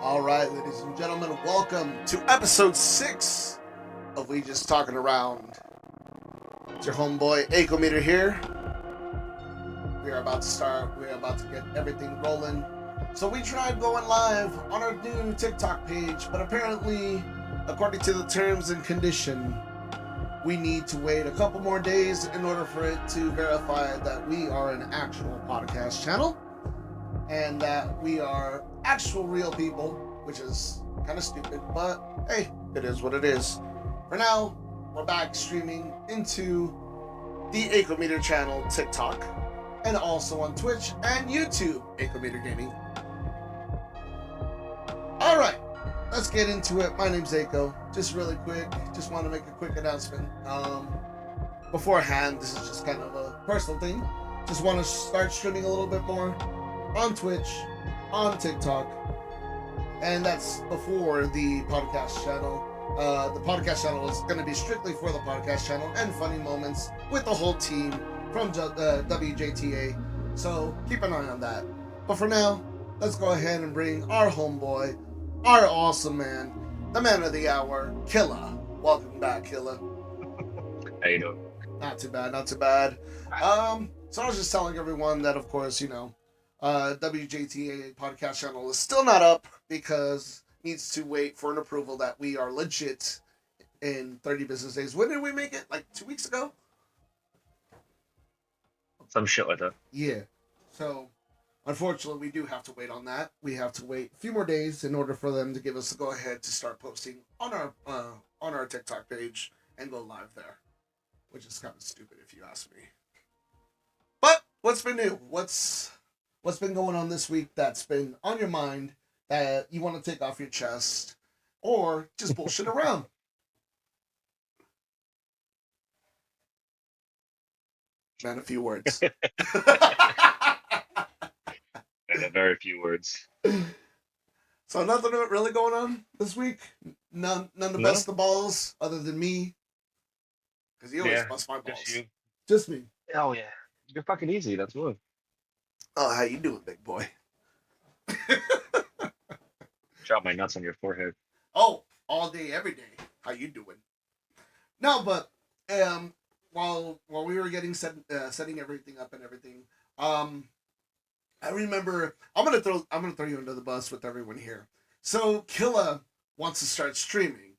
All right, ladies and gentlemen, welcome to episode 6 of We Just Talking Around. It's your homeboy Acometer here. We are about to start. We are about to get everything rolling. So we tried going live on our new TikTok page, but apparently, according to the terms and condition, we need to wait a couple more days in order for it to verify that we are an actual podcast channel and that we are actual real people, which is kind of stupid, but hey, it is what it is. For now, we're back streaming into the Acometer channel TikTok and also on Twitch and YouTube, Acometer Gaming. All right, let's get into it. My name's Ako. Just really quick, just want to make a quick announcement. Beforehand, this is just kind of a personal thing. Just want to start streaming a little bit more on Twitch, on TikTok, and that's before the podcast channel. The podcast channel is going to be strictly for the podcast channel and funny moments with the whole team from WJTA. So keep an eye on that. But for now, let's go ahead and bring our homeboy, our awesome man, the man of the hour, Killa. Welcome back, Killa. How you doing? Not too bad, not too bad. So I was just telling everyone that, of course, WJTA podcast channel is still not up because it needs to wait for an approval that we are legit in 30 business days. When did we make it? Like 2 weeks ago? Some shit like that. Yeah. So, unfortunately, we do have to wait on that. We have to wait a few more days in order for them to give us the go ahead to start posting on our TikTok page and go live there, which is kind of stupid if you ask me. But what's been new? What's been going on this week that's been on your mind that you want to take off your chest or just bullshit around? Man, a few words. And very few words. So nothing really going on this week? None to bust the balls other than me? Because you always bust my balls. Just you. Just me. Oh, yeah. You're fucking easy. That's good. Oh, how you doing, big boy? Drop my nuts on your forehead. Oh, all day, every day. How you doing? No, but while we were getting setting everything up and everything, I remember I'm gonna throw you under the bus with everyone here. So Killa wants to start streaming,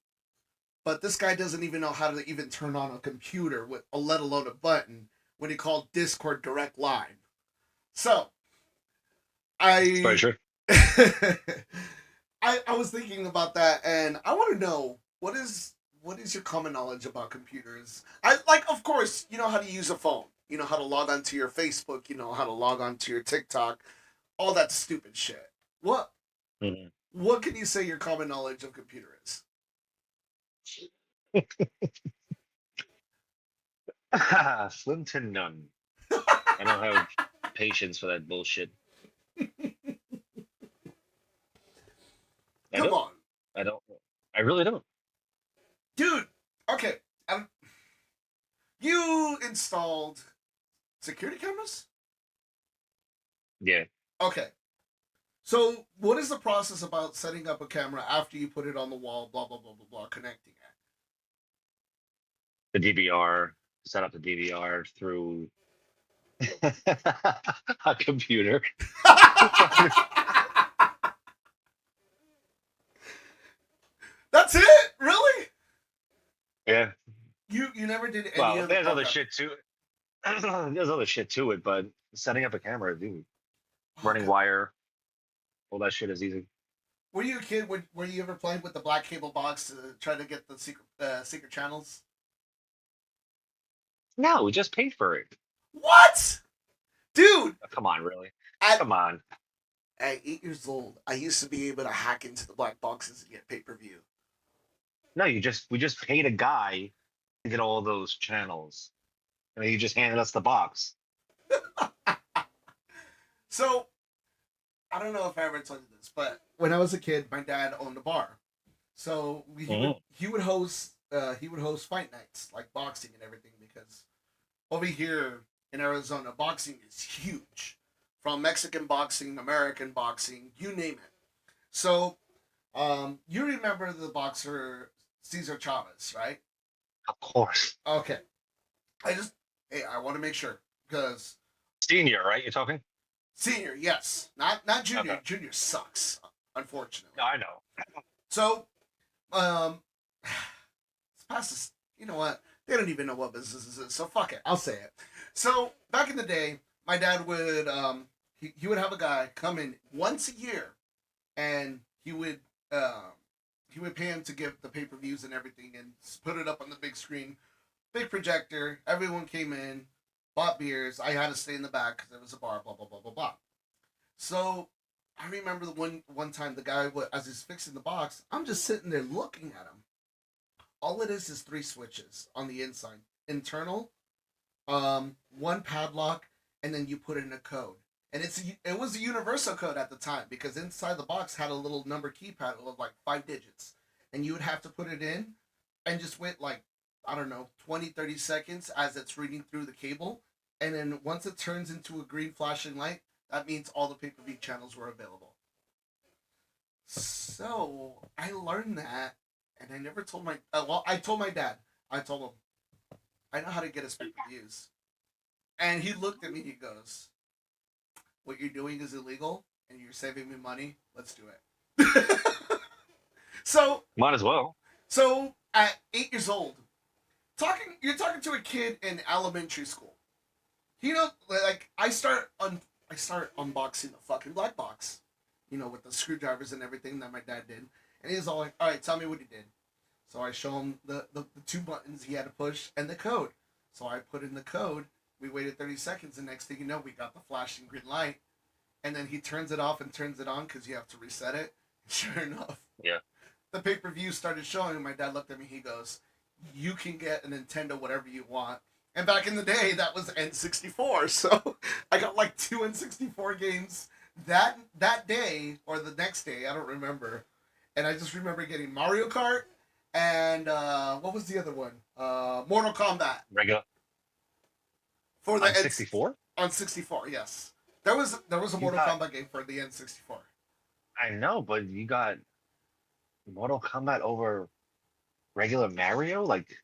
but this guy doesn't even know how to even turn on a computer with let alone a button when he called Discord direct line. So That's very true. I was thinking about that, and I want to know what is your common knowledge about computers. Of course, you know how to use a phone. You know how to log onto your Facebook. You know how to log onto your TikTok. All that stupid shit. What can you say your common knowledge of computer is? Slim to none. I don't have patience for that bullshit. Come on. I don't. I really don't. Dude, okay. You installed security cameras? Yeah. Okay. So, what is the process about setting up a camera after you put it on the wall, blah, blah, blah, blah, blah, connecting it? The DVR. Set up the DVR through a computer. That's it? Really? Yeah. You never did any Well, other there's other program? shit to it. There's other shit to it, but setting up a camera, dude, running wire, all that shit is easy. Were you a kid? Were you ever playing with the black cable box to try to get the secret channels? No, we just paid for it. What? Dude! Oh, come on, really? At Come on. 8 years old, I used to be able to hack into the black boxes and get pay-per-view. No, we just paid a guy to get all those channels. And he just handed us the box. So, I don't know if I ever told you this, but when I was a kid, my dad owned a bar. So he would host fight nights, like boxing and everything, because over here in Arizona, boxing is huge. From Mexican boxing, American boxing, you name it. So You remember the boxer Cesar Chavez, right? Of course. Okay. I just, hey, I want to make sure because Senior, right? You're talking? senior, yes, not Okay. junior. Junior sucks, unfortunately. No, I know. So, um, it's past this. You know what? They don't even know what business this is, so fuck it. I'll say it. So back in the day, my dad would he would have a guy come in once a year, and um he would pay him to give the pay per views and everything, and put it up on the big screen, big projector. Everyone came in, bought beers. I had to stay in the back because it was a bar. Blah blah blah blah blah. So I remember the one time the guy, as he's fixing the box, I'm just sitting there looking at him. All it is three switches on the inside: internal, one padlock, and then you put in a code. And it was a universal code at the time because inside the box had a little number keypad of like 5 digits, and you would have to put it in, and just wait like, I don't know, 20-30 seconds as it's reading through the cable, and then once it turns into a green flashing light, that means all the pay-per-view channels were available. So I learned that, and I never told my I told my dad. I told him I know how to get us pay-per-views. And he looked at me. He goes, "What you're doing is illegal, and you're saving me money. Let's do it." so, Might as well. so at 8 years old, you're talking to a kid in elementary school. Like I start unboxing the fucking black box, with the screwdrivers and everything that my dad did, and he's all like, "All right, tell me what he did." So I show him the two buttons he had to push and the code. So I put in the code. We waited 30 seconds, and next thing you know, we got the flashing green light. And then he turns it off and turns it on because you have to reset it. Sure enough, Yeah. the pay per view started showing, and my dad looked at me. He goes, "You can get a Nintendo whatever you want." And back in the day, that was N64. So I got like two N64 games that day or the next day. I don't remember. And I just remember getting Mario Kart and what was the other one? Mortal Kombat Regular for the on 64? on 64. Yes, there was a You Mortal got Kombat game for the N64. I know, but you got Mortal Kombat over regular Mario? Like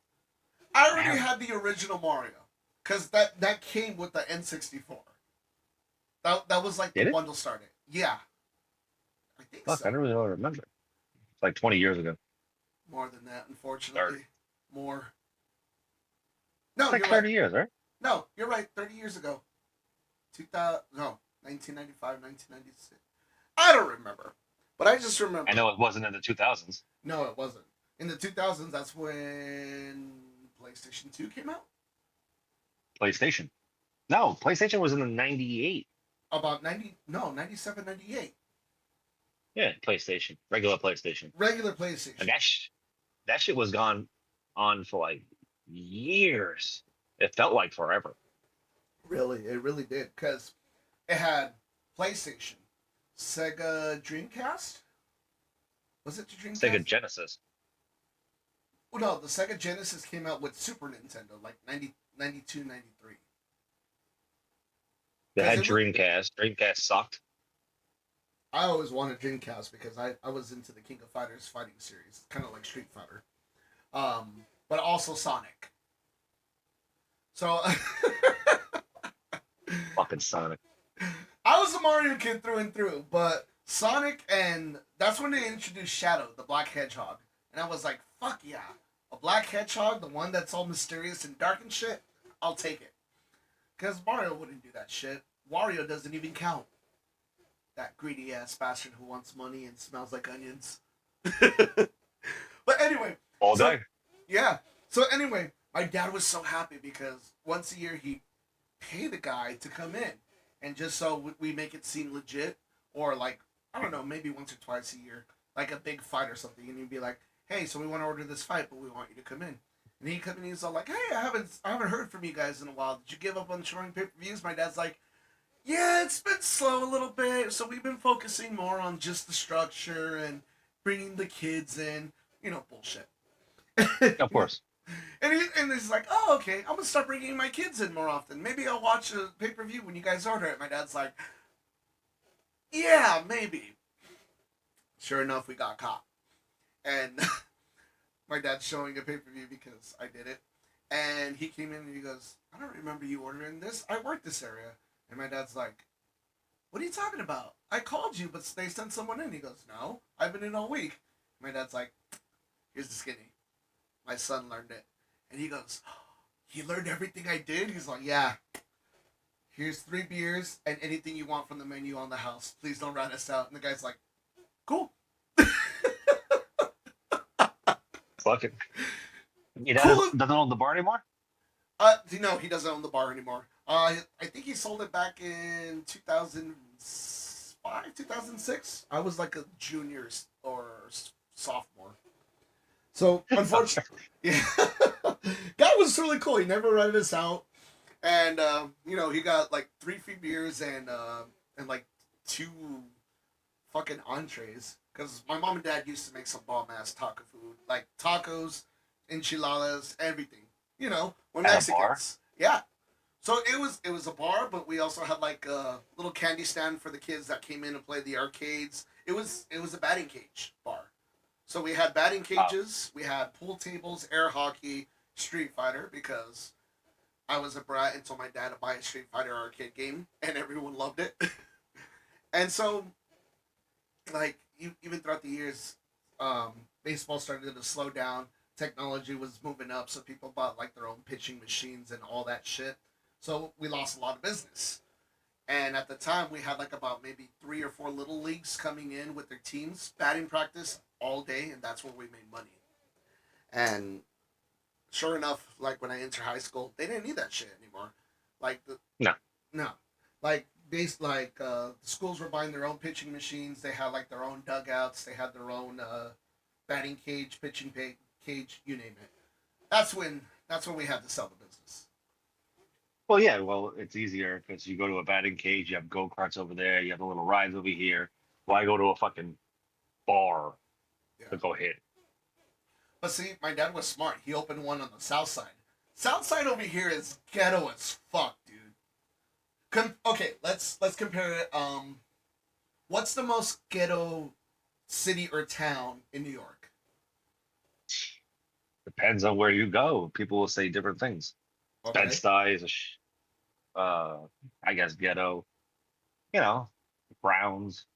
I already Mario. had the original Mario because that came with the N64. That was like the Did it? bundle started. Yeah, I think Fuck, so. I don't really remember. It's like 20 years ago. More than that, 30. unfortunately. More. No, Like you're right. 30 years, right? No, you're right. 30 years ago. 2000. No, 1995, 1996. I don't remember, but I just I remember. know it wasn't in the 2000s. No, it wasn't. In the 2000s, that's when PlayStation 2 came out. PlayStation. No, PlayStation was in the 98. About 90. No, 97, 98. Yeah, PlayStation. Regular PlayStation. Regular And PlayStation. that shit was gone on for like years. It felt like forever. Really, it really did. Because it had PlayStation, Sega Dreamcast. Was it the Sega Dreamcast? Genesis. Well, no, the Sega Genesis came out with Super Nintendo, like 90, 92, 93. They Because had it was, Dreamcast. Dreamcast sucked. I always wanted Dreamcast because I was into the King of Fighters fighting series, kind of like Street Fighter, but also Sonic. So Fucking Sonic. I was a Mario kid through and through, but Sonic, and that's when they introduced Shadow, the Black Hedgehog, and I was like, fuck yeah, a Black Hedgehog, the one that's all mysterious and dark and shit. I'll take it, because Mario wouldn't do that shit. Wario doesn't even count. That greedy ass bastard who wants money and smells like onions. But anyway, All so day. yeah. So anyway, my dad was so happy because once a year he pay the guy to come in, and just so we make it seem legit, or like, I don't know, maybe once or twice a year, like a big fight or something, and he'd be like, "Hey, so we want to order this fight, but we want you to come in." And he come in, he's all like, "Hey, I haven't heard from you guys in a while. Did you give up on showing pay per views?" My dad's like, "Yeah, it's been slow a little bit, so we've been focusing more on just the structure and bringing the kids in, bullshit." Of course. And he's like, "Oh, okay. I'm gonna start bringing my kids in more often. Maybe I'll watch a pay per view when you guys order it." My dad's like, "Yeah, maybe." Sure enough, we got caught. and my dad's showing a pay-per-view because I did it. And he came in and he goes, I don't remember you ordering this. I work this area. And my dad's like, what are you talking about? I called you, but they sent someone in. He goes, no, I've been in all week. My dad's like, here's the skinny. My son learned it. And he goes, he learned everything I did? He's like, yeah. Here's 3 beers and anything you want from the menu on the house. Please don't rat us out. And the guy's like, cool. Fuck it. Your dad Cool. doesn't own the bar anymore? No, he doesn't own the bar anymore. I think he sold it back in 2005, 2006. I was like a junior or sophomore. So, unfortunately, yeah. Guy was really cool. He never ratted us out. And, he got like 3 free beers and like 2 fucking entrees. Because my mom and dad used to make some bomb-ass taco food. Like tacos, enchiladas, everything. We're At a bar? Mexicans. Yeah. So it was a bar, but we also had like a little candy stand for the kids that came in and played the arcades. It was a batting cage bar. So we had batting cages, we had pool tables, air hockey, Street Fighter, because I was a brat and told my dad to buy a Street Fighter arcade game, and everyone loved it. And so, like, even throughout the years, baseball started to slow down. Technology was moving up, so people bought like their own pitching machines and all that shit. So we lost a lot of business. And at the time, we had like about maybe 3 or 4 little leagues coming in with their teams, batting practice all day, and that's where we made money. And sure enough, like when I entered high school, they didn't need that shit anymore. Like No. no, like the schools were buying their own pitching machines. They had like their own dugouts. They had their own batting cage, pitching cage, you name it. That's when we had to sell the business. Well, yeah, well, it's easier because you go to a batting cage, you have go-karts over there, you have the little rides over here. Why go to a fucking bar Yeah. to go hit? But see, my dad was smart. He opened one on the south side. South side over here is ghetto as fuck, dude. Okay, let's compare it. What's the most ghetto city or town in New York? Depends on where you go. People will say different things. Okay. Bed-Stuy is I guess ghetto. You know, Browns,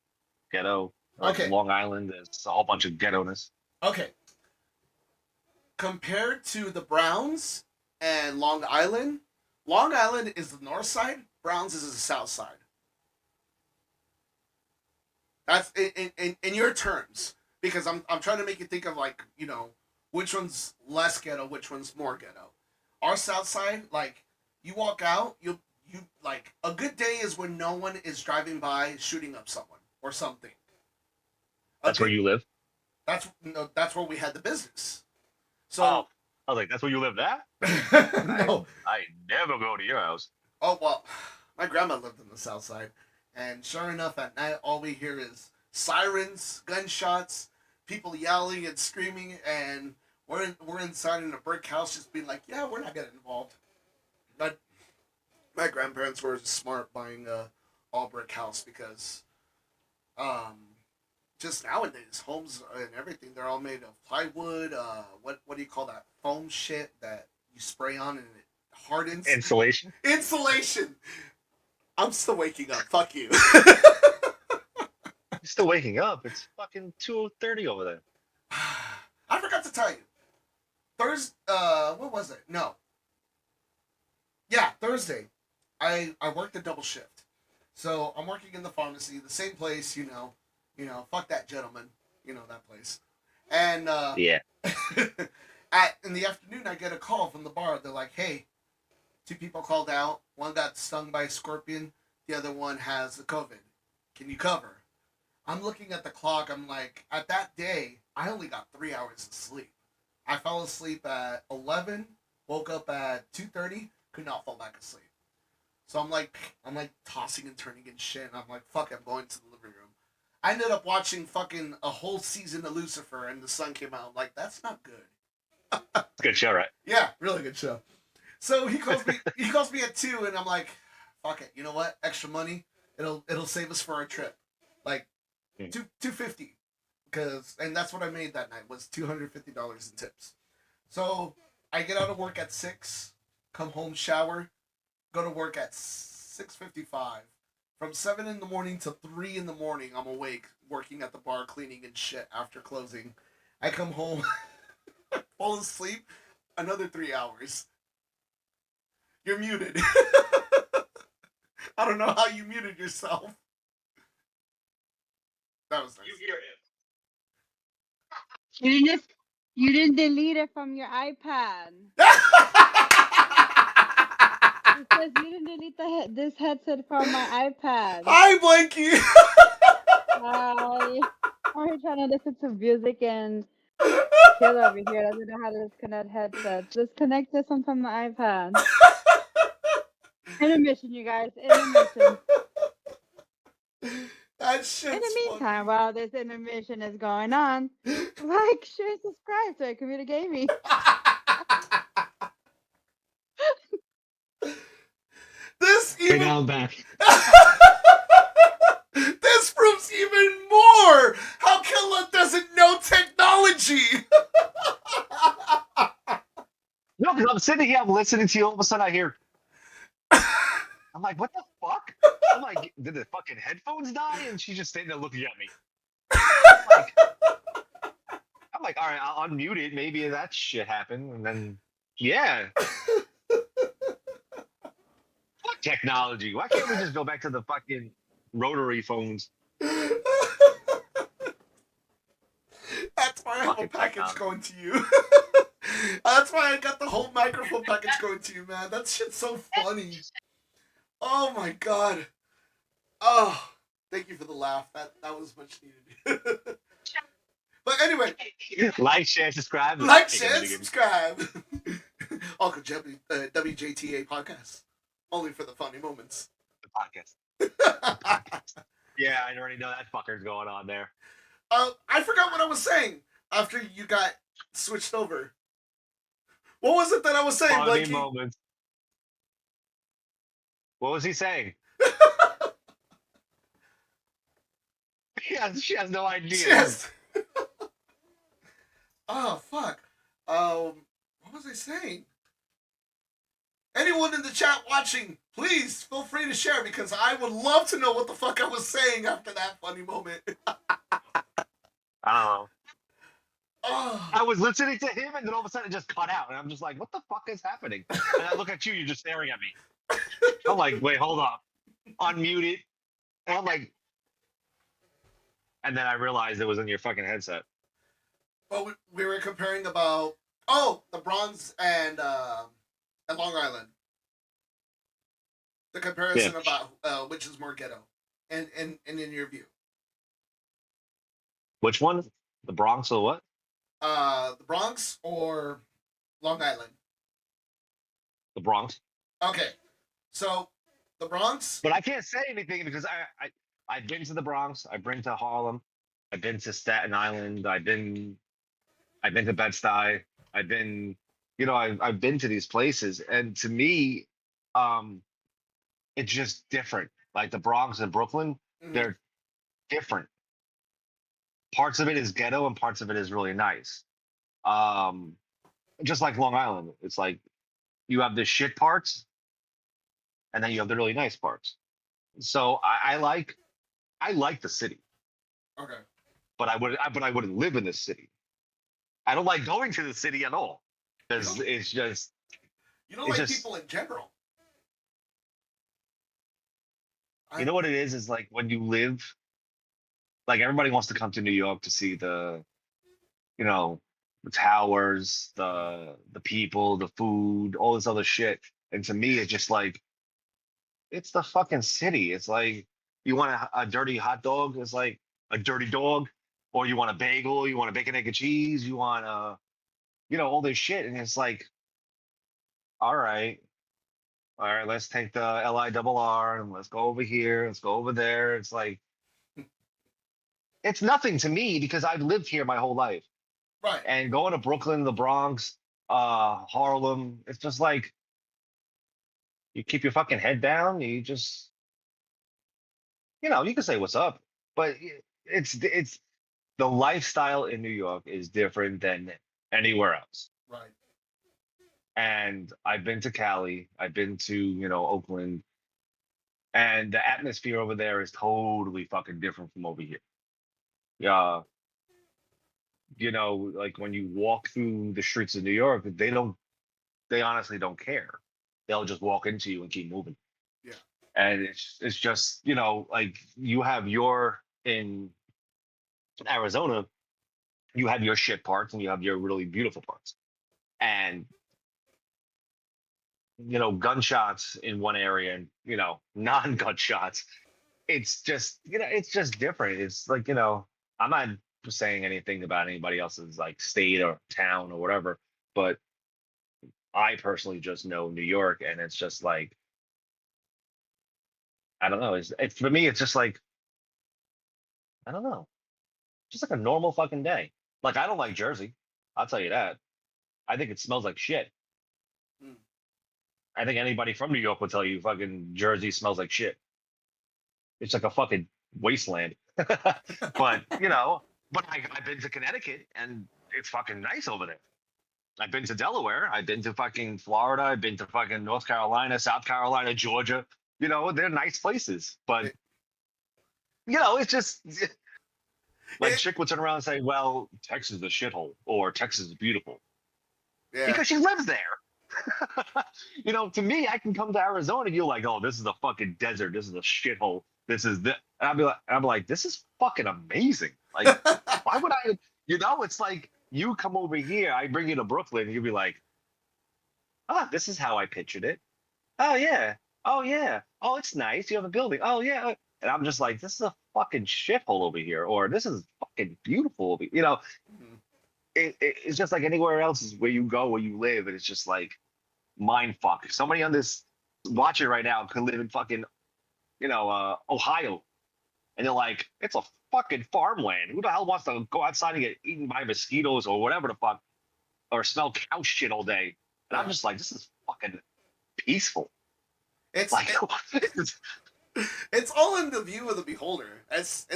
ghetto. Okay. Long Island is a whole bunch of ghetto-ness. Okay. Compared to the Browns and Long Island is the north side. Browns is the south side. That's in your terms, because I'm trying to make you think of like which one's less ghetto, which one's more ghetto. Our south side, like you walk out, you like a good day is when no one is driving by shooting up someone or something. That's where you live? That's where we had the business. So I was like, that's where you live at? no. I never go to your house. Oh well, my grandma lived in the south side, and sure enough, at night all we hear is sirens, gunshots, people yelling and screaming, and we're inside in a brick house, just being like, yeah, we're not getting involved. But my grandparents were smart buying a all brick house because, just nowadays homes and everything they're all made of plywood. What do you call that foam shit that you spray on and it hardens? Insulation. Insulation. I'm still waking up. Fuck you. You're still waking up. It's fucking 2:30 over there. I forgot to tell you. Thursday. What was it? No. Yeah, Thursday. I worked a double shift, so I'm working in the pharmacy, the same place. Fuck that gentleman. That place. And Yeah. in the afternoon, I get a call from the bar. They're like, "Hey, 2 people called out. One got stung by a scorpion. The other one has the COVID. Can you cover?" I'm looking at the clock. I'm like, at that day, I only got 3 hours of sleep. I fell asleep at 11, woke up at 2:30, could not fall back asleep. So I'm like tossing and turning and shit. And I'm like, fuck, I'm going to the living room. I ended up watching fucking a whole season of Lucifer, and the sun came out. I'm like, that's not good. Good show, right? Yeah, really good show. So he calls me. He calls me at 2, and I'm like, "Fuck it, you know what? Extra money. It'll save us for our trip. Like, $250. and that's what I made that night was $250 in tips. So I get out of work at 6, come home, shower, go to work at 6:55. From 7 in the morning to 3 in the morning, I'm awake, working at the bar, cleaning and shit after closing. I come home, fall asleep, another 3 hours. You're muted. I don't know how you muted yourself. That was nice. You hear You didn't delete it from your iPad. It says you didn't delete this headset from my iPad. Hi, Blanky. Hi. I'm trying to listen to music and chill over here. Doesn't know how to disconnect headsets. Disconnect this one from my iPad. Intermission, you guys. Intermission. That In shit's the meantime, while this intermission is going on, like, share, subscribe to Community Gaming. This Okay, even now I'm back. this proves even more how Killa doesn't know technology. No, because I'm sitting here, I'm listening to you. All of a sudden, I hear. I'm like, what the fuck? I'm like, did the fucking headphones die? And she's just sitting there looking at me. I'm like, all right, I'll unmute it. Maybe that shit happened. And then, yeah. Fuck technology. Why can't we just go back to the fucking rotary phones? That's why I have a Fucking package technology. going to you. That's why I got the whole microphone package going to you, man. That shit's so funny. Oh my god. Oh, thank you for the laugh. That was much needed. But anyway, Like, share, subscribe. like, Hey, share, and give me- subscribe. Uncle WJTA podcast. Only for the funny moments. the podcast. Yeah, I already know that fucker's going on there. I forgot what I was saying after you got switched over. What was it that I was saying, Funny Blakey? moments. What was he saying? She has no idea. Yes. Oh fuck. What was I saying? Anyone in the chat watching, please feel free to share because I would love to know what the fuck I was saying after that funny moment. I don't know. Oh. I was listening to him, and then all of a sudden it just cut out, and I'm just like, "What the fuck is happening?" And I look at you, you're just staring at me. I'm like, "Wait, hold up, unmute it." And I'm like, and then I realized it was in your fucking headset. Well, we were comparing about the Bronx and Long Island. The comparison about which is more ghetto, and in your view, Which one? The Bronx or what? the Bronx or Long Island. The Bronx. Okay, so the Bronx. But I can't say anything because I've been to the Bronx. I've been to Harlem. I've been to Staten Island. I've been to Bed-Stuy. I've been, I've been to these places, and to me, it's just different. Like the Bronx and Brooklyn, they're different. Parts of it is ghetto, and parts of it is really nice. Just like Long Island, it's like you have the shit parts, and then you have the really nice parts. So I like the city, Okay. but I wouldn't live in this city. I don't like going to the city at all because it's just You don't it's like just people in general. you know what it is like when you live, like everybody wants to come to New York to see the the towers, the people, the food, all this other shit. And to me, it's just like it's the fucking city. It's like you want a dirty hot dog, it's like a dirty dog, or you want a bagel, you want a bacon, egg, and cheese, you want all this shit, and it's like, all right, let's take the LIRR and let's go over here, let's go over there. It's like it's nothing to me because I've lived here my whole life. Right. And going to Brooklyn, the Bronx, Harlem, it's just like you keep your fucking head down. You just, you can say what's up, but it's the lifestyle in New York is different than anywhere else. Right. And I've been to Cali, I've been to, Oakland, and the atmosphere over there is totally fucking different from over here. Yeah, like when you walk through the streets of New York, they honestly don't care. They'll just walk into you and keep moving. Yeah. And it's just, like you have your in Arizona, you have your shit parts and you have your really beautiful parts. And gunshots in one area and non-gunshots, it's just different. It's like, I'm not saying anything about anybody else's like state or town or whatever, but I personally just know New York, and it's just like, I don't know. For me, it's just like, I don't know, just like a normal fucking day. Like, I don't like Jersey, I'll tell you that. I think it smells like shit. Mm. I think anybody from New York will tell you fucking Jersey smells like shit. It's like a fucking wasteland. But I've been to Connecticut and it's fucking nice over there. I've been to Delaware. I've been to fucking Florida. I've been to fucking North Carolina, South Carolina, Georgia. They're nice places. But it's just like chick would turn around and say, "Well, Texas is a shithole," or "Texas is beautiful," because she lives there. To me, I can come to Arizona and you're like, "Oh, this is a fucking desert. This is a shithole. This is the." And I'm like, this is fucking amazing. Like, why would I? It's like you come over here, I bring you to Brooklyn, and you'll be like, "Ah, this is how I pictured it. Oh yeah, oh yeah, oh it's nice. You have a building. Oh yeah." And I'm just like, this is a fucking shithole over here, or this is fucking beautiful over here. Mhm. It's just like anywhere else is where you go, where you live, and it's just like mind fuck. Somebody on this watching right now could live in fucking, Ohio, and they're like, it's a fucking farmland. Who the hell wants to go outside and get eaten by mosquitoes or whatever the fuck, or smell cow shit all day? And I'm just like, this is fucking peaceful. It's Like, it's all in the view of the beholder. It's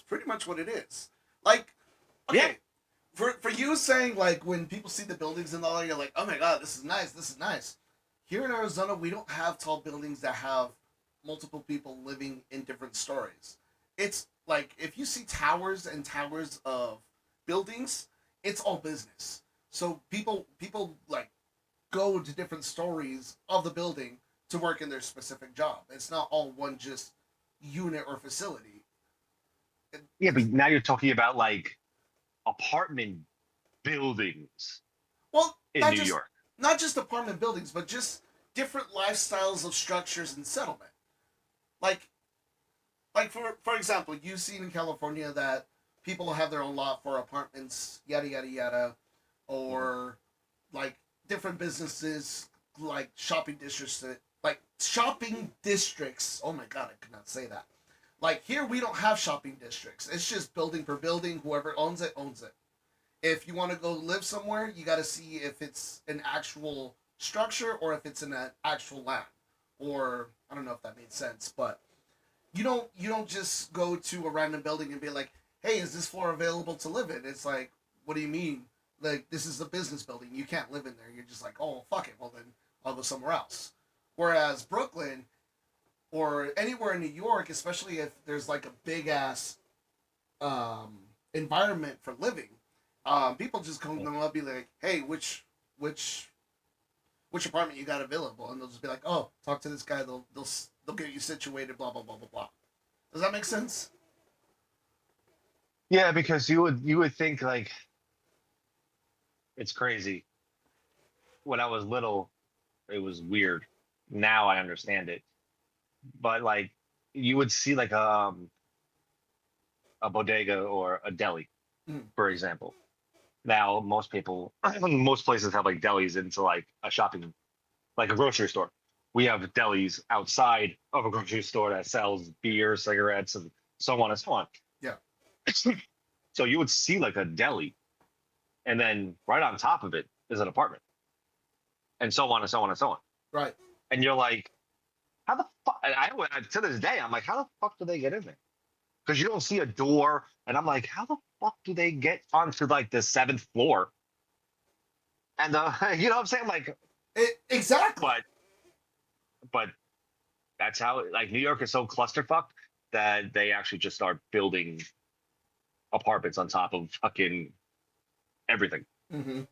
pretty much what it is. Like, okay, yeah. For you saying like when people see the buildings and all that, you're like, oh my god, this is nice, this is nice. Here in Arizona, we don't have tall buildings that have multiple people living in different stories. It's like if you see towers and towers of buildings, it's all business. So people like go to different stories of the building to work in their specific job. It's not all one just unit or facility. Yeah, but now you're talking about like apartment buildings Well, in New York. not just apartment buildings, but just different lifestyles of structures and settlement. Like for example, you've seen in California that people have their own lot for apartments, yada yada yada, or like different businesses like shopping districts. Oh my god, I could not say that. Like here we don't have shopping districts. It's just building per building. Whoever owns it owns it. If you want to go live somewhere, you got to see if it's an actual structure or if it's in an actual land. Or I don't know if that made sense, but you don't just go to a random building and be like, "Hey, is this floor available to live in?" It's like, "What do you mean? Like this is a business building. You can't live in there." You're just like, "Oh, fuck it. Well then, I'll go somewhere else." Whereas Brooklyn or anywhere in New York, especially if there's like a big ass environment for living, people just come them up and be like, "Hey, which apartment you got available?" And they'll just be like, "Oh, talk to this guy. They'll get you situated." Blah blah blah blah blah. Does that make sense? Yeah, because you would think like it's crazy. When I was little, it was weird. Now I understand it. But like you would see like a bodega or a deli, Mm. for example. Now most places have like delis into like a shopping, like a grocery store. We have delis outside of a grocery store that sells beer, cigarettes, and so on and so on. Yeah. So you would see like a deli, and then right on top of it is an apartment, and so on and so on and so on. Right. And you're like, how the fuck? To this day, I'm like, how the fuck do they get in there? Because you don't see a door, and I'm like, how the fuck do they get onto like the 7th floor? And you know what I'm saying? Like, Exactly. but that's how like New York is so clusterfuck that they actually just start building apartments on top of fucking everything. Mm-hmm.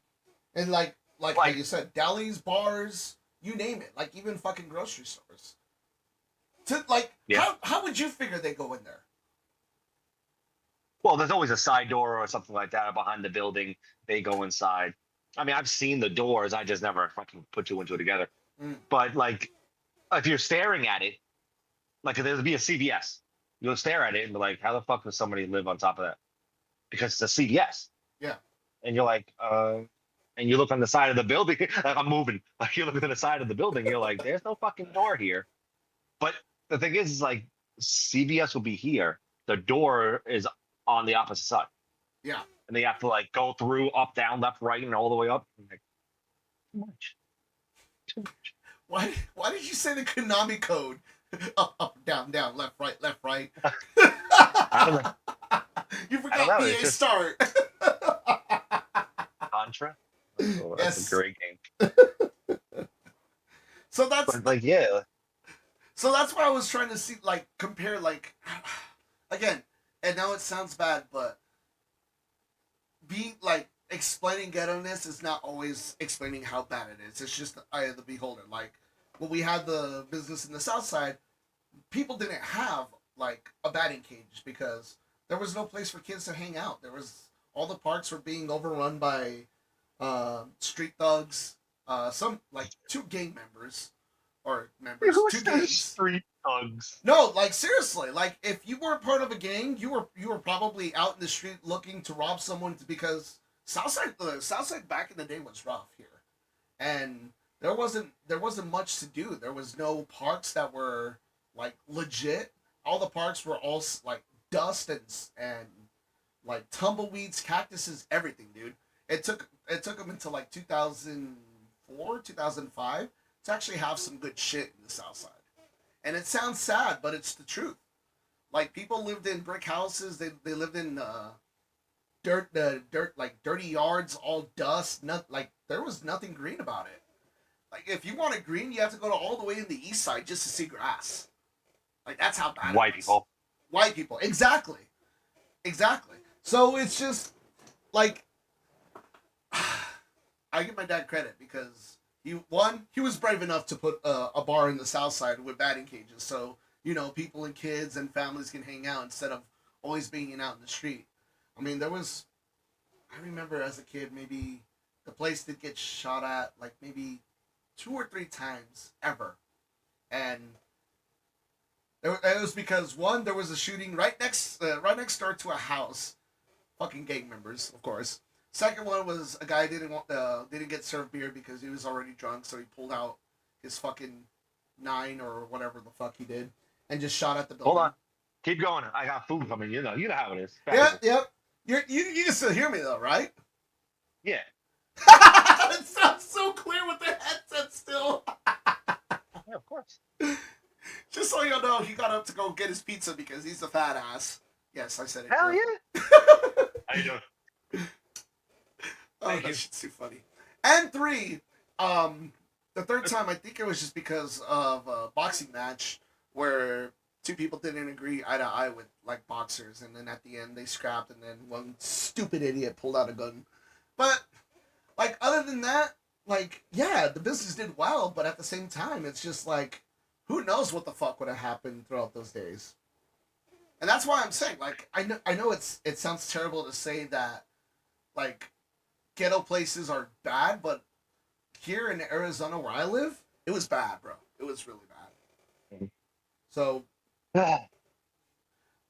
And like how you said, delis, bars, you name it. Like even fucking grocery stores. To like, Yeah. how would you figure they go in there? Well, there's always a side door or something like that behind the building. They go inside. I mean, I've seen the doors. I just never fucking put two and two together. Mm. But like, if you're staring at it, like there'd be a CVS, you'll stare at it and be like, "How the fuck does somebody live on top of that?" Because it's a CVS. Yeah. And you're like, and you look on the side of the building, like I'm moving. Like you look at the side of the building, you're like, "There's no fucking door here." But the thing is like, CVS will be here. The door is on the opposite side. Yeah. And they have to like go through up, down, left, right, and all the way up. I'm like, too much. Too much. Why did you say the Konami code? Up, down, down, left, right, left, right. I don't know. You I forgot don't know, BA it's just- Start. Contra. Oh, that's Yes. a great game. So that's But like, yeah, so that's why I was trying to see, like, compare, like, again, and now it sounds bad, but explaining ghetto-ness is not always explaining how bad it is. It's just the eye of the beholder. Like, when we had the business in the South Side, people didn't have, like, a batting cage because there was no place for kids to hang out. All the parks were being overrun by street thugs, some, like, two gang members, two gangs. street thugs. No, like seriously, like if you were part of a gang, you were probably out in the street looking to rob someone because Southside back in the day was rough here, and there wasn't much to do. There was no parks that were like legit. All the parks were all like dust and like tumbleweeds, cactuses, everything, dude. It took them until like 2004, 2005 to actually have some good shit in the South Side. And it sounds sad, but it's the truth. Like people lived in brick houses. They lived in dirt, like dirty yards, all dust. Like there was nothing green about it. Like if you wanted green, you have to go to all the way in the east side just to see grass. Like that's how bad. White it was. people. White people, exactly. So it's just like I give my dad credit because he was brave enough to put a bar in the South Side with batting cages, so people and kids and families can hang out instead of always being out in the street. I mean, I remember as a kid, maybe the place did get shot at like maybe 2 or 3 times ever, and it was because one, there was a shooting right next door to a house, fucking gang members, of course. Second one was a guy didn't get served beer because he was already drunk, so he pulled out his fucking 9 or whatever the fuck he did and just shot at the building. Hold on, keep going. I got food coming. You know how it is. Yep. You can still hear me though, right? Yeah. It sounds so clear with the headset still. Yeah, of course. Just so you know, he got up to go get his pizza because he's a fat ass. Yes, I said it. Hell yeah. yeah. How you doing? Oh, Thank that you. shit's too funny. And 3, the third time, I think it was just because of a boxing match where 2 people didn't agree eye to eye with like boxers, and then at the end they scrapped, and then one stupid idiot pulled out a gun. But like other than that, like yeah, the business did well, but at the same time, it's just like who knows what the fuck would have happened throughout those days. And that's why I'm saying, like, I know it sounds terrible to say that, like, ghetto places are bad, but here in Arizona where I live, it was bad, bro. It was really bad. Mm-hmm. So,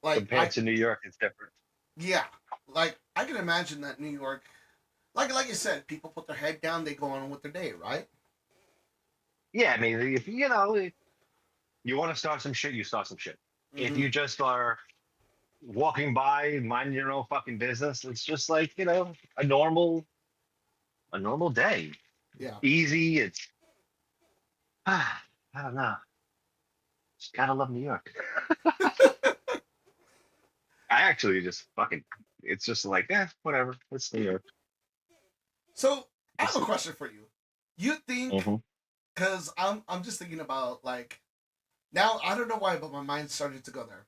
like, Compared to New York, it's different. yeah, like I can imagine that New York, like you said, people put their head down, they go on with their day, right? Yeah, I mean, if you want to start some shit, you start some shit. Mm-hmm. If you just are walking by, minding your own fucking business, it's just like a normal day. Yeah. Easy. It's I don't know. Just gotta love New York. I actually just fucking it's just like, whatever. It's New York. So I have It's, a question for you. You think, hmm because I'm just thinking about like now I don't know why, but my mind started to go there.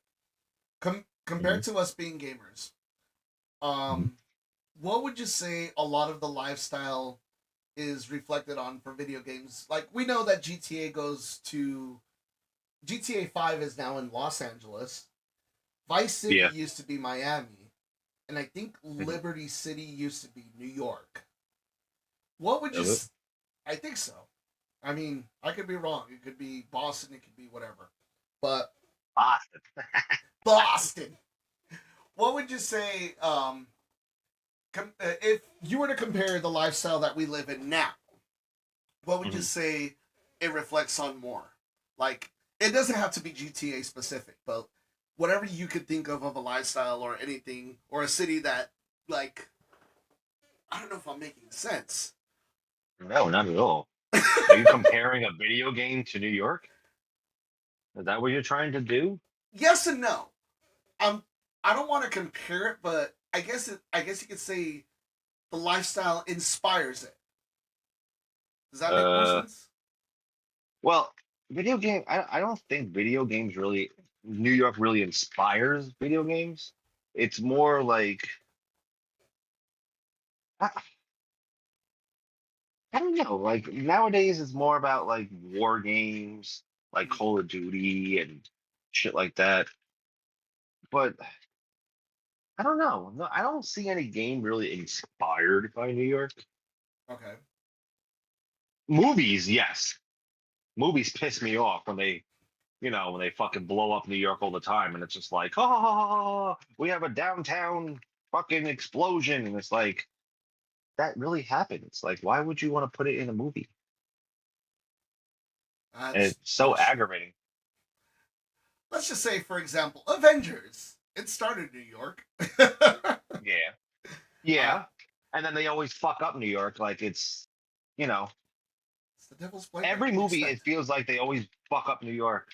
hmm Compared to us being gamers, hmm um, what would you say a lot of the lifestyle is reflected on for video games? Like we know that GTA 5 is now in Los Angeles. Vice City Yeah. used to be Miami, and I think hmm Liberty City used to be New York. What would you? Is it? I think so. I mean, I could be wrong. It could be Boston. It could be whatever. But Boston. Boston. What would you say? If you were to compare the lifestyle that we live in now, what would you hmm say it reflects on more? Like, it doesn't have to be GTA specific, but whatever you could think of a lifestyle or anything or a city that, like, I don't know if I'm making sense. No, not at all. Are you comparing a video game to New York? Is that what you're trying to do? Yes and no. Um, I don't want to compare it, but I guess you could say the lifestyle inspires it. Does that make more Uh, sense? well, video game. I don't think video games really. New York really inspires video games. It's more like I, I don't know. Like nowadays, it's more about like war games, like Mm, Call of Duty and shit like that. But I don't know. No, I don't see any game really inspired by New York. okay. Movies, yes. Movies piss me off when when they fucking blow up New York all the time, and it's just like, oh, we have a downtown fucking explosion, and it's like that really happened. It's like, why would you want to put it in a movie? And That's it's so that's true. aggravating. Let's just say, for example, Avengers. It started in New York. Yeah, uh, yeah. And then they always fuck up New York, like you know, it's the devil's playground. every We movie. expect It it. feels like they always fuck up New York,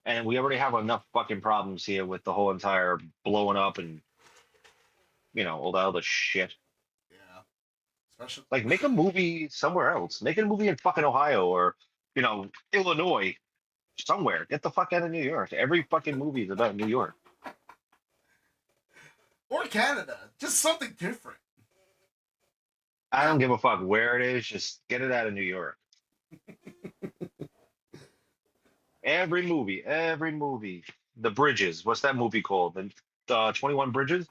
and we already have enough fucking problems here with the whole entire blowing up and all that other shit. Yeah, especially. Like, make a movie somewhere else. Make a movie in fucking Ohio or, Illinois, somewhere. Get the fuck out of New York. Every fucking movie is about New York. Or Canada. Just something different. I Now, don't give a fuck where it is. Just get it out of New York. Every movie, every movie. The Bridges. What's that movie called? The 21 Bridges?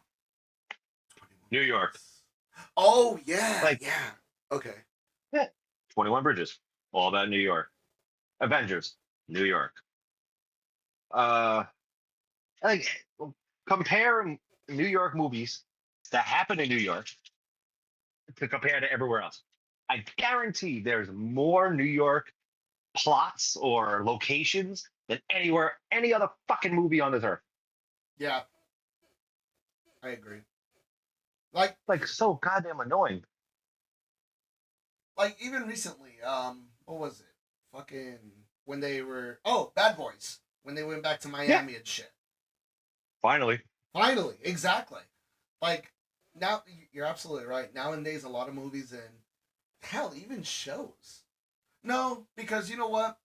21 New York. Bridges. Oh, yeah, Like, yeah. Okay. yeah. 21 Bridges. All about New York. Avengers. New York. Uh, like, compare New York movies that happen in New York to compare to everywhere else. I guarantee there's more New York plots or locations than any other fucking movie on this earth. Yeah, I agree. Like, Like so goddamn annoying. even recently, what was it? Fucking when they were Bad Boys when they went back to Yeah, Miami and shit. finally. Finally, exactly. Like now, you're absolutely right. Nowadays, a lot of movies and hell, even shows. No, because you know what?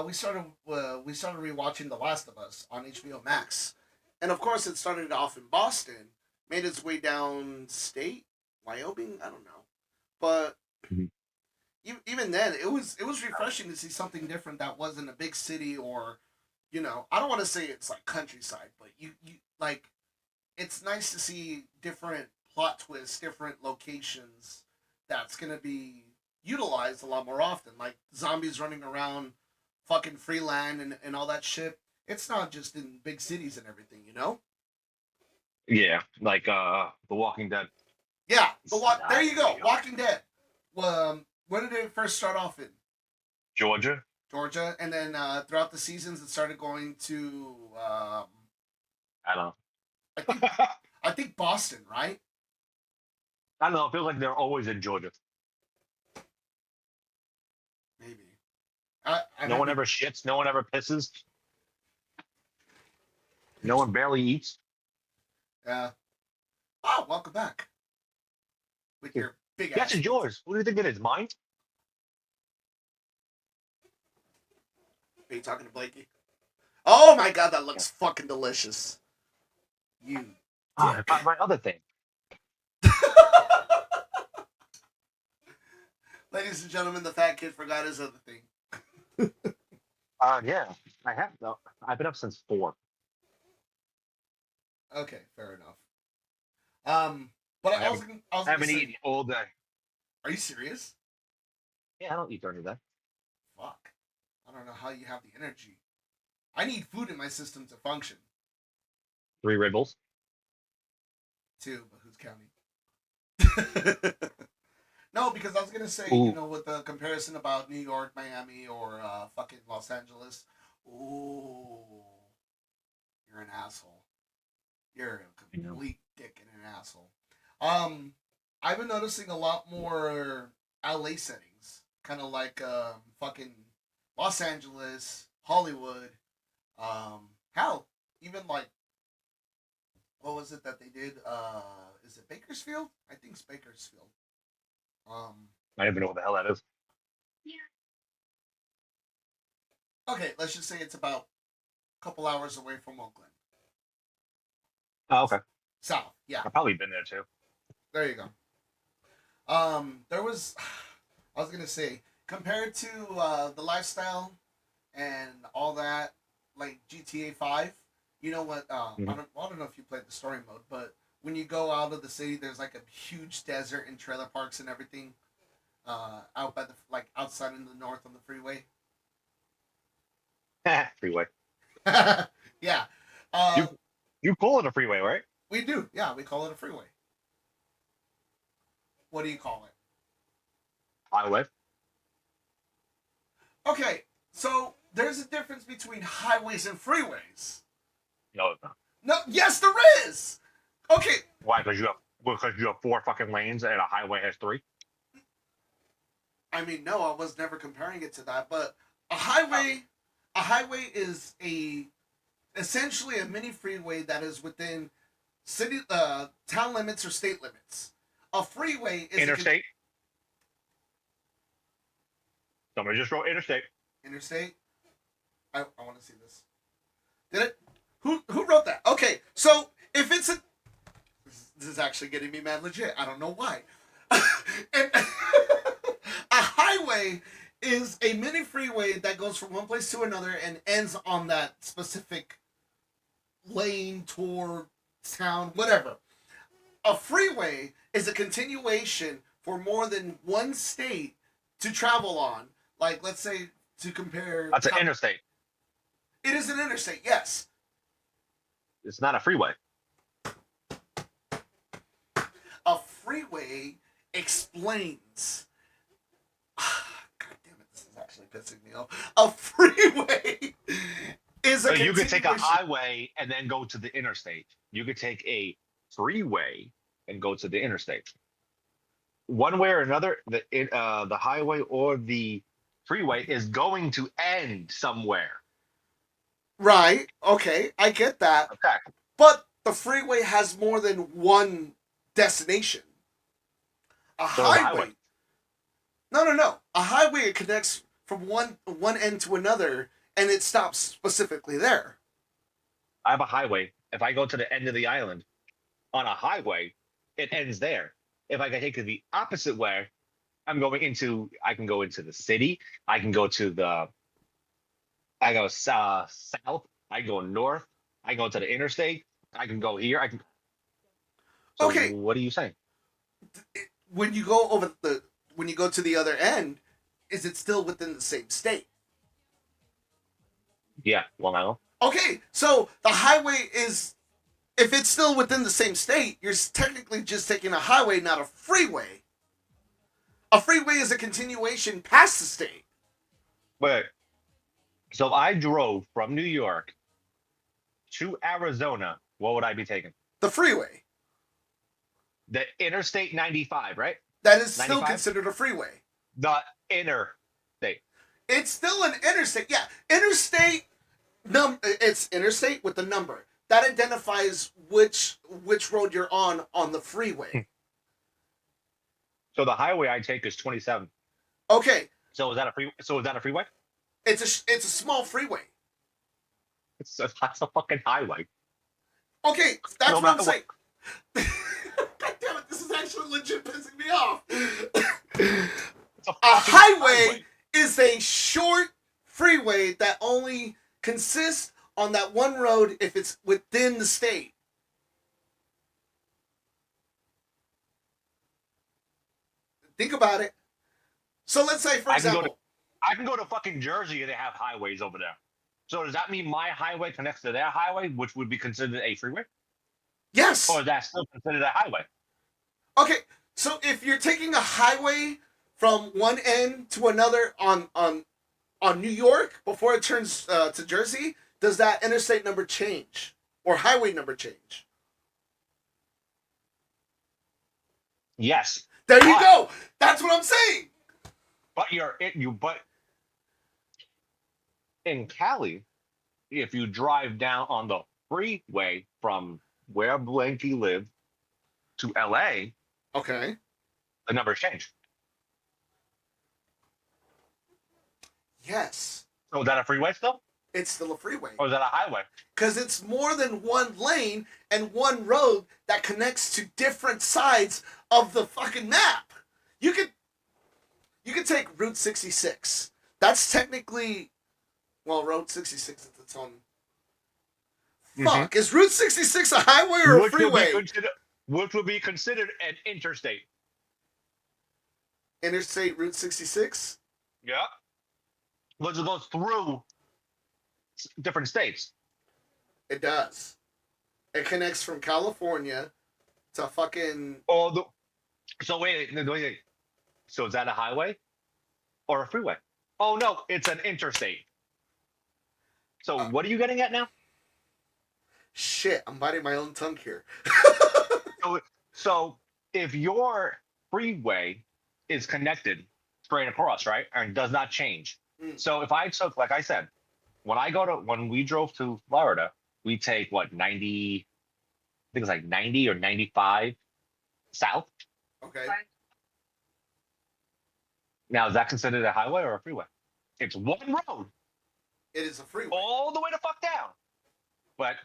We started rewatching The Last of Us on HBO Max, and of course, it started off in Boston, made its way down state, Wyoming. I don't know, but Mhm. even then, it was refreshing to see something different that wasn't a big city or, I don't want to say it's like countryside, but you like it's nice to see different plot twists, different locations that's gonna be utilized a lot more often. Like zombies running around fucking free land and all that shit. It's not just in big cities and everything, you know? Yeah, like The Walking Dead. Yeah, It's there not you New go. York. Walking Dead. When did it first start off in? Georgia? Georgia, and then throughout the seasons, it started going to I don't know. I think I think Boston, right? I don't know. It feels like they're always in Georgia. Maybe. I No one never. ever shits. No one ever pisses. No one barely eats. Yeah. Oh, welcome back. With your big Yes, ass. it's yours. What do you think it is? Mine? Are you talking to Blakey? Oh my god, that looks fucking delicious. You Ah, I dick. got my other thing. Ladies and gentlemen, the fat kid forgot his other thing. Yeah, I have. No, I've been up since 4. Okay, fair enough. But I was I gonna haven't say, eaten all day. are you serious? Yeah, I don't eat during the day. Fuck. I don't know how you have the energy. I need food in my system to function. 3 Ribbles. 2, but who's counting? No, because I was gonna say, Ooh. with the comparison about New York, Miami, or fucking Los Angeles. Ooh, you're an asshole. You're a complete dick and an asshole. I've been noticing a lot more LA settings, kind of like fucking Los Angeles, Hollywood. Hell, even like what was it that they did? Is it Bakersfield? I think it's Bakersfield. I don't even know what the hell that is. Okay, let's just say it's about a couple hours away from Oakland. Oh, okay. South, yeah. I've probably been there too. There you go. There was, I was gonna say, compared to the lifestyle and all that, like GTA 5. You know what? Mm-hmm. I don't know if you played the story mode, but when you go out of the city, there's like a huge desert and trailer parks and everything. Out by the outside in the north on the freeway. Freeway. Yeah. You call it a freeway, right? We do. Yeah, we call it a freeway. What do you call it? Highway. Okay, so there's a difference between highways and freeways. No, it's not. No, yes, there is. Okay. Why? Because you have 4 fucking lanes and a highway has 3. I mean, no, I was never comparing it to that, but a highway is essentially a mini freeway that is within city town limits or state limits. A freeway is interstate. Somebody just wrote interstate. Interstate. I want to see this. Did it? Who wrote that? Okay, so if it's this is actually getting me mad legit. I don't know why. And a highway is a mini freeway that goes from one place to another and ends on that specific lane, tour, town, whatever. A freeway is a continuation for more than one state to travel on. Like, let's say, to compare... That's an interstate. It is an interstate, yes. It's not a freeway. A freeway explains... God damn it, this is actually pissing me off. A freeway is a So you could take a continuation- highway and then go to the interstate. You could take a freeway and go to the interstate. One way or another, the highway or the freeway is going to end somewhere. Right, okay, I get that. Okay. But the freeway has more than one destination. A highway. No. A highway connects from one end to another, and it stops specifically there. I have a highway. If I go to the end of the island on a highway, it ends there. If I can take it the opposite way, I can go into the city. I can go south. I go north. I go to the interstate. I can go here. So Okay. What are you saying? When you go to the other end, is it still within the same state? Yeah, Long Island. Okay, so the highway is, if it's still within the same state, you're technically just taking a highway, not a freeway. A freeway is a continuation past the state. Wait. So if I drove from New York to Arizona, what would I be taking? The freeway. The Interstate 95, right? That is still 95? considered a freeway. The interstate. It's still an interstate. Yeah, interstate. It's interstate with the number. that identifies which road you're on the freeway. So the highway I take is 27. Okay, So is that a freeway? it's a small freeway. That's a fucking highway. Okay, that's No what I'm matter saying. God damn it, this is actually legit pissing me off. It's A highway is a short freeway that only consists on that one road if it's within the state. Think about it. So let's say, for example, I can go to fucking Jersey and they have highways over there. So does that mean my highway connects to their highway, which would be considered a freeway? yes. Or is that still considered a highway? Okay, so if you're taking a highway from one end to another on New York before it turns to Jersey, does that interstate number change or highway number change? Yes. There you go. That's what I'm saying. But in Cali, if you drive down on the freeway from where Blanky lived to LA, Okay. the numbers change. Yes. So is that a freeway still? It's still a freeway. Or is that a highway? Because it's more than one lane and one road that connects to different sides of the fucking map. You could take Route 66. That's technically, well, Route 66 is its own. Fuck, is Route 66 a highway or a freeway? Which would be considered an interstate. Interstate Route 66? Yeah. Which goes through different states. It does. It connects from California to fucking. So wait. So is that a highway or a freeway? Oh no, it's an interstate. So what are you getting at now? Shit, I'm biting my own tongue here. So if your freeway is connected straight across, right, and does not change. So if I took, like I said, when we drove to Florida, we take 90, I think it's like 90 or 95 south. Okay. Now, is that considered a highway or a freeway? It's one road. It is a freeway. All the way to fuck down. But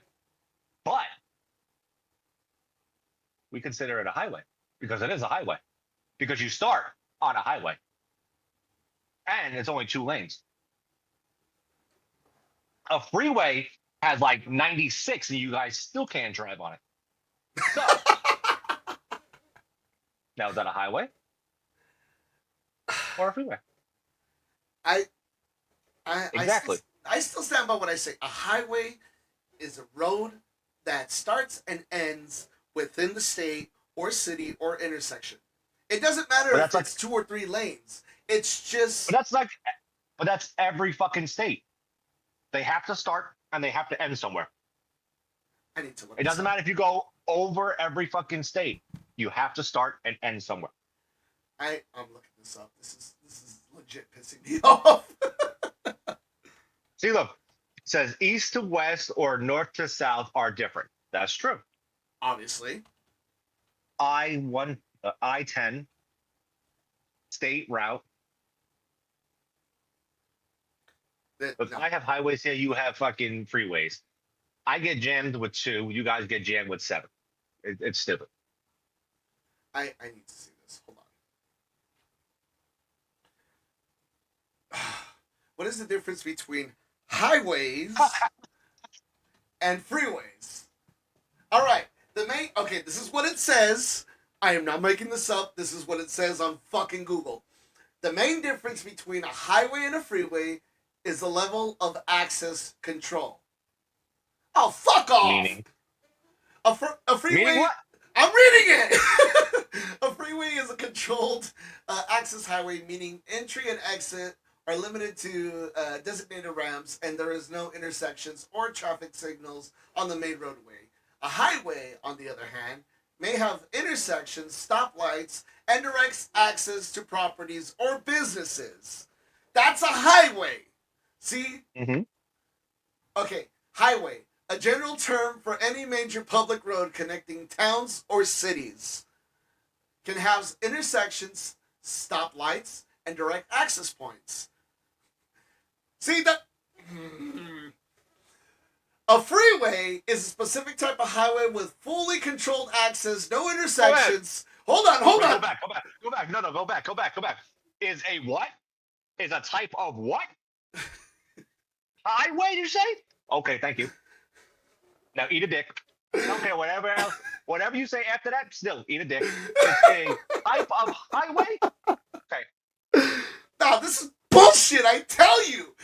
we consider it a highway because it is a highway. Because you start on a highway. And it's only 2 lanes. A freeway has like 96 and you guys still can't drive on it. So, now is that a highway? Or a freeway? Exactly. I still stand by what I say. A highway is a road that starts and ends within the state or city or intersection. It doesn't matter if it's 2 or 3 lanes. It's just. But that's every fucking state. They have to start and they have to end somewhere. I need to look. It doesn't matter if you go over every fucking state. You have to start and end somewhere. I'm looking this up. This is legit pissing me off. See, look, it says east to west or north to south are different. That's true. Obviously. I-10 state route. Look, I have highways here. You have fucking freeways. I get jammed with 2. You guys get jammed with 7. It's stupid. I need to see this. Hold on. What is the difference between highways and freeways? All right. Okay, this is what it says. I am not making this up. This is what it says on fucking Google. The main difference between a highway and a freeway is the level of access control. Oh, fuck off! Meaning? A freeway. Meaning what? I'm reading it! A freeway is a controlled access highway, meaning entry and exit are limited to designated ramps and there is no intersections or traffic signals on the main roadway. A highway, on the other hand, may have intersections, stoplights, and direct access to properties or businesses. That's a highway. See? Mm-hmm. Okay, highway. a general term for any major public road connecting towns or cities. Can have intersections, stoplights, and direct access points. See that? A freeway is a specific type of highway with fully controlled access, no intersections. Hold on. Wait, go back. No, go back. Is a what? Is a type of what? Highway, you say? Okay, thank you. Now eat a dick. Okay, whatever else. Whatever you say after that, still eat a dick. It's a type of highway? Okay. Nah, this is bullshit, I tell you.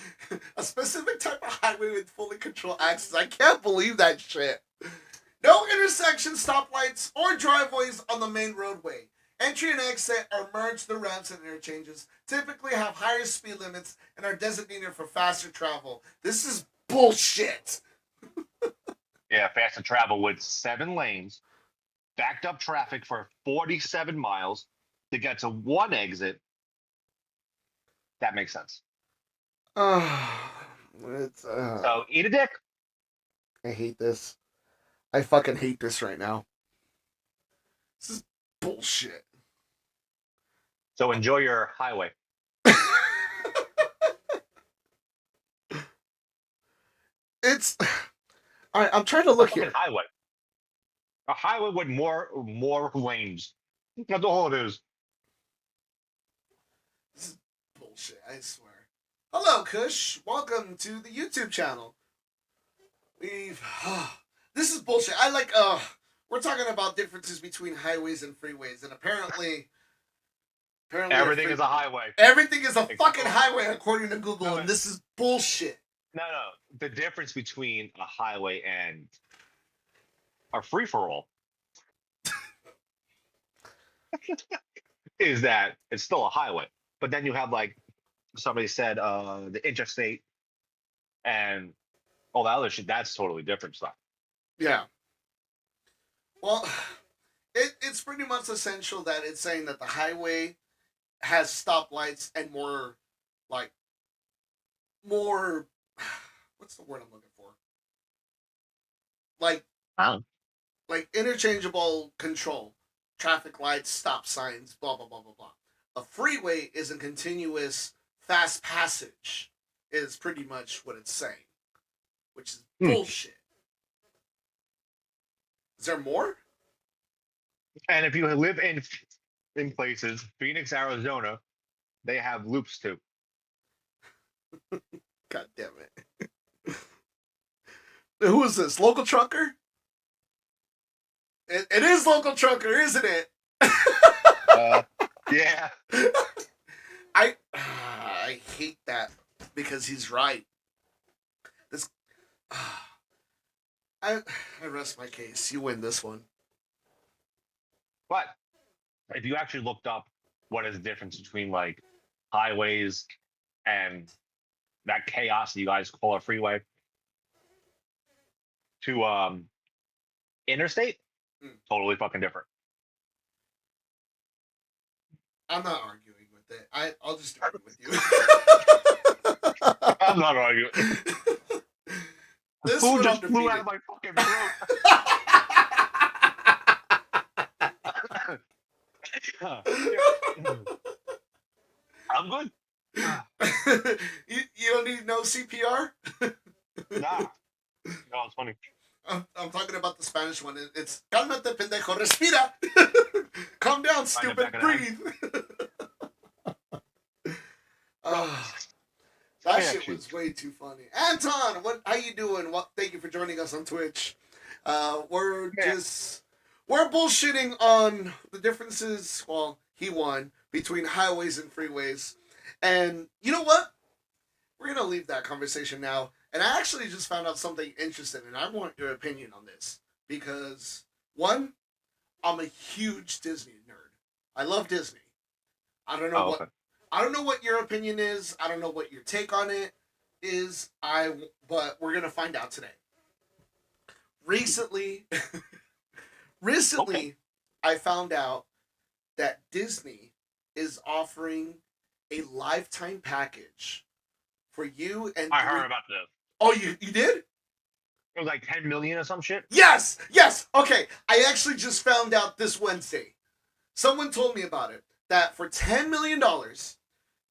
A specific type of highway with fully controlled access. I can't believe that shit. No intersections, stoplights, or driveways on the main roadway. Entry and exit are merged through ramps and interchanges, typically have higher speed limits, and are designated for faster travel. This is bullshit. Yeah, faster travel with 7 lanes, backed up traffic for 47 miles to get to one exit. That makes sense. So eat a dick. I hate this. I fucking hate this right now. This is bullshit. So enjoy your highway. It's. I'm trying to look here. Highway. A highway with more lanes. That's all it is. This is bullshit, I swear. Hello, Kush. Welcome to the YouTube channel. This is bullshit. We're talking about differences between highways and freeways, and apparently everything is a highway. Everything is a fucking highway according to Google, and this is bullshit. No. The difference between a highway and a free-for-all is that it's still a highway. But then you have, like somebody said, the interstate and all that other shit. That's totally different stuff. Yeah. Well, it's pretty much essential that it's saying that the highway has stoplights and more, what's the word I'm looking for? Like interchangeable control, traffic lights, stop signs, blah, blah, blah, blah, blah. A freeway is a continuous fast passage, is pretty much what it's saying, which is bullshit. Is there more? And if you live in places, Phoenix, Arizona, they have loops too. God damn it. Who is this? Local Trucker? It is Local Trucker, isn't it? Yeah. I hate that because he's right. This I rest my case. You win this one. But if you actually looked up what is the difference between like highways and that chaos that you guys call a freeway to interstate, totally fucking different. I'm not arguing with it. I'll just argue with you. I'm not arguing. This food just flew out of my fucking throat. I'm good. You don't need no CPR? Nah. No, it's funny. I'm talking about the Spanish one. It's cálmate, pendejo, respira. Calm down, stupid, breathe. That shit was way too funny. Anton, how you doing? Thank you for joining us on Twitch. We're bullshitting on the differences. Well, he won between highways and freeways. And you know what? We're gonna leave that conversation now. And I actually just found out something interesting, and I want your opinion on this because one, I'm a huge Disney nerd. I love Disney. I don't know I don't know what your opinion is. I don't know what your take on it is. But we're gonna find out today. Recently, I found out that Disney is offering a lifetime package for you and I heard about this. Oh, you did? It was like 10 million or some shit. Yes, yes. Okay, I actually just found out this Wednesday. Someone told me about it. That for $10 million,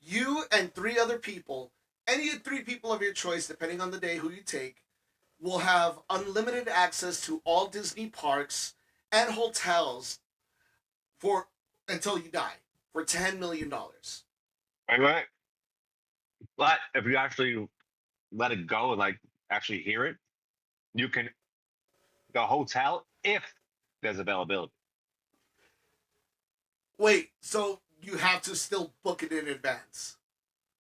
you and three other people, any three people of your choice, depending on the day who you take, will have unlimited access to all Disney parks and hotels for until you die for $10 million. Right. But if you actually let it go and like actually hear it, you can the hotel if there's availability. Wait, so you have to still book it in advance?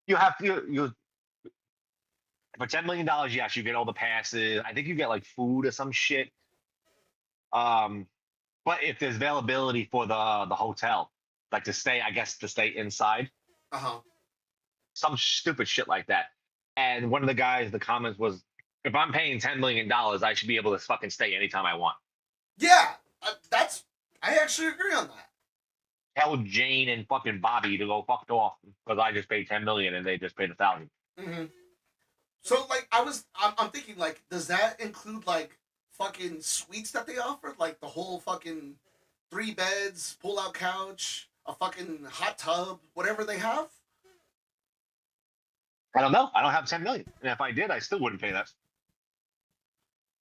You have to you for $10 million. Yes, you get all the passes. I think you get like food or some shit. Um, but if there's availability for the hotel, like to stay, I guess to stay inside, Uh huh. some stupid shit like that. And one of the guys, the comments was, if I'm paying $10 million, I should be able to fucking stay anytime I want. Yeah, that's. I actually agree on that. Tell Jane and fucking Bobby to go fuck off because I just paid 10 million and they just paid 1,000. Mm-hmm. So like, I'm thinking like, does that include like fucking suites that they offer, like the whole fucking 3 beds, pull-out couch, a fucking hot tub, whatever they have? I don't know. I don't have 10 million, and if I did, I still wouldn't pay that.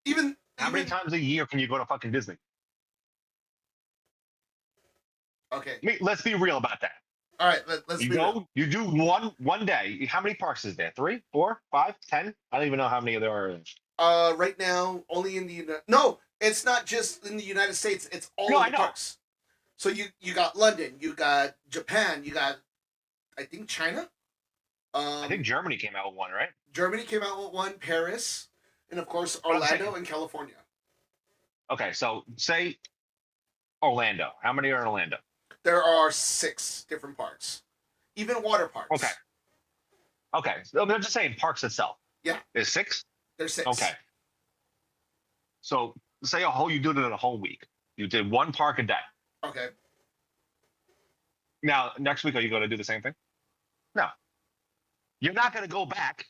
Even How many even times a year can you go to fucking Disney? okay. I mean, let's be real about that. All right, let's You be real. go, you do one day. How many parks is there? 3, 4, 5, 10? I don't even know how many there are. Right now, only in the no, it's not just in the United States. It's all No, of I the know. parks. So you got London, you got Japan, you got I think China. I think Germany came out with one, right? Germany came out with one, Paris, and of course I'm saying- Orlando and California. Okay, so say Orlando. How many are in Orlando? There are 6 different parks, even water parks. Okay. Okay, so I'm just saying parks itself. Yeah. There's 6? There's 6. Okay. So say you do it in a whole week. You did one park a day. Okay. Now, next week, are you going to do the same thing? No. You're not going to go back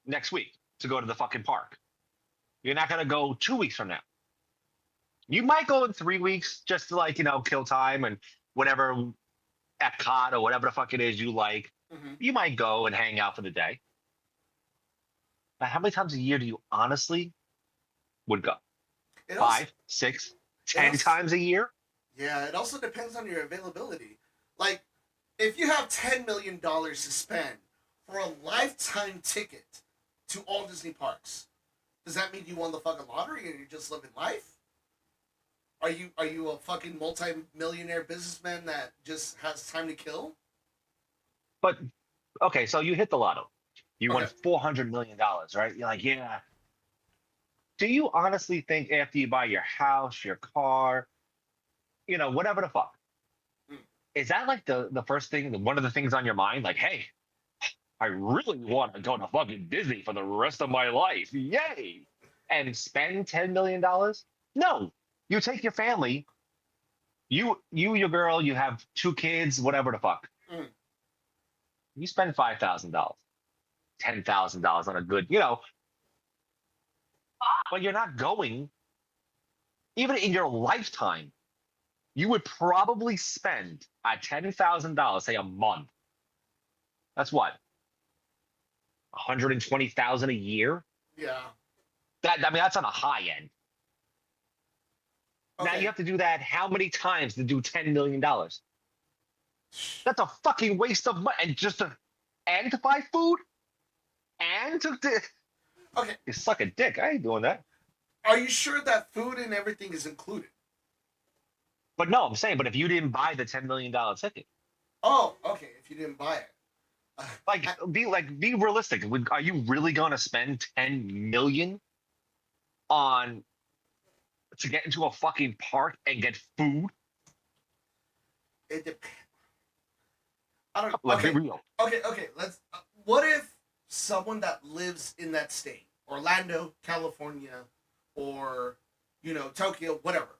next week to go to the fucking park. You're not going to go 2 weeks from now. You might go in 3 weeks just to like, kill time and whatever Epcot or whatever the fuck it is you like. Mm-hmm. You might go and hang out for the day. But how many times a year do you honestly would go? 5, 6, 10 times a year? Yeah, it also depends on your availability. Like, if you have $10 million to spend for a lifetime ticket to all Disney parks, does that mean you won the fucking lottery and you're just living life? Are you a fucking multi-millionaire businessman that just has time to kill? But okay, so you hit the lotto. You won Okay. $400 million, right? You're like, yeah. Do you honestly think after you buy your house, your car, whatever the fuck, Mm. is that like the first thing, one of the things on your mind? Like, hey, I really want to go to fucking Disney for the rest of my life. Yay! And spend $10 million? No. You take your family, your girl, you have 2 kids, whatever the fuck. Mm. You spend $5,000, $10,000 on a good, but you're not going, even in your lifetime, you would probably spend at $10,000, say a month. That's what? 120,000 a year? Yeah. That's on a high end. Okay. Now you have to do that how many times to do $10 million? That's a fucking waste of money. And to buy food? And to Okay. you suck a dick. I ain't doing that. Are you sure that food and everything is included? But no, I'm saying, but if you didn't buy the $10 million ticket, Oh, okay. If you didn't buy it. be realistic. Are you really gonna spend 10 million on to get into a fucking park and get food? It depends. I don't know. Like, Okay. be real. Okay. Let's. What if someone that lives in that state, Orlando, California, or Tokyo, whatever,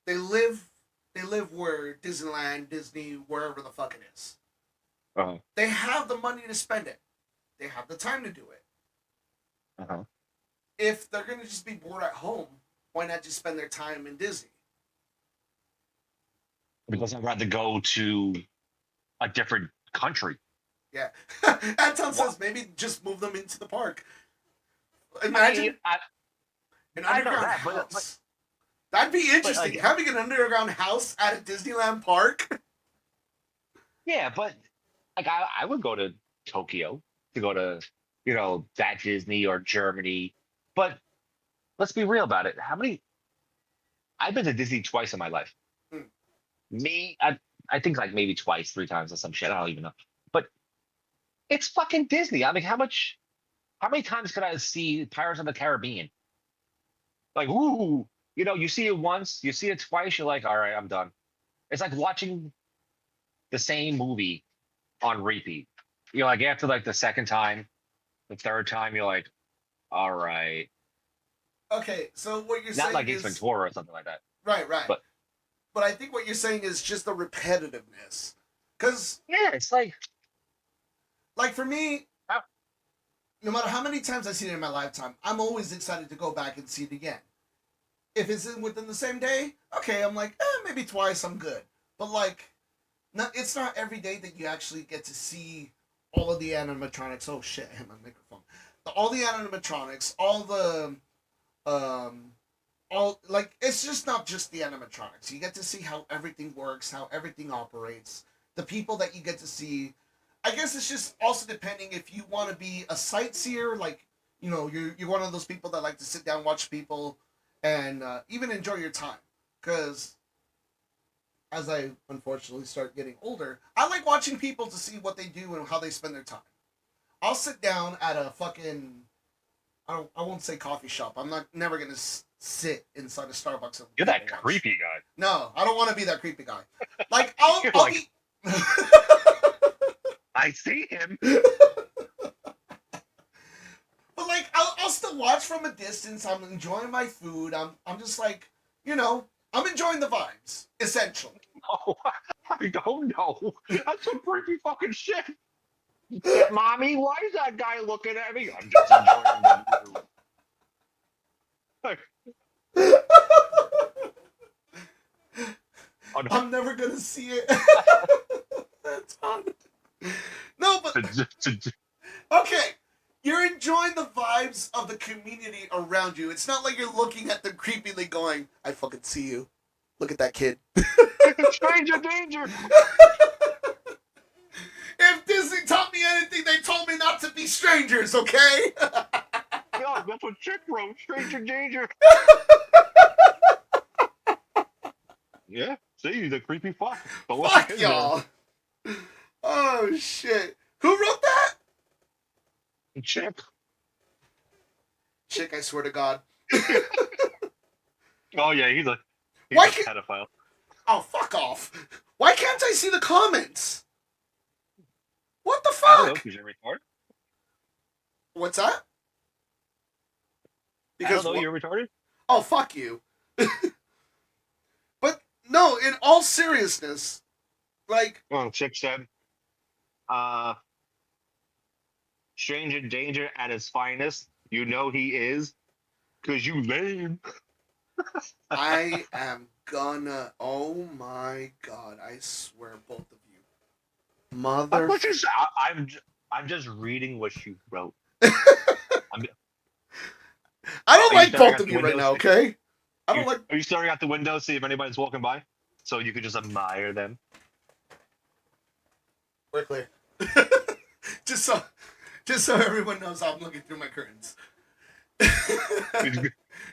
they live where Disneyland, Disney, wherever the fuck it is. Uh-huh. They have the money to spend it. They have the time to do it. Uh-huh. if they're gonna just be bored at home, why not just spend their time in Disney? Because I'd rather go to a different country. Yeah. Anton says maybe just move them into the park. I Imagine mean, an I know underground that, house. That'd be interesting. like, Having an underground house at a Disneyland park. yeah, but like I would go to Tokyo to go to, that Disney or Germany. But let's be real about it. How many? I've been to Disney twice in my life. Hmm. Me, I think like maybe twice, 3 times or some shit. I don't even know. But it's fucking Disney. I mean, how many times could I see Pirates of the Caribbean? Like, ooh, you see it once, you see it twice, you're like, all right, I'm done. It's like watching the same movie on repeat. You're like, after like the second time, the third time, you're like, all right. Okay, so what you're Not saying like Ace is Ventura or something like that. right, right. But But I think what you're saying is just the repetitiveness. Because, yeah, it's like, like for me, how- no matter how many times I've seen it in my lifetime, I'm always excited to go back and see it again. If it's within the same day, okay, I'm like, maybe twice, I'm good. But like, it's not every day that you actually get to see all of the animatronics. Oh shit, I hit my microphone. All the animatronics, um, all like it's just not just the animatronics. You get to see how everything works, how everything operates, the people that you get to see. I guess it's just also depending if you want to be a sightseer, like you're one of those people that like to sit down, watch people, and even enjoy your time. Because as I unfortunately start getting older, I like watching people to see what they do and how they spend their time. I'll sit down at a fucking I won't say coffee shop. I'm not never gonna sit inside a Starbucks. And you're that watch. creepy guy. No, I don't want to be that creepy guy. Like I'll like, be. I see him. But like I'll still watch from a distance. I'm enjoying my food. I'm just like I'm enjoying the vibes essentially. No, I don't know. That's some creepy fucking shit. Mommy, why is that guy looking at me? I'm just enjoying the view. Oh, no. I'm never gonna see it. That's on. No, but okay. You're enjoying the vibes of the community around you. It's not like you're looking at them creepily going, I fucking see you. Look at that kid. Stranger danger. If Disney taught me anything, they told me not to be strangers, okay? God, that's what chick wrote. Stranger danger. Yeah, see, the creepy fuck. Fuck y'all. Oh, shit. Who wrote that? Chick. Chick, I swear to God. Oh, yeah, he's a Why pedophile. Oh, fuck off. Why can't I see the comments? What the I don't know fuck? if you're retarded. What's that? I don't know you're retarded. Oh, fuck you. But, no, in all seriousness, like... Oh, Chick said, stranger danger at his finest. You know he is, because you lame. I am gonna... Oh, my God. I swear, both of you. Mother... I'm just reading what you wrote. I don't like both of you right now, okay? I don't like... Are you staring out the window to see if anybody's walking by? So you could just admire them? We're clear. just so everyone knows I'm looking through my curtains.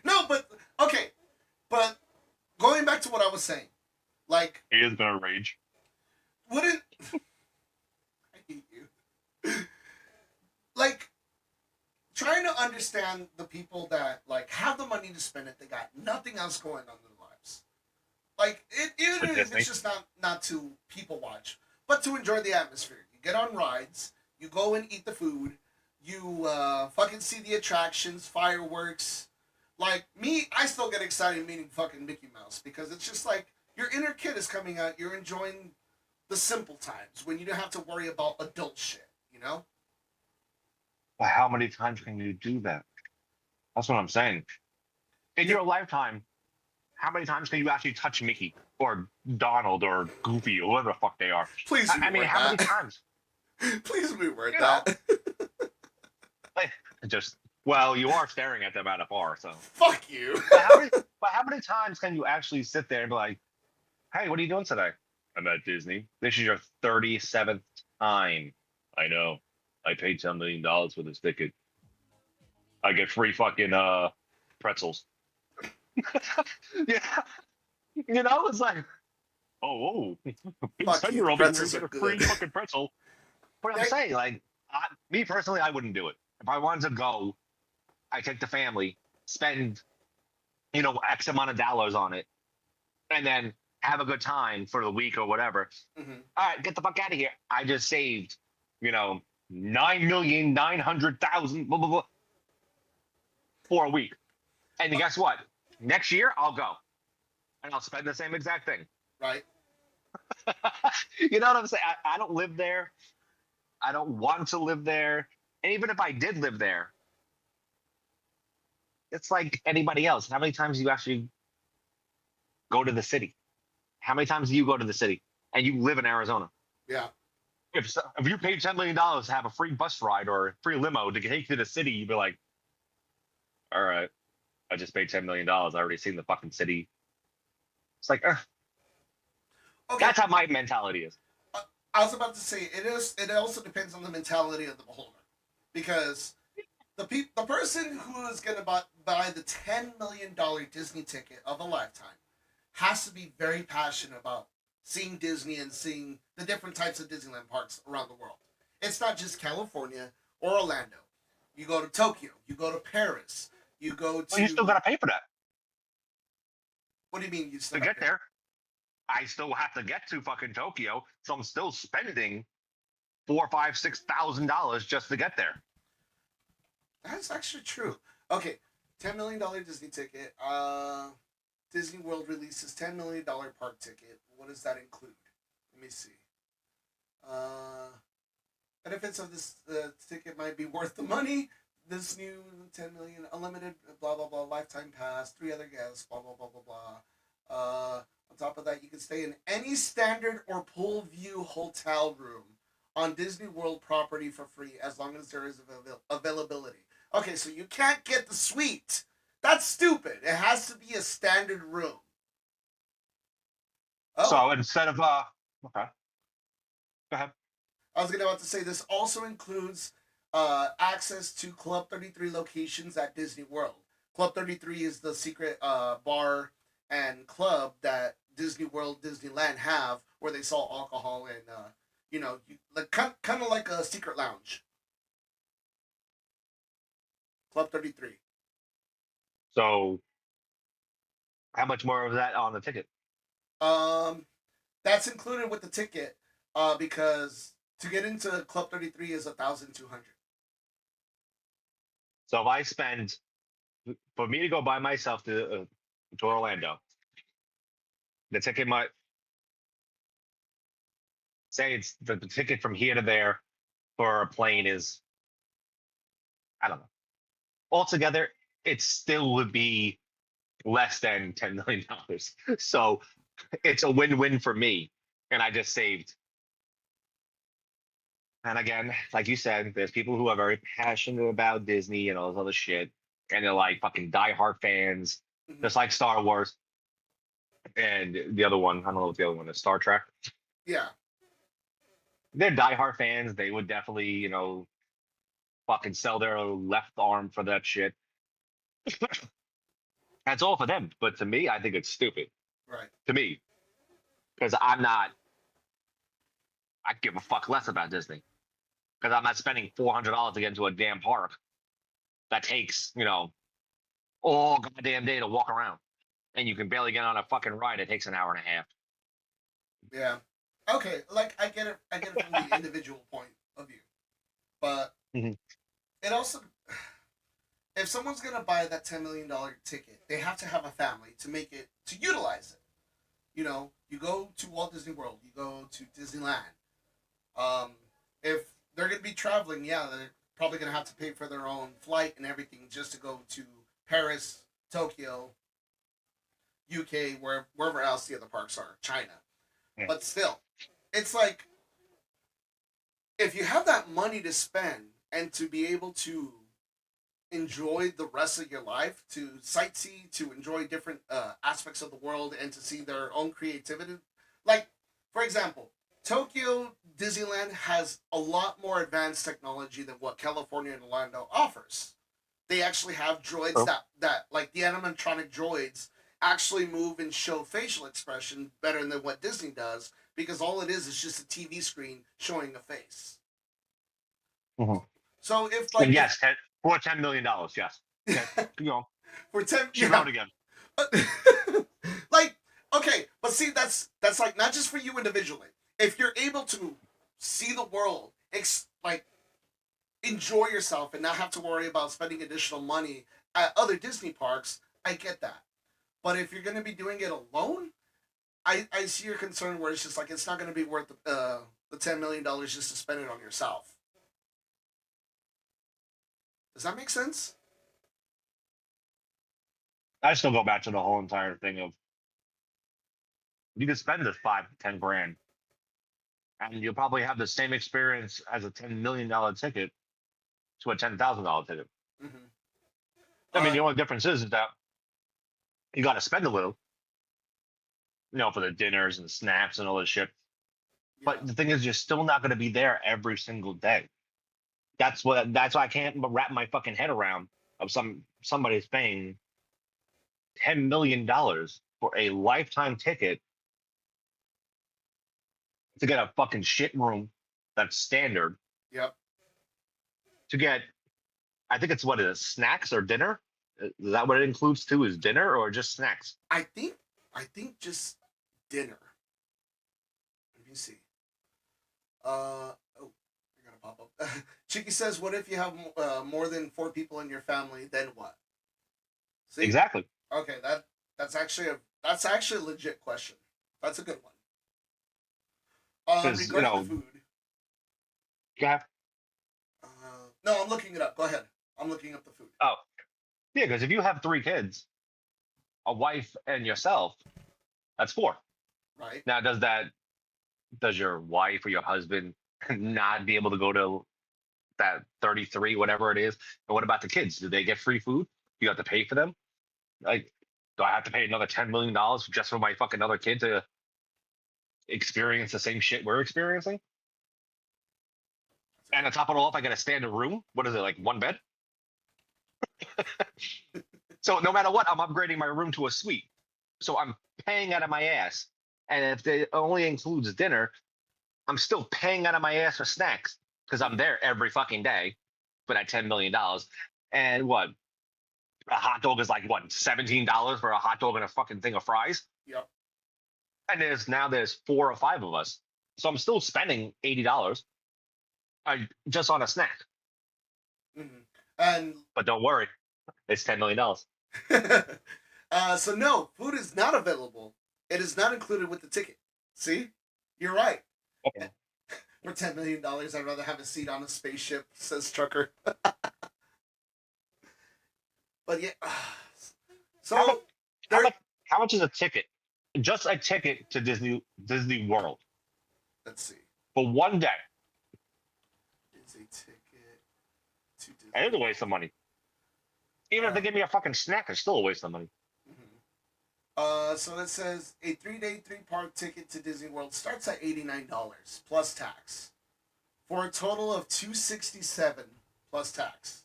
No, but okay. But going back to what I was saying, like he is gonna rage. Wouldn't I hate you? Like trying to understand the people that like have the money to spend it, they got nothing else going on in their lives. Like even if it's just not to people watch, but to enjoy the atmosphere. You get on rides, you go and eat the food, you fucking see the attractions, fireworks. Like me, I still get excited meeting fucking Mickey Mouse because it's just like your inner kid is coming out. You're enjoying the simple times when you don't have to worry about adult shit, you know? But how many times can you do that? That's what I'm saying. In your lifetime, how many times can you actually touch Mickey or Donald or Goofy or whatever the fuck they are? Please I mean, reword how many that. times? Please reword You know, that. like, just well, you are staring at them at a bar, so. Fuck you. But how many? But how many times can you actually sit there and be like, "Hey, what are you doing today?" I'm at Disney. This is your 37th time. I know. I paid $10 million for this ticket. I get free fucking pretzels. Yeah, it's like, oh, big Fuck you. 10-year-old in here Pretzels get are a free good. fucking pretzel. But I'm saying, like, me personally, I wouldn't do it. If I wanted to go, I take the family, spend, X amount of dollars on it, and then have a good time for the week or whatever. Mhm. All right, get the fuck out of here. I just saved, 9,900,000 blah blah blah for a week. And guess what? Next year I'll go and I'll spend the same exact thing. Right. You know what I'm saying? I don't live there. I don't want to live there. And even if I did live there, it's like anybody else. How many times do you actually go to the city? How many times do you go to the city? And you live in Arizona? Yeah. If you paid $10 million to have a free bus ride or a free limo to take you to the city, you'd be like, all right, I just paid $10 million. I already seen the fucking city. It's like, Okay. that's how my mentality is. I was about to say it is. It also depends on the mentality of the beholder, because the person who is going to buy the $10 million Disney ticket of a lifetime has to be very passionate about seeing Disney and seeing the different types of Disneyland parks around the world. It's not just California or Orlando. You go to Tokyo. You go to Paris. You go to. Well, you still got to pay for that What do you mean you still to gotta get pay? there. I still have to get to fucking Tokyo, so I'm still spending $4, $5, $6,000 just to get there. That's actually true. Okay, $10 million Disney ticket. Disney World releases $10 million park ticket. What does that include? Let me see. Uh, Benefits of this ticket might be worth the money. This new 10 million unlimited blah blah blah lifetime pass, 3 other guests, blah blah blah blah blah. On top of that, you can stay in any standard or pool view hotel room on Disney World property for free as long as there is availability. Okay, so you can't get the suite. That's stupid. It has to be a standard room. Oh, So instead of okay, go ahead. I was about to say this also includes access to Club 33 locations at Disney World. Club 33 is the secret bar and club that Disney World, Disneyland have, where they sell alcohol and like kind of like a secret lounge. Club 33. So how much more of that on the ticket? Um, that's included with the ticket, because to get into Club 33 is 1,200. So if I spend for me to go by myself to Orlando, the ticket might say it's the ticket from here to there for a plane is, I don't know. Altogether, it still would be less than $10 million. So it's a win-win for me, and I just saved. And again, like you said, there's people who are very passionate about Disney and all this other shit, and they're like fucking diehard fans, Mm-hmm. just like Star Wars and the other one. I don't know what the other one is. Star Trek. Yeah. They're diehard fans. They would definitely, fucking sell their left arm for that shit. That's all for them. But to me, I think it's stupid. Right. To me, because I give a fuck less about Disney. Because I'm not spending $400 to get into a damn park that takes, all goddamn day to walk around. And you can barely get on a fucking ride. It takes an hour and a half. Yeah. Okay. Like I get it. I get it from the individual point of view, but Mhm. it also, if someone's gonna buy that $10 million ticket, they have to have a family to make it to utilize it. You go to Walt Disney World, you go to Disneyland. If they're gonna be traveling, yeah, they're probably gonna have to pay for their own flight and everything just to go to Paris, Tokyo, UK, wherever else the other parks are, China. Yeah. But still, it's like if you have that money to spend and to be able to enjoy the rest of your life, to sightsee, to enjoy different aspects of the world, and to see their own creativity. Like, for example, Tokyo Disneyland has a lot more advanced technology than what California and Orlando offers. They actually have droids Oh. that like the animatronic droids actually move and show facial expression better than what Disney does because all it is just a TV screen showing a face. Mhm. So if And like yes, for $10 million, yes. Okay, you know, for 10 shoot yeah. out again. Like okay, but see that's like not just for you individually. If you're able to see the world, like enjoy yourself and not have to worry about spending additional money at other Disney parks, I get that. But if you're going to be doing it alone, I see your concern where it's just like it's not going to be worth the $10 million just to spend it on yourself. Does that make sense? I still go back to the whole entire thing of you can spend this 5 to 10 grand, and you'll probably have the same experience as a $10 million ticket to a $10,000 ticket. Mm-hmm. I mean, the only difference is that you got to spend a little, for the dinners and snacks and all this shit. yeah. But the thing is, you're still not going to be there every single day. That's why I can't wrap my fucking head around of somebody's paying $10 million for a lifetime ticket to get a fucking shit room that's standard Yep. to get. I think it's what it is, snacks or dinner. Is that what it includes too? Is dinner or just snacks? I think just dinner. Let me see. Oh, you're gonna pop up. Chicky says, "What if you have more than 4 people in your family? Then what?" See? Exactly. Okay, that's actually a legit question. That's a good one. 'Cause, Regarding the food. Yeah. No, I'm looking it up. Go ahead. I'm looking up the food. Oh, yeah. Because if you have 3 kids, a wife and yourself, that's 4. Right. Now, does your wife or your husband not be able to go to that 33, whatever it is? And what about the kids? Do they get free food? You have to pay for them? Like, do I have to pay another $10 million just for my fucking other kid to experience the same shit we're experiencing? And on top of it all, if I get a standard room, what is it, like 1 bed? So no matter what, I'm upgrading my room to a suite. So I'm paying out of my ass. And if it only includes dinner, I'm still paying out of my ass for snacks because I'm there every fucking day for that $10 million. And what? A hot dog is like what, $17 for a hot dog and a fucking thing of fries? Yep. And there's 4 or 5 of us. So I'm still spending $80 just on a snack. Mm-hmm. And But don't worry, it's $10 million. so no, food is not available. It is not included with the ticket. See, you're right. Okay. For $10 million, I'd rather have a seat on a spaceship, says Trucker. But yeah, so How much is a ticket? Just a ticket to Disney World let's see. for 1 day. Is a ticket to Disney. And it's a waste of money. Even if they give me a fucking snack, it's still a waste of money. Mm-hmm. So it says a 3-day, 3-park ticket to Disney World starts at $89 plus tax, for a total of $267 plus tax.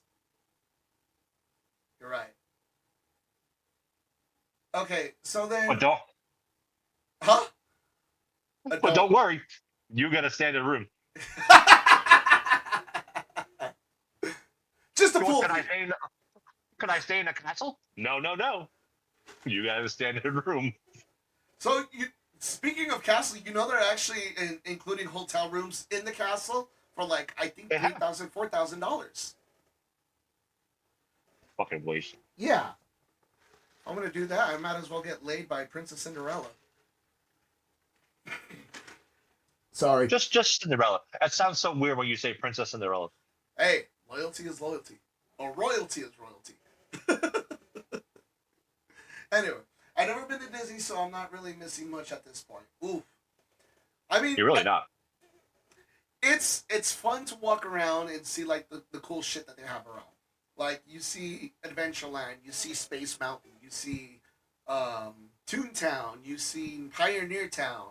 You're right. Okay, so then. But don't. Huh? But don't worry, you get a standard room. Just a pool. Can I stay in a castle? No. You got a standard room. So, speaking of castle, they're actually including hotel rooms in the castle for like I think $3,000, $4,000. Fucking waste. Yeah. I'm gonna do that. I might as well get laid by Princess Cinderella. Sorry. Just Cinderella. That sounds so weird when you say Princess Cinderella. Hey, loyalty is loyalty. Or royalty is royalty. Anyway, I've never been to Disney, so I'm not really missing much at this point. Ooh, I mean, You're really not. it's fun to walk around and see like the cool shit that they have around. Like you see Adventureland, you see Space Mountain, you see Toontown, you see Pioneer Town.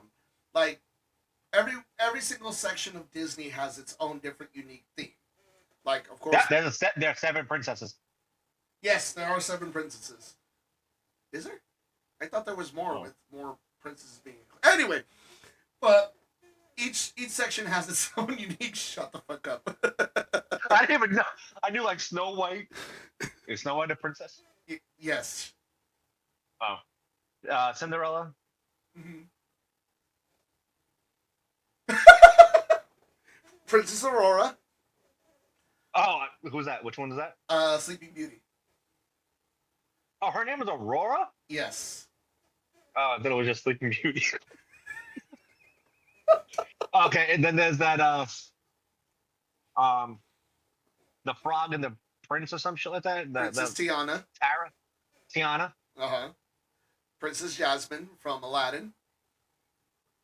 Like every single section of Disney has its own different unique theme. Like of course, There are 7 princesses. yes, there are 7 princesses. Is there? I thought there was more Oh. with more princesses being. Anyway, but each section has its own unique. Shut the fuck up. I didn't even know. I knew like Snow White. Is Snow White a princess? Yes. Oh, Cinderella. Mm-hmm. Princess Aurora. Oh, who's that? Which one is that? Sleeping Beauty. Oh, her name is Aurora. Yes. Oh, I thought it was just Sleeping Beauty. Okay, and then there's that the frog and the prince or some shit like that. Princess Tiana. Tiana. Uh-huh. Princess Jasmine from Aladdin.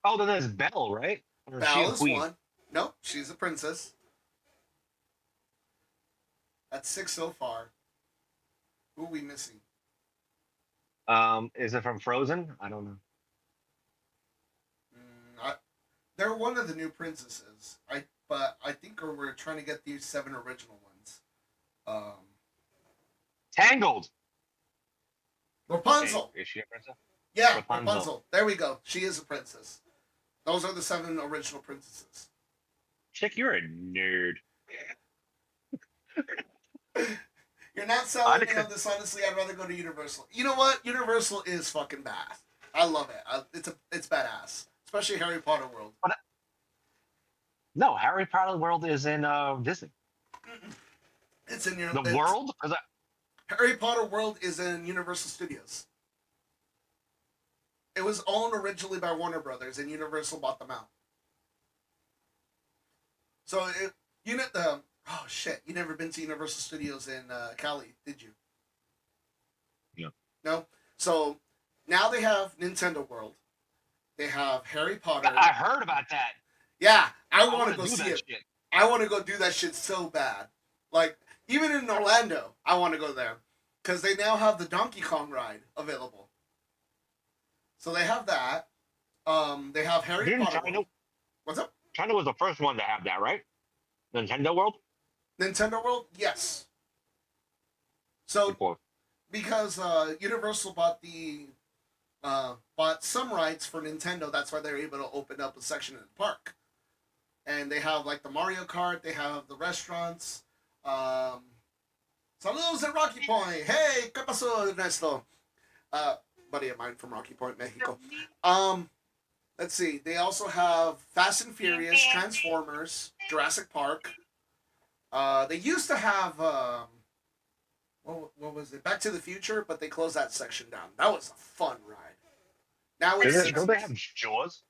Oh, then there's Belle, right? Or is she a Belle is queen? one. Nope, she's a princess. That's 6 so far. Who are we missing? Is it from Frozen? I don't know. They're one of the new princesses. But I think we're trying to get these 7 original ones. Tangled. Rapunzel. Okay, is she a princess? Yeah, Rapunzel. Rapunzel. There we go. She is a princess. Those are the 7 original princesses. Chick, you're a nerd. You're not selling me on this, honestly. I'd rather go to Universal. You know what? Universal is fucking bad. I love it. It's badass. Especially Harry Potter World. No, Harry Potter World is in Disney. It's in The world? Harry Potter World is in Universal Studios. It was owned originally by Warner Brothers, and Universal bought them out. So oh shit! You never been to Universal Studios in Cali, did you? No. No. So now they have Nintendo World. They have Harry Potter. I heard about that. Yeah, I want wanna to go do see that it. shit. I want to go do that shit so bad. Like even in Orlando, I want to go there because they now have the Donkey Kong ride available. So they have that. They have Harry Didn't Potter. China? World. What's up? China was the first one to have that, right? Nintendo World. Nintendo World, yes. So Before. because Universal bought some rights for Nintendo, that's why they're able to open up a section in the park. And they have like the Mario Kart, they have the restaurants. Saludos at Rocky Point. Hey, ¿qué pasó, Ernesto? Buddy of mine from Rocky Point, Mexico. Let's see. They also have Fast and Furious, Transformers, Jurassic Park. They used to have what was it? Back to the Future, but they closed that section down. That was a fun ride. Now it's Don't they have Jaws?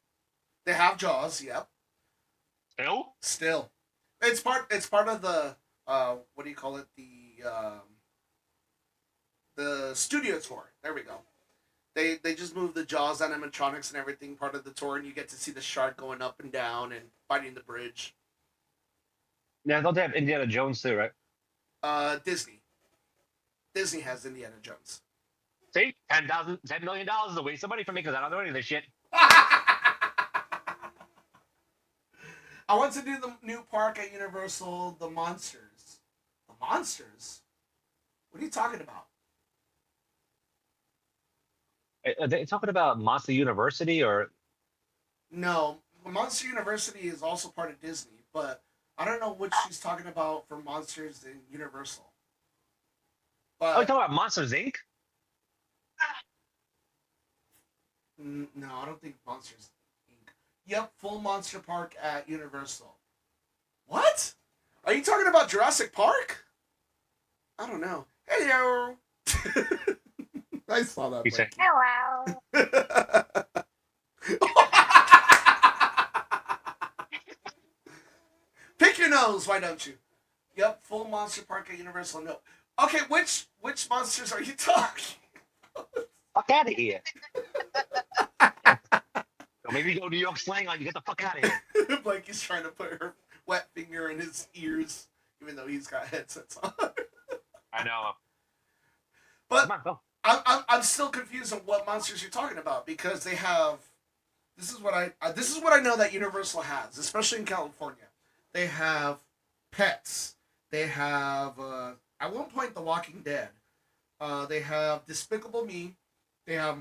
They have Jaws. Yep. Still? It's part of the what do you call it? The studio tour. There we go. They just moved the Jaws animatronics and everything part of the tour, and you get to see the shark going up and down and fighting the bridge. Yeah, don't they have Indiana Jones too, right? Disney. Disney has Indiana Jones. See, $10 million is a waste of money for me because I don't know any of this shit. I want to do the new park at Universal, the Monsters. The Monsters? What are you talking about? Are they talking about Monster University or? No, Monster University is also part of Disney, but I don't know what she's talking about for Monsters in Universal. But Oh, you talking about Monsters Inc? No, I don't think Monsters Inc. Yep, full Monster Park at Universal. What? Are you talking about Jurassic Park? I don't know. Hello. I saw that. He said, Hello. Pick your nose, why don't you? Yep, full Monster Park at Universal. No. Okay, which monsters are you talking? "Fuck fuck out of here. So maybe go New York slang like you get the fuck out of here. Blankie's trying to put her wet finger in his ears, even though he's got headsets on. I know. But Come on, go. I'm still confused on what monsters you're talking about because they have. This is what I know that Universal has, especially in California. They have pets. They have at one point The Walking Dead. They have Despicable Me. They have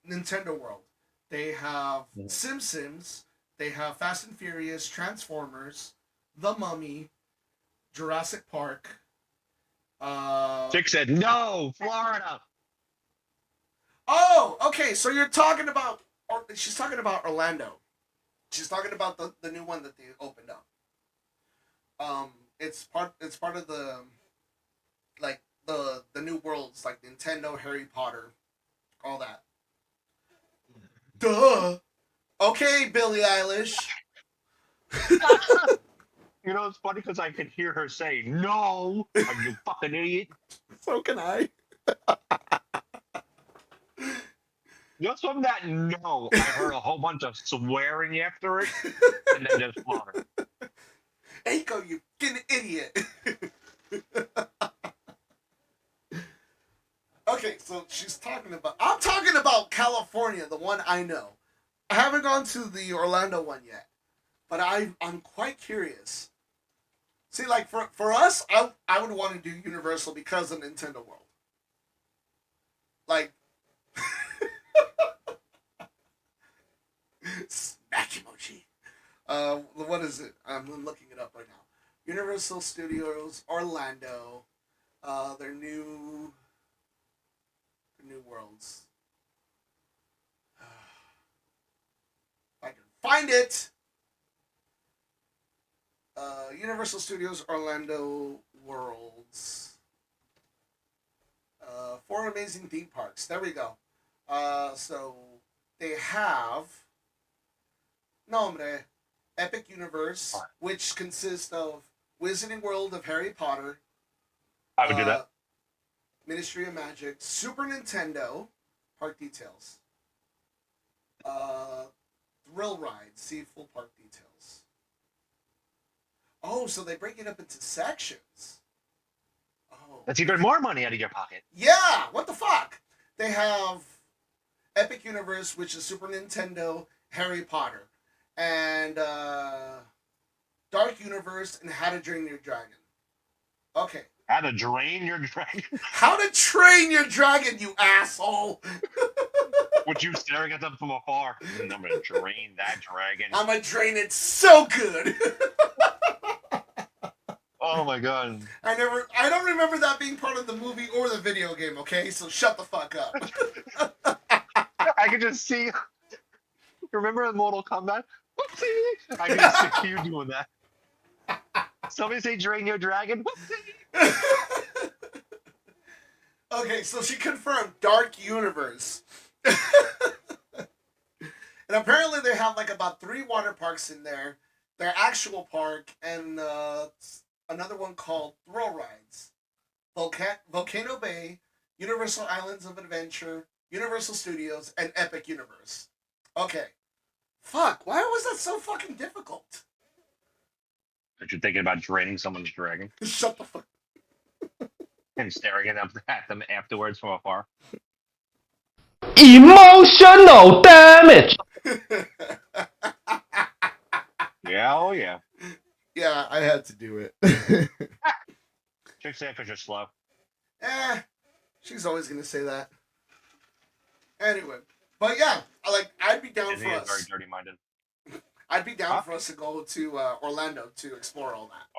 Nintendo World. They have Simpsons. They have Fast and Furious, Transformers, The Mummy, Jurassic Park. Chick said no, Florida. Oh, okay. So you're talking about. She's talking about Orlando. She's talking about the new one that they opened up. It's part of the like the new worlds like Nintendo, Harry Potter, all that. Duh. Okay, Billie Eilish. You know, it's funny because I can hear her say no. Are you fucking idiot? So can I. Just from that no, I heard a whole bunch of swearing after it, and then just Florida. Aiko, you fucking idiot. Okay, so I'm talking about California, the one I know. I haven't gone to the Orlando one yet, but I'm quite curious. See, like for us, I would want to do Universal because of Nintendo World. Like, smack emoji. What is it? I'm looking it up right now. Universal Studios Orlando. Their new worlds. If I can find it. Universal Studios Orlando Worlds. 4 amazing theme parks. There we go. So they have Nombre, Epic Universe, which consists of Wizarding World of Harry Potter. I would do that. Ministry of Magic, Super Nintendo, park details. Thrill Ride, see full park details. Oh, so they break it up into sections. Oh. That's even more money out of your pocket. Yeah, what the fuck? They have Epic Universe, which is Super Nintendo, Harry Potter, and Dark Universe, and How to Train Your Dragon. Okay. How to drain your dragon? How to Train Your Dragon, you asshole! With you staring at them from afar. I'm gonna drain that dragon. I'm gonna drain it so good! Oh my god. I don't remember that being part of the movie or the video game, okay? So shut the fuck up. I can just see. Remember in Mortal Kombat? Whoopsie! I can just see you doing that. Somebody say drain your dragon. Whoopsie! Okay, so she confirmed Dark Universe. And apparently they have like about 3 water parks in there. Their actual park and another one called Thrill Rides. Volcano Bay, Universal Islands of Adventure, Universal Studios, and Epic Universe. Okay. Fuck, why was that so fucking difficult? But you're thinking about draining someone's dragon Shut the fuck and staring at them afterwards from afar. Emotional damage. Yeah, oh yeah. Yeah, I had to do it. Chick say because you're slow. She's always gonna say that. Anyway, but yeah, I'd be down Disney for is us. very dirty-minded. I'd be down for us to go to Orlando to explore all that.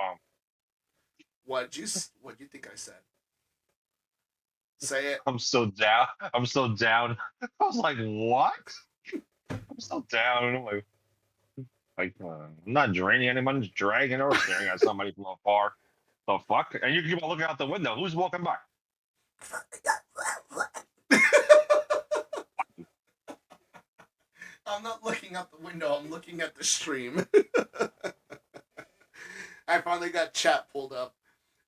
What'd you think I said? Say it. I'm so down. I'm so down. I was like, what? I'm so down. I'm I'm not draining anyone's dragon or staring at somebody from afar. The fuck? And you keep on looking out the window. Who's walking by? I'm not looking out the window. I'm looking at the stream. I finally got chat pulled up.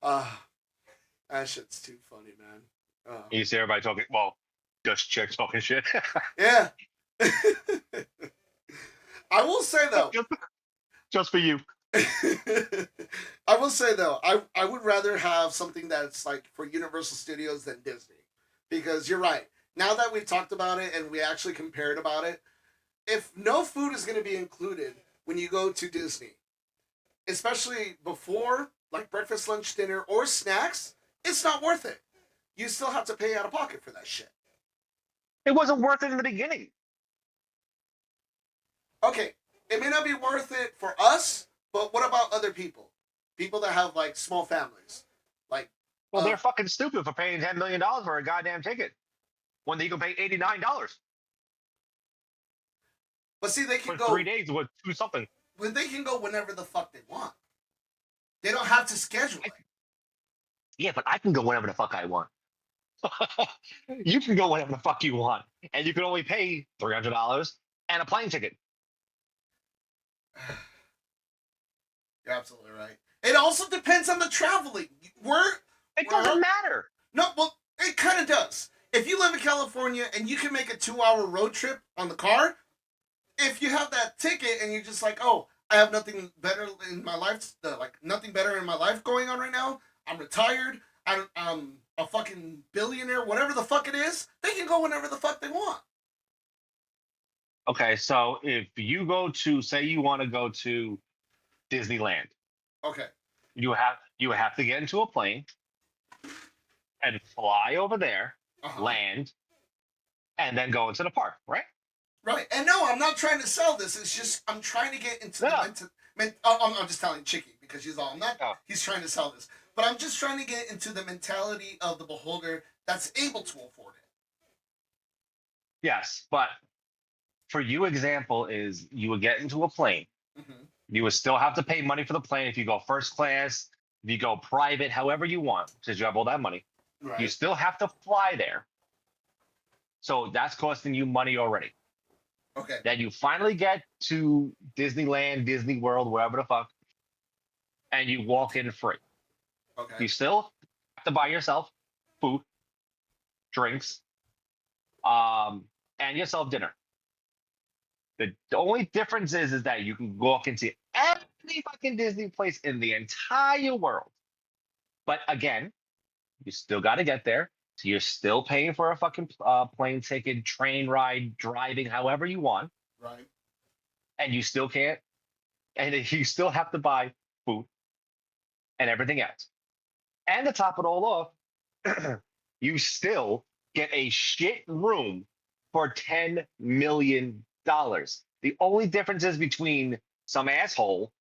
That shit's too funny, man. You see everybody talking. Well, Just chick talking shit. Yeah. I will say though. Just for you. I will say though, I would rather have something that's like for Universal Studios than Disney, because you're right. Now that we've talked about it and we actually compared about it, if no food is going to be included when you go to Disney, especially before like breakfast, lunch, dinner, or snacks, it's not worth it. You still have to pay out of pocket for that shit. It wasn't worth it in the beginning. Okay, it may not be worth it for us, but what about other people? People that have like small families, like Well, they're fucking stupid for paying $10 million for a goddamn ticket when they can pay $89 but see, they can for go 3 days with two something. when they can go whenever the fuck they want. They don't have to schedule it. Yeah, but I can go whenever the fuck I want. You can go whenever the fuck you want, and you can only pay $300 and a plane ticket. You're absolutely right. It also depends on the traveling. It doesn't matter. No, well, it kind of does. If you live in California and you can make a 2-hour road trip on the car, if you have that ticket and you're just like, oh, I have nothing better in my life, nothing better in my life going on right now. I'm retired. I'm a fucking billionaire. Whatever the fuck it is, they can go whenever the fuck they want. Okay, so if you go to, say, you want to go to Disneyland, Okay. you have to get into a plane and fly over there, land, and then go into the park, right? Right. And no, I'm not trying to sell this. It's just I'm trying to get into I'm just telling Chicky because she's all. I'm not. Oh. He's trying to sell this, but I'm just trying to get into the mentality of the beholder that's able to afford it. Yes, but for you, example is you would get into a plane. Mm-hmm. You would still have to pay money for the plane if you go first class, if you go private, however you want, since you have all that money. Right. You still have to fly there. So that's costing you money already. Okay. Then you finally get to Disneyland, Disney World, wherever the fuck, and you walk in free. Okay. You still have to buy yourself food, drinks, and yourself dinner. The only difference is that you can walk into any fucking Disney place in the entire world. But again, you still got to get there. So you're still paying for a fucking plane ticket, train ride, driving, however you want. Right. And you still can't. And you still have to buy food and everything else. And to top it all off, you still get a shit room for $10 million. The only difference is between some asshole,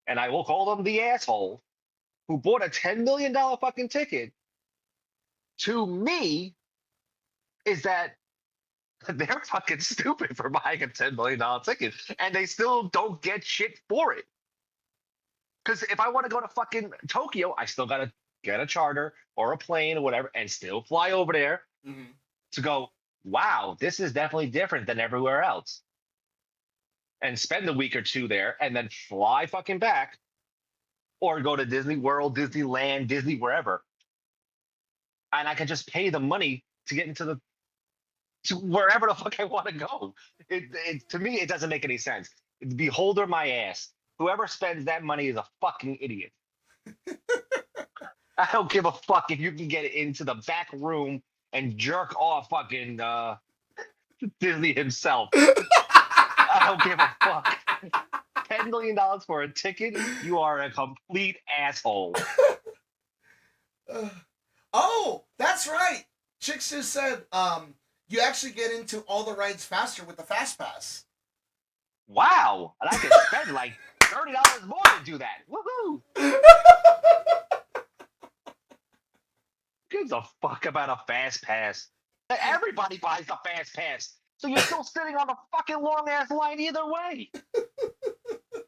and I will call them the asshole, who bought a $10 million fucking ticket, to me, is that they're fucking stupid for buying a $10 million ticket, and they still don't get shit for it. Because if I want to go to fucking Tokyo, I still got to get a charter or a plane or whatever and still fly over there to go, wow, this is definitely different than everywhere else. And spend a week or two there and then fly fucking back or go to Disney World, Disneyland, Disney, wherever. And I can just pay the money to get into to wherever the fuck I want to go. To me, it doesn't make any sense. Beholder my ass. Whoever spends that money is a fucking idiot. I don't give a fuck if you can get into the back room and jerk off fucking Disney himself. I don't give a fuck. $10 million for a ticket? You are a complete asshole. Oh, that's right. Chicks just said you actually get into all the rides faster with the Fast Pass. Wow. And I can spend like $30 more to do that. Woohoo! Who gives a fuck about a Fast Pass? Everybody buys the Fast Pass. So you're still sitting on a fucking long ass line either way.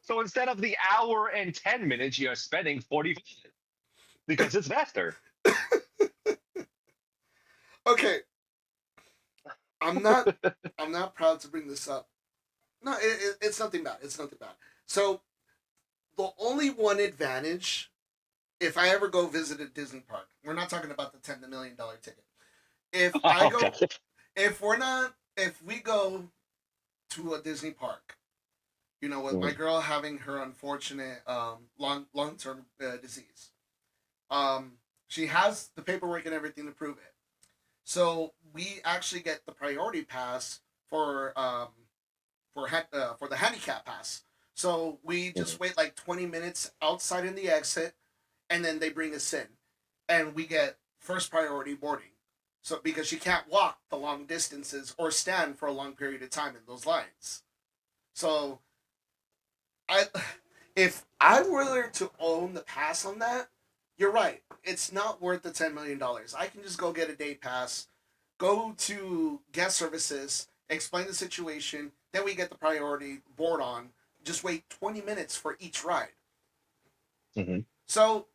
So instead of the hour and 10 minutes, you're spending 40 minutes because it's faster. Okay. I'm not proud to bring this up. No, it's nothing bad. It's nothing bad. So the only one advantage, if I ever go visit a Disney park, we're not talking about the $10 million ticket. if we go to a Disney park, with my Mhm. girl having her unfortunate long term disease, she has the paperwork and everything to prove it. So we actually get the priority pass for the handicap pass. So we just Mhm. wait like 20 minutes outside in the exit, and then they bring us in, and we get first priority boarding. So because she can't walk the long distances or stand for a long period of time in those lines. So I, if I were to own the pass on that, you're right. It's not worth the $10 million. I can just go get a day pass, go to guest services, explain the situation, then we get the priority board on. Just wait 20 minutes for each ride. Mhm. So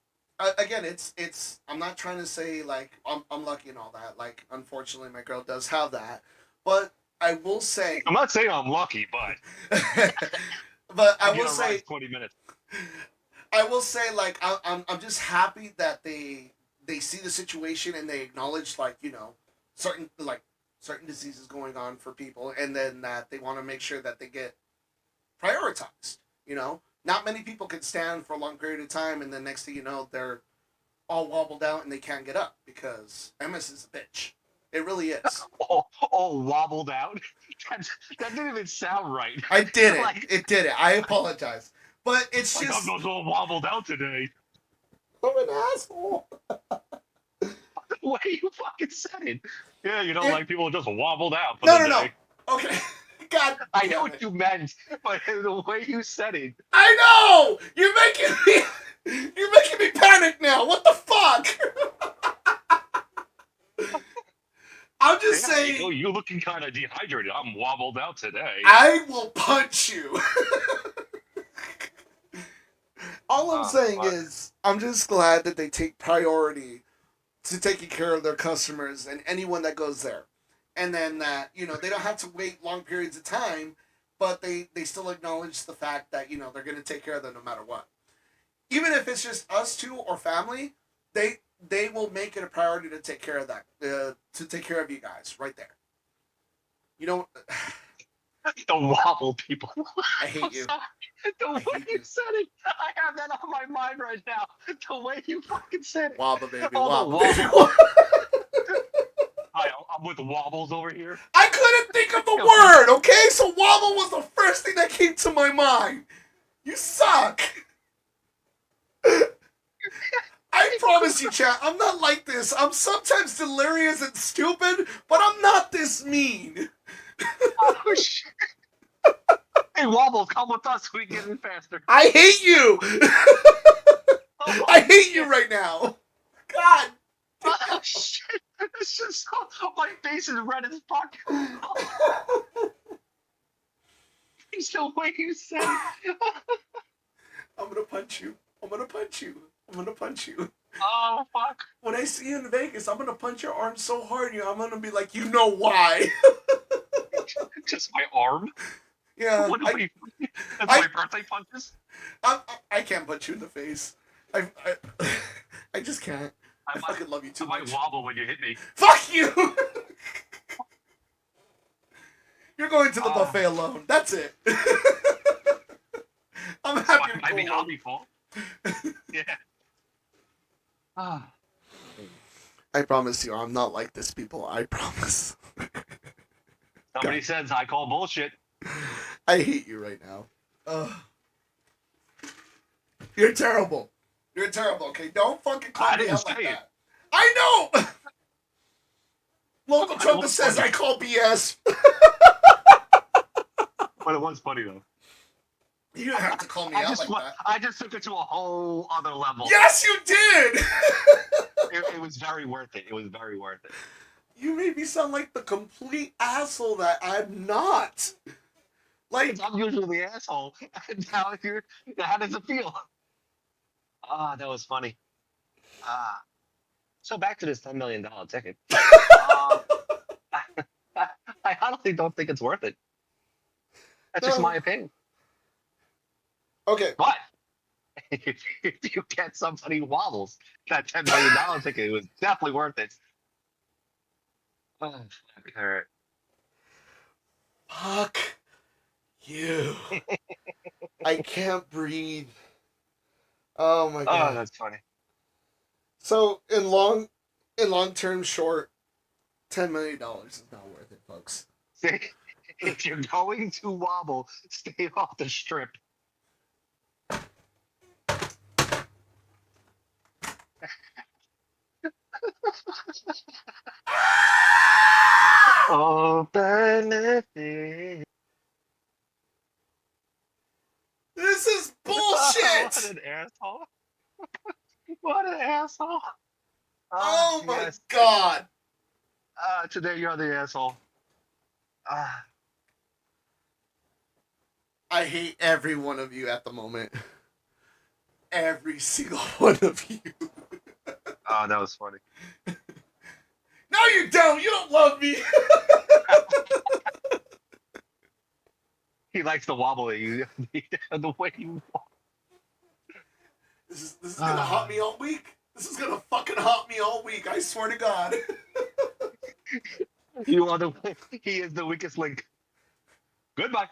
again, it's. I'm not trying to say like I'm lucky and all that. Like unfortunately, my girl does have that, but I will say, I'm not saying I'm lucky, but but I get a ride 20 minutes. I will say like I'm just happy that they see the situation and they acknowledge like certain certain diseases going on for people, and then that they want to make sure that they get prioritized. Not many people can stand for a long period of time, and then next thing you know, they're all wobbled out and they can't get up because MS is a bitch. It really is. All wobbled out. That, that didn't even sound right. I did it. like, It did it. I apologize, but it's like I'm just just all wobbled out today. I'm an asshole. The way you fucking said it. Yeah, It, like people just wobbled out for no, the no, no. day. Okay. God I know damn what it. you meant, but the way you said it. I know. You're making me. You're making me panic now. What the fuck? I'm just Yeah, saying. you looking kind of dehydrated. I'm wobbled out today. I will punch you. All I'm Oh, saying fuck. is, I'm just glad that they take priority to taking care of their customers and anyone that goes there. And then that, they don't have to wait long periods of time, but they still acknowledge the fact that, they're going to take care of them no matter what. Even if it's just us two or family, they they will make it a priority to take care of that, to take care of you guys right there. You know, The wobble people. I I'm hate you. sorry. The I way hate you you. said it, I have that on my mind right now. The way you fucking said it. Wobble, baby, All the wobble, baby. wobble. I'm with the wobbles over here. I couldn't think of the word, okay? So wobble was the first thing that came to my mind. You suck. I promise you, chat, I'm not like this. I'm sometimes delirious and stupid, but I'm not this mean. Oh shit. Hey, wobble, come with us. We can get in faster. I hate you. Oh I hate you shit. right now. God. Oh shit. It's just my face is red as fuck. It's the way you said it. I'm gonna punch you. I'm gonna punch you. I'm gonna punch you. Oh fuck. When I see you in Vegas, I'm gonna punch your arm so hard, I'm gonna be like, you know why? Just my arm. Yeah, What do we? That's I, my birthday punches. I can't punch you in the face. I, I just can't. I I might, fucking love you I too might much. wobble when you hit me. Fuck you! You're going to the Ah, buffet alone. That's it. I'm that's happy fine. to go I'll alone. be full. Yeah. Ah. I promise you, I'm not like this, people. I promise. Somebody God, says I call bullshit. I hate you right now. You're terrible. You're terrible. Okay, don't fucking call I me didn't out like say it, that. I know. Local but it Trump that was says funny. I call BS. But it was funny though. You didn't have to call me out like that. I just took it to a whole other level. Yes, you did. It was very worth it. It was very worth it. You made me sound like the complete asshole that I'm not. Like, I'm usually the asshole. And now how does it feel? Ah, that was funny. Ah, so back to this $10 million ticket. Um, I honestly don't think it's worth it. That's just no. my opinion. Okay. But if you get somebody who wobbles, that $10 million ticket was definitely worth it. Oh, fuck her. Fuck you. I can't breathe. Oh my Oh, god. that's funny. So in long term short, $10 million is not worth it, folks. If you're going to wobble, stay off the strip. Oh, benefit. This is What bullshit! an asshole. What an asshole. Oh my Yes. god! Today you're the asshole. Ah, I hate every one of you at the moment. Every single one of you. oh, that was funny. No, you don't! You don't love me! He likes the wobble at you. The way you walk. This is gonna haunt me all week. This is gonna fucking haunt me all week, I swear to God. You are the he is the weakest link. Goodbye.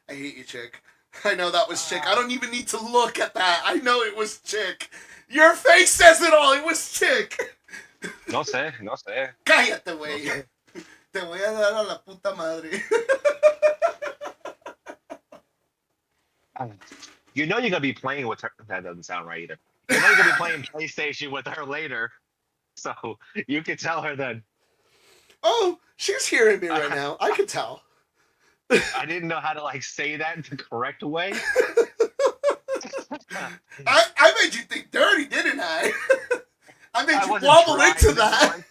I hate you, chick. I know that was chick. I don't even need to look at that. I know it was chick. Your face says it all. It was chick. No sé, no sé. Cállate, No güey. sé. Te voy a dar a la puta madre. You know you're gonna be playing with her. That doesn't sound right either. You know you're gonna be playing PlayStation with her later, so you can tell her then. Oh, she's hearing me right now. I can tell. I didn't know how to like say that the correct way. I made you think dirty, didn't I? I made I you wasn't wobble trying into to that.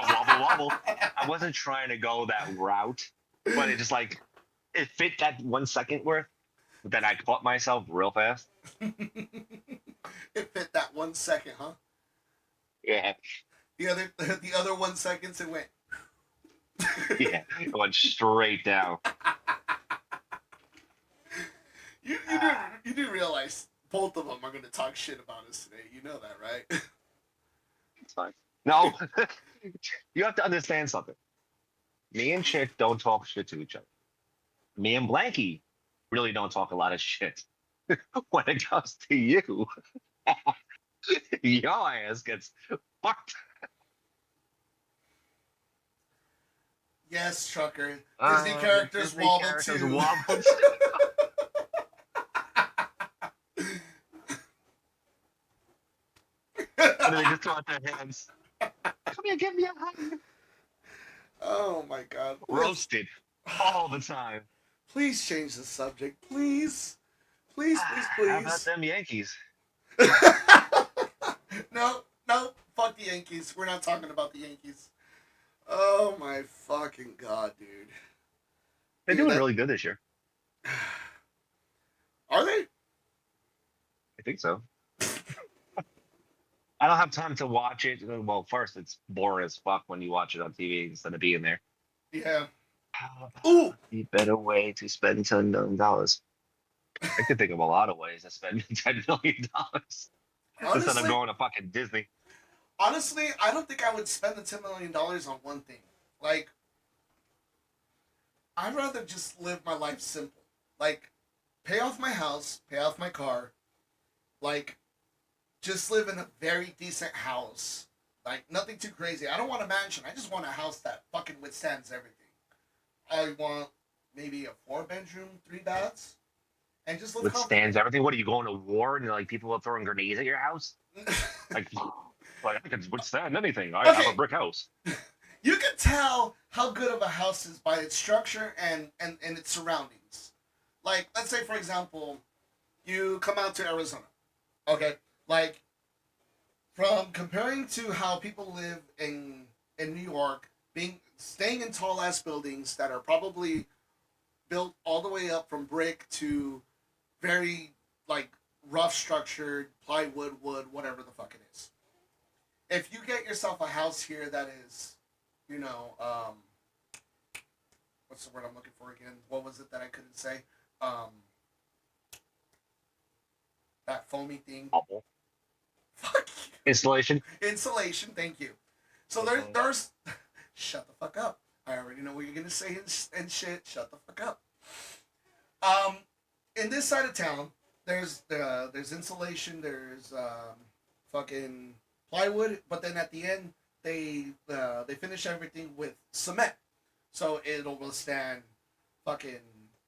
wobble wobble. I wasn't trying to go that route, but it just like it fit that 1 second worth. But then I caught myself real fast. It fit that 1 second, huh? Yeah, The other 1 second it went. yeah, it went straight down. You do realize both of them are gonna talk shit about us today. You know that, right? It's fine. No, you have to understand something. Me and Chick don't talk shit to each other. Me and Blanky really don't talk a lot of shit. When it comes to you, your ass gets fucked. Yes, trucker. Disney characters Disney wobble characters too. wobble and they just throw out their hands. Come here, give me a hug. Oh my god. Roasted all the time. Please change the subject. Please. Please, please, How about please. them Yankees? No, no. Fuck the Yankees. We're not talking about the Yankees. Oh my fucking god, dude. They're Dude, doing really good this year. Are they? I think so. I don't have time to watch it. Well, first, it's boring as fuck when you watch it on TV instead of being there. Yeah. How Ooh. about the better way to spend $10 million? I could think of a lot of ways to spend $10 million instead of going to fucking Disney. Honestly, I don't think I would spend the $10 million on one thing. Like, I'd rather just live my life simple. Like, pay off my house, pay off my car. Like, just live in a very decent house. Like, nothing too crazy. I don't want a mansion. I just want a house that fucking withstands everything. I want maybe a 4-bedroom, 3 baths. And just live Withstands everything. What are you going to war and like people are throwing grenades at your house? Like I can withstand anything. I have a brick house. You can tell how good of a house is by its structure and its surroundings. Like, let's say, for example, you come out to Arizona. Okay? Like, from comparing to how people live in New York, staying in tall-ass buildings that are probably built all the way up from brick to very, like, rough structured, plywood, wood, whatever the fuck it is. If you get yourself a house here that is, you know, what's the word I'm looking for again? What was it that I couldn't say? That foamy thing. Bubble. Fuck you. Installation. Insulation, thank you. So Shut the fuck up. I already know what you're gonna say and shit. Shut the fuck up. In this side of town, there's insulation, there's fucking plywood, but then at the end they finish everything with cement, so it'll withstand fucking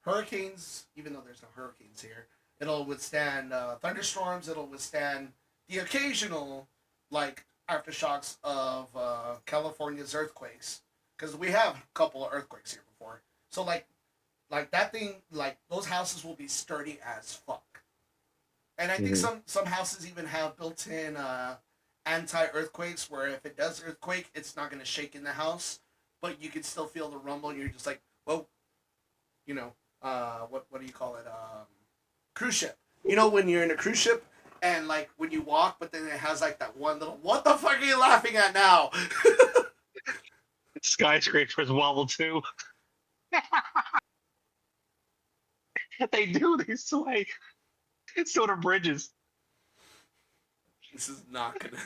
hurricanes, even though there's no hurricanes here. It'll withstand thunderstorms. It'll withstand the occasional like aftershocks of California's earthquakes, because we have a couple of earthquakes here before. So like that thing, like those houses will be sturdy as fuck. And I think some houses even have built-in anti-earthquakes, where if it does earthquake, it's not gonna shake in the house, but you can still feel the rumble, and you're just like, whoa, you know, what do you call it? Cruise ship. You know when you're in a cruise ship and like when you walk, but then it has like that one little, what the fuck are you laughing at now? Skyscrapers wobble too. They do. They sway. So do bridges. This is not gonna.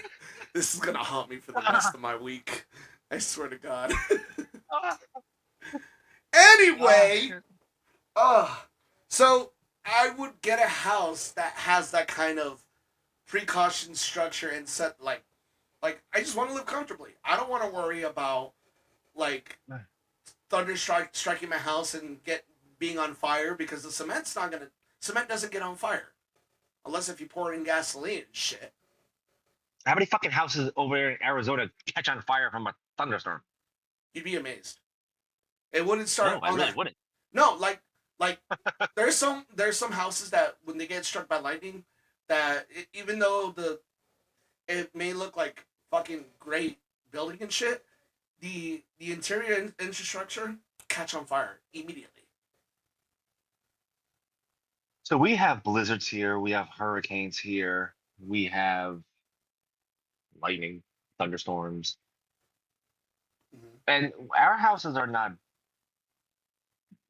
This is gonna haunt me for the rest of my week. I swear to God. Anyway, so I would get a house that has that kind of precaution structure and set like I just want to live comfortably. I don't want to worry about like thunder striking my house and being on fire, because the cement doesn't get on fire unless if you pour it in gasoline and shit. How many fucking houses over there in Arizona catch on fire from a thunderstorm? You'd be amazed. It wouldn't start. No, I really wouldn't. No, like there's some houses that when they get struck by lightning, that even though it may look like fucking great building and shit, the interior infrastructure catch on fire immediately. So we have blizzards here. We have hurricanes here. We have lightning, thunderstorms, and our houses are not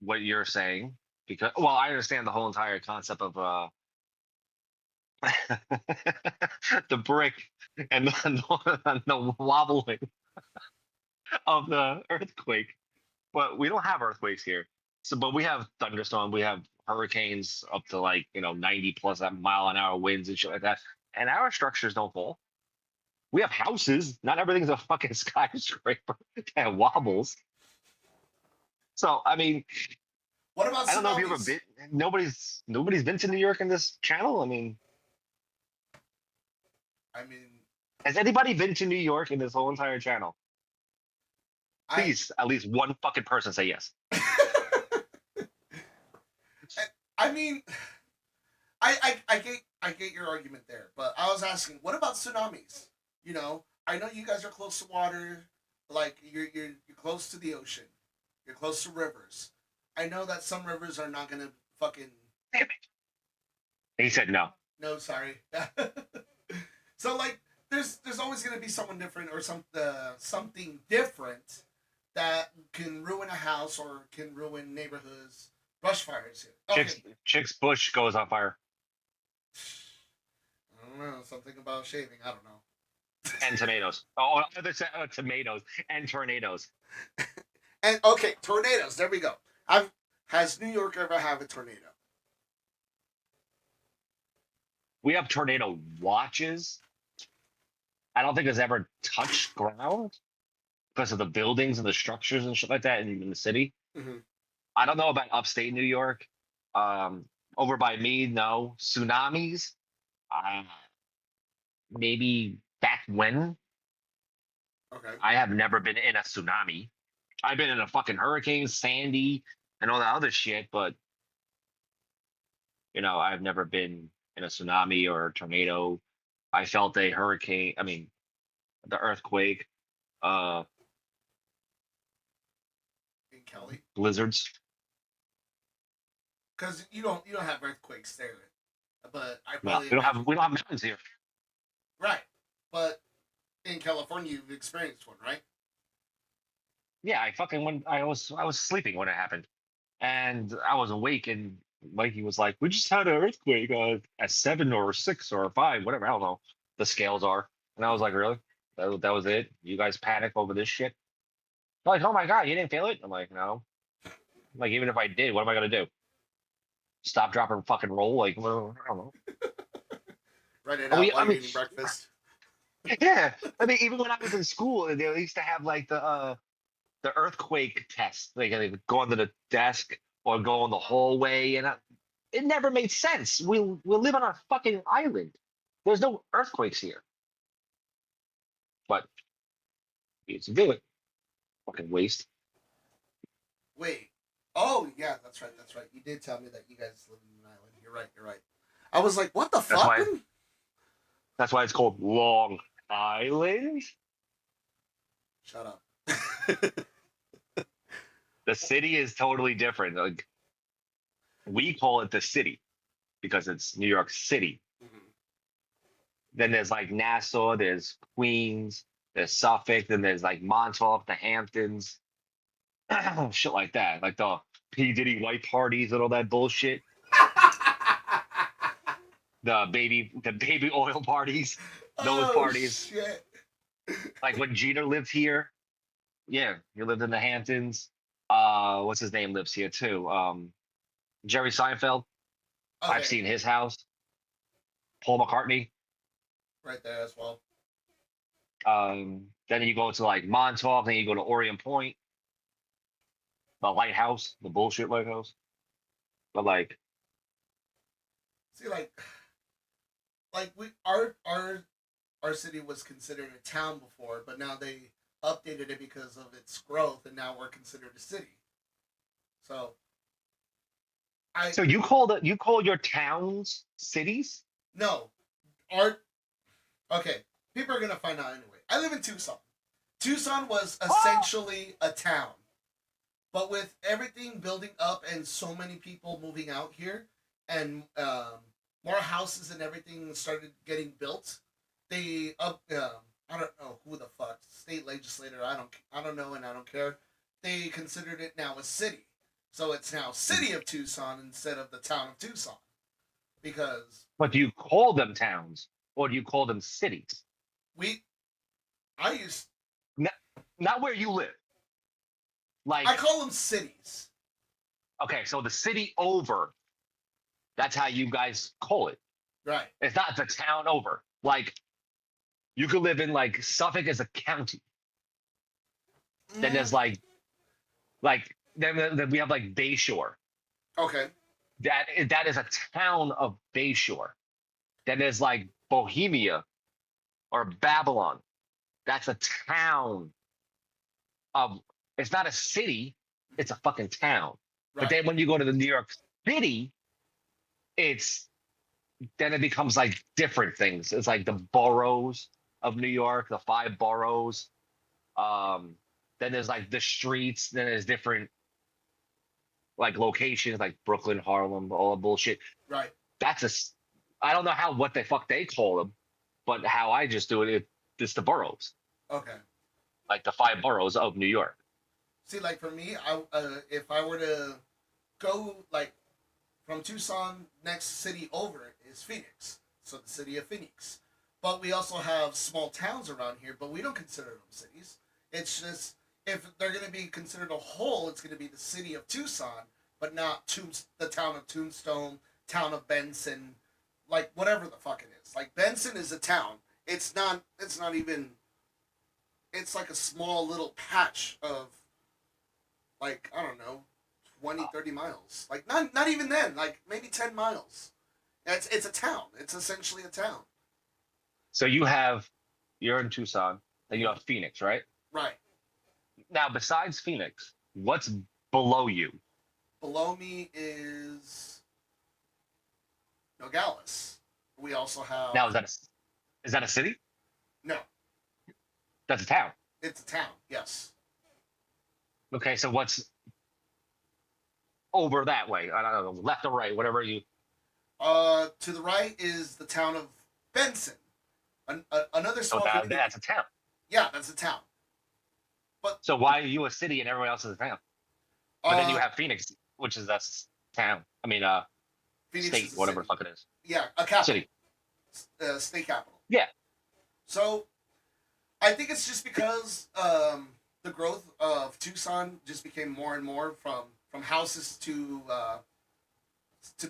what you're saying, because I understand the whole entire concept of the brick and the wobbling of the earthquake, but we don't have earthquakes here. So, but we have thunderstorm, we have hurricanes up to 90 plus mile an hour winds and shit like that, and our structures don't fall. We have houses. Not everything's a fucking skyscraper that wobbles. So I mean, what about I don't know if you've ever been. Nobody's been to New York in this channel. I mean, has anybody been to New York in this whole entire channel? Please, at least one fucking person say yes. I mean, I get your argument there, but I was asking, what about tsunamis? You know, I know you guys are close to water, like you're close to the ocean, you're close to rivers. I know that some rivers are not gonna fucking. Damn it. He said no. No, sorry. So there's always gonna be someone different or something different that can ruin a house or can ruin neighborhoods. Brush fires here. Okay. Chick's bush goes on fire. I don't know, something about shaving. I don't know. And tomatoes. Oh, other tomatoes and tornadoes. And okay, tornadoes. There we go. Has New York ever have a tornado? We have tornado watches. I don't think it's ever touched ground because of the buildings and the structures and shit like that in the city. Mm-hmm. I don't know about upstate New York. Over by me, no. Tsunamis. Maybe back when. Okay. I have never been in a tsunami. I've been in a fucking hurricane, Sandy, and all that other shit, but I've never been in a tsunami or a tornado. I felt a hurricane. I mean, the earthquake. In Kelly. Blizzards. Because you don't have earthquakes there, but I No, probably we don't have mountains here. right. But in California, you've experienced one, right? Yeah, I fucking went. I was sleeping when it happened, and I was awake, and Mikey was like, "We just had an earthquake at 7 or 6 or 5, whatever. I don't know. The scales are." And I was like, "Really? That was it? You guys panic over this shit?" like, oh my god, you didn't feel it? I'm like, no. Like, even if I did, what am I gonna do? Stop, drop, and fucking roll? Like, well, I don't know. Write it Oh, out yeah, while you're eating breakfast. yeah. I mean, even when I was in school, they used to have like the earthquake test. Like, they would go under the desk or go in the hallway, and it never made sense. We live on a fucking island. There's no earthquakes here, but you used to do it. Fucking waste. Wait. Oh yeah, that's right. That's right. You did tell me that you guys live in an island. You're right. You're right. I was like, what the That's fuck? why. That's why it's called Long Island. Shut up. The city is totally different. Like, we call it the city because it's New York City. Mhm. Then there's like Nassau, there's Queens, there's Suffolk, then there's like Montauk, the Hamptons, shit like that. Like the P Diddy white parties and all that bullshit. The baby oil parties, those Oh parties. shit. Like when Jeter lived here, yeah, he lived in the Hamptons. What's his name lives here too? Jerry Seinfeld. Okay. I've seen his house. Paul McCartney. Right there as well. Then you go to like Montauk, then you go to Orient Point, the lighthouse, the bullshit lighthouse. But like, See, like we our city was considered a town before, but now they updated it because of its growth, and now we're considered a city. So I so you call your towns cities? no our okay. People are gonna find out anyway. I live in Tucson. Tucson was essentially a town, but with everything building up and so many people moving out here, and more houses and everything started getting built, they I don't know who the fuck state legislator I don't know and I don't care. They considered it now a city, so it's now city of Tucson instead of the town of Tucson because But do you call them towns or do you call them cities? we I used Not where you live. Like, I call them cities. okay, so the city over, that's how you guys call it. Right. It's not the town over. Like, you could live in like Suffolk as a county. Then there's like then we have like Bayshore. Okay. That is a town of Bayshore. Then there's like Bohemia or Babylon. That's a town of. It's not a city. It's a fucking town. Right. But then when you go to the New York City, then it becomes like different things. It's like the boroughs of New York, the 5 boroughs. Then there's like the streets. Then there's different like locations, like Brooklyn, Harlem, all the bullshit. Right. I don't know what the fuck they call them, but how I just do it's the boroughs, Okay. like the 5 boroughs of New York. See, like for me, if I were to go like from Tucson, next city over is Phoenix, so the city of Phoenix. But we also have small towns around here, but we don't consider them cities. It's just if they're going to be considered a whole, it's going to be the city of Tucson, but not the town of Tombstone, town of Benson, like whatever the fuck it is. Like Benson is a town. It's not. It's not even. It's like a small little patch of, like, I don't know, 20, 30 miles. Like, not even then. Like, maybe 10 miles. It's a town. It's essentially a town. So you're in Tucson, then you have Phoenix, right? Right. Now, besides Phoenix, what's below you? Below me is Nogales. We also have... Now, is that a city? No. That's a town. It's a town, yes. Okay, so what's over that way? I don't know, left or right, whatever you. To the right is the town of Benson. Another So small... that's a town. Yeah, that's a town. But So why are you a city and everyone else is a town? But then you have Phoenix, which is that's town. I mean, Phoenix state, is a whatever the city. fuck it is. Yeah, a capital. City. State capital. Yeah. So, I think it's just because the growth of Tucson just became more and more from houses to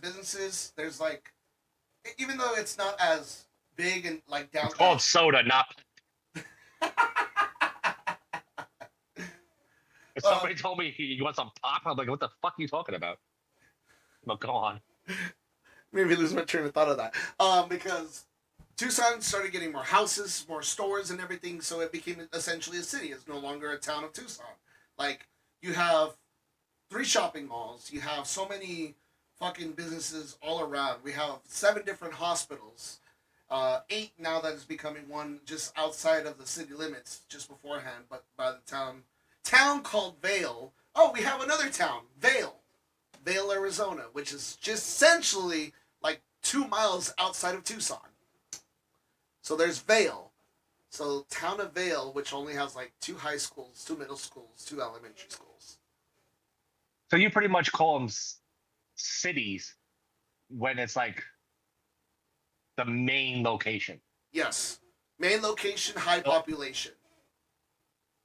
businesses. There's like, even though it's not as big and like It's downtown. called soda, not. If somebody told me you want some pop, I'm like, what the fuck are you talking about? But go on. Maybe lose my train of thought of that. Because Tucson started getting more houses, more stores, and everything, so it became essentially a city. It's no longer a town of Tucson. Like, you have 3 shopping malls. You have so many fucking businesses all around. We have 7 different hospitals. 8 now that is becoming one just outside of the city limits, just beforehand, but by the town called Vale. Oh, we have another town, Vale, Arizona, which is just essentially like 2 miles outside of Tucson. So there's Vale. So town of Vale, which only has like 2 high schools, 2 middle schools, 2 elementary schools. So you pretty much call them cities when it's like the main location. Yes. Main location, high population.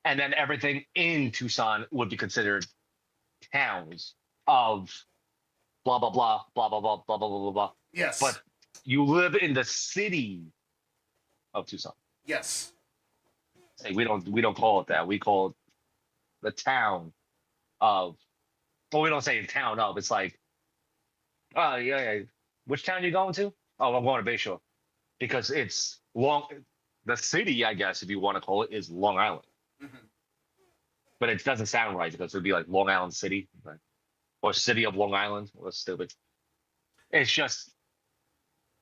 And then everything in Tucson would be considered towns of blah blah blah blah blah blah blah blah blah blah. Yes. But you live in the city of Tucson. Yes. Hey, we don't call it that. We call it the town of. Well, we don't say town of. It's like, oh yeah. Which town you going to? Oh, I'm going to Bayshore because it's long. The city, I guess, if you want to call it, is Long Island. Mm-hmm. But it doesn't sound right because it would be like Long Island City, right? Or City of Long Island. Well, that's stupid. It's just,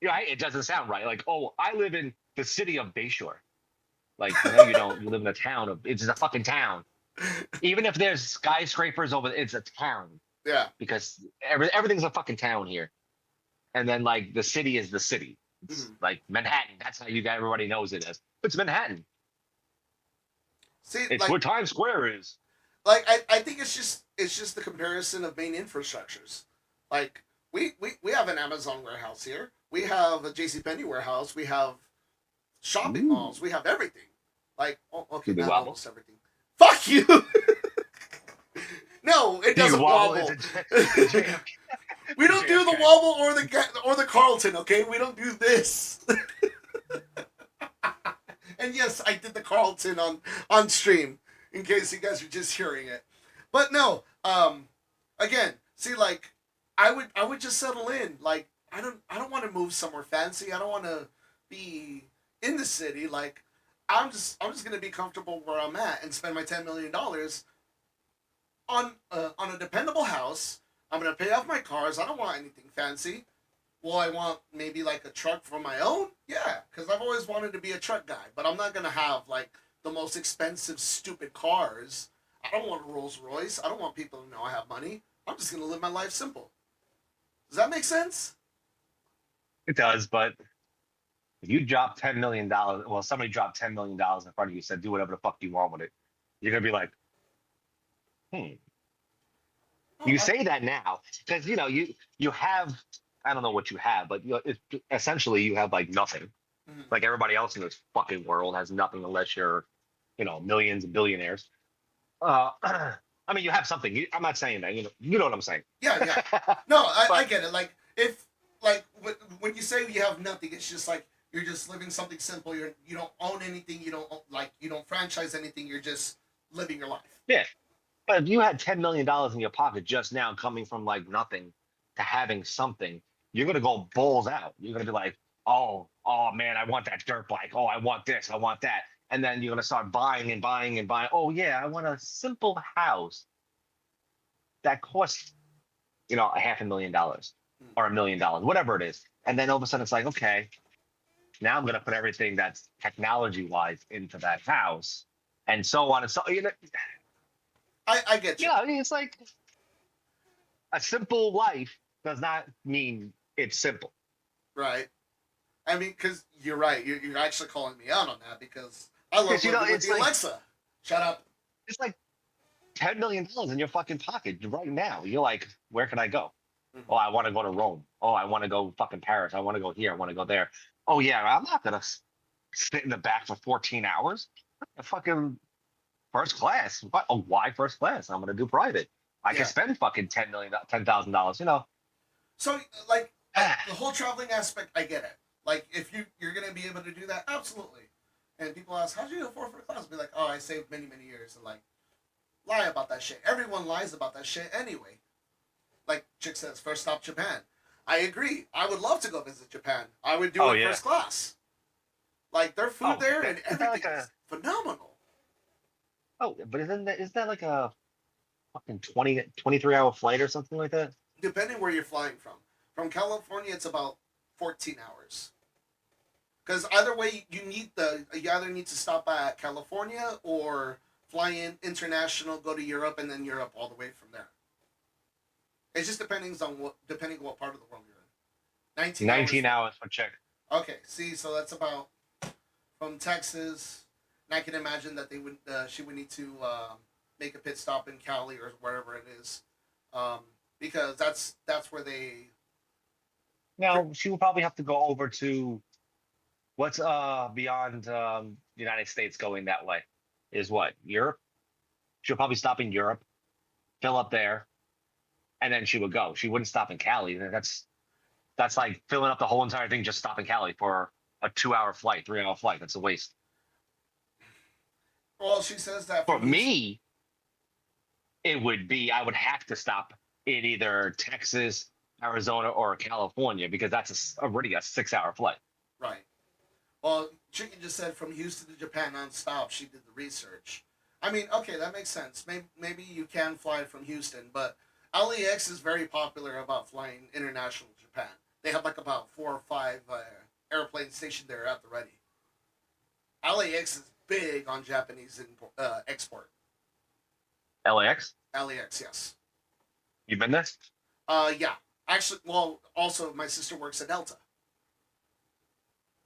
right? It doesn't sound right. Like, oh, I live in the city of Bayshore. Like, no, you don't. You live in a town of. It's a fucking town. Even if there's skyscrapers over, it's a town. Yeah. Because everything's a fucking town here. And then like the city is the city. It's like Manhattan. That's how everybody knows it as. It's Manhattan. See, It's like, where Times Square is. like I think it's just the comparison of main infrastructures. Like we have an Amazon warehouse here. We have a JCPenney warehouse. We have shopping malls. We have everything. Like okay, not almost everything. Fuck you. No, it doesn't wobble. We don't do the wobble or the Carlton. Okay, we don't do this. And yes, I did the Carlton on stream in case you guys are just hearing it. But no, again, see, like I would just settle in. Like I don't want to move somewhere fancy. I don't want to be in the city. Like I'm just gonna be comfortable where I'm at and spend my $10 million on a dependable house. I'm gonna pay off my cars. I don't want anything fancy. Well, I want maybe like a truck for my own. Yeah, because I've always wanted to be a truck guy. But I'm not gonna have like the most expensive, stupid cars. I don't want a Rolls Royce. I don't want people to know I have money. I'm just gonna live my life simple. Does that make sense? It does, but if you drop $10 million, well, somebody dropped $10 million in front of you, said do whatever the fuck you want with it. You're gonna be like, You say that now because you have, I don't know what you have, but essentially you have like nothing. Mm-hmm. Like everybody else in this fucking world has nothing unless you're, millions and billionaires. I mean, you have something. I'm not saying that. You know what I'm saying. Yeah. No, I get it. Like if when you say you have nothing, it's just like you're just living something simple. You don't own anything. You don't franchise anything. You're just living your life. Yeah. But if you had $10 million in your pocket just now, coming from like nothing to having something, you're gonna go balls out. You're gonna be like, oh man, I want that dirt bike. Oh, I want this. I want that. And then you're gonna start buying and buying and buying. Oh yeah, I want a simple house that costs, $500,000 or $1 million, whatever it is. And then all of a sudden it's like, okay, now I'm gonna put everything that's technology wise into that house, and so on and so. I get you. Yeah, I mean, it's like a simple life does not mean it's simple. Right. I mean, because you're right. You're actually calling me out on that because I love living with the Alexa. Shut up. It's like $10 million in your fucking pocket right now. You're like, where can I go? Mm-hmm. Oh, I want to go to Rome. Oh, I want to go fucking Paris. I want to go here. I want to go there. Oh, yeah, I'm not going to sit in the back for 14 hours. I fucking First class. What? Oh, why first class? I'm gonna do private. I Yeah. can spend fucking $10,000. You know. So like the whole traveling aspect, I get it. Like if you're gonna be able to do that, absolutely. And people ask, how'd you afford first class? Be like, oh, I saved many years, and like lie about that shit. Everyone lies about that shit anyway. Like Chick says, first stop Japan. I agree. I would love to go visit Japan. I would do it first class. Like their food there and everything is phenomenal. Oh, but isn't that like a fucking 23 hour flight or something like that? Depending where you're flying from. From California, it's about 14 hours. Because either way, you either need to stop at California or fly in international, go to Europe, and then Europe all the way from there. It's just depending on what part of the world you're in. 19 hours for check. Okay, see, so that's about from Texas, and I can imagine that she would need to make a pit stop in Cali or wherever it is, because that's where they. Now she will probably have to go over to what's beyond the United States going that way is what, Europe? She'll probably stop in Europe, fill up there, and then she would go. She wouldn't stop in Cali. That's like filling up the whole entire thing, just stopping Cali for a 2 hour flight, 3 hour flight. That's a waste. Well, she says that For me, it would be I would have to stop in either Texas, Arizona, or California because that's already a 6 hour flight. Right. Well, Chicken just said from Houston to Japan nonstop. She did the research. I mean, okay, that makes sense. Maybe you can fly from Houston, but LAX is very popular about flying international to Japan. They have like about 4 or 5 airplanes stationed there at the ready. LAX is big on Japanese export. LAX? LAX, yes. You been there? Yeah. Actually, well, also my sister works at Delta.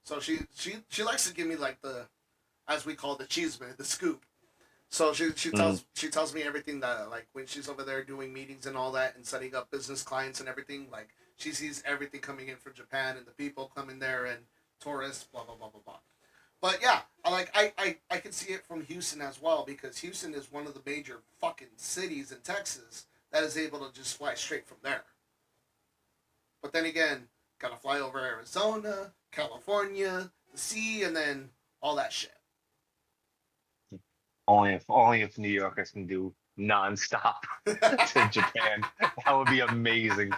So she likes to give me like the, as we call the cheeseman, the scoop. So she tells me everything that like when she's over there doing meetings and all that and setting up business clients and everything, like she sees everything coming in from Japan and the people coming there and tourists, blah blah blah blah blah. But yeah, I can see it from Houston as well because Houston is one of the major fucking cities in Texas that is able to just fly straight from there. But then again, gotta fly over Arizona, California, the sea, and then all that shit. Only if New Yorkers can do nonstop to Japan. That would be amazing.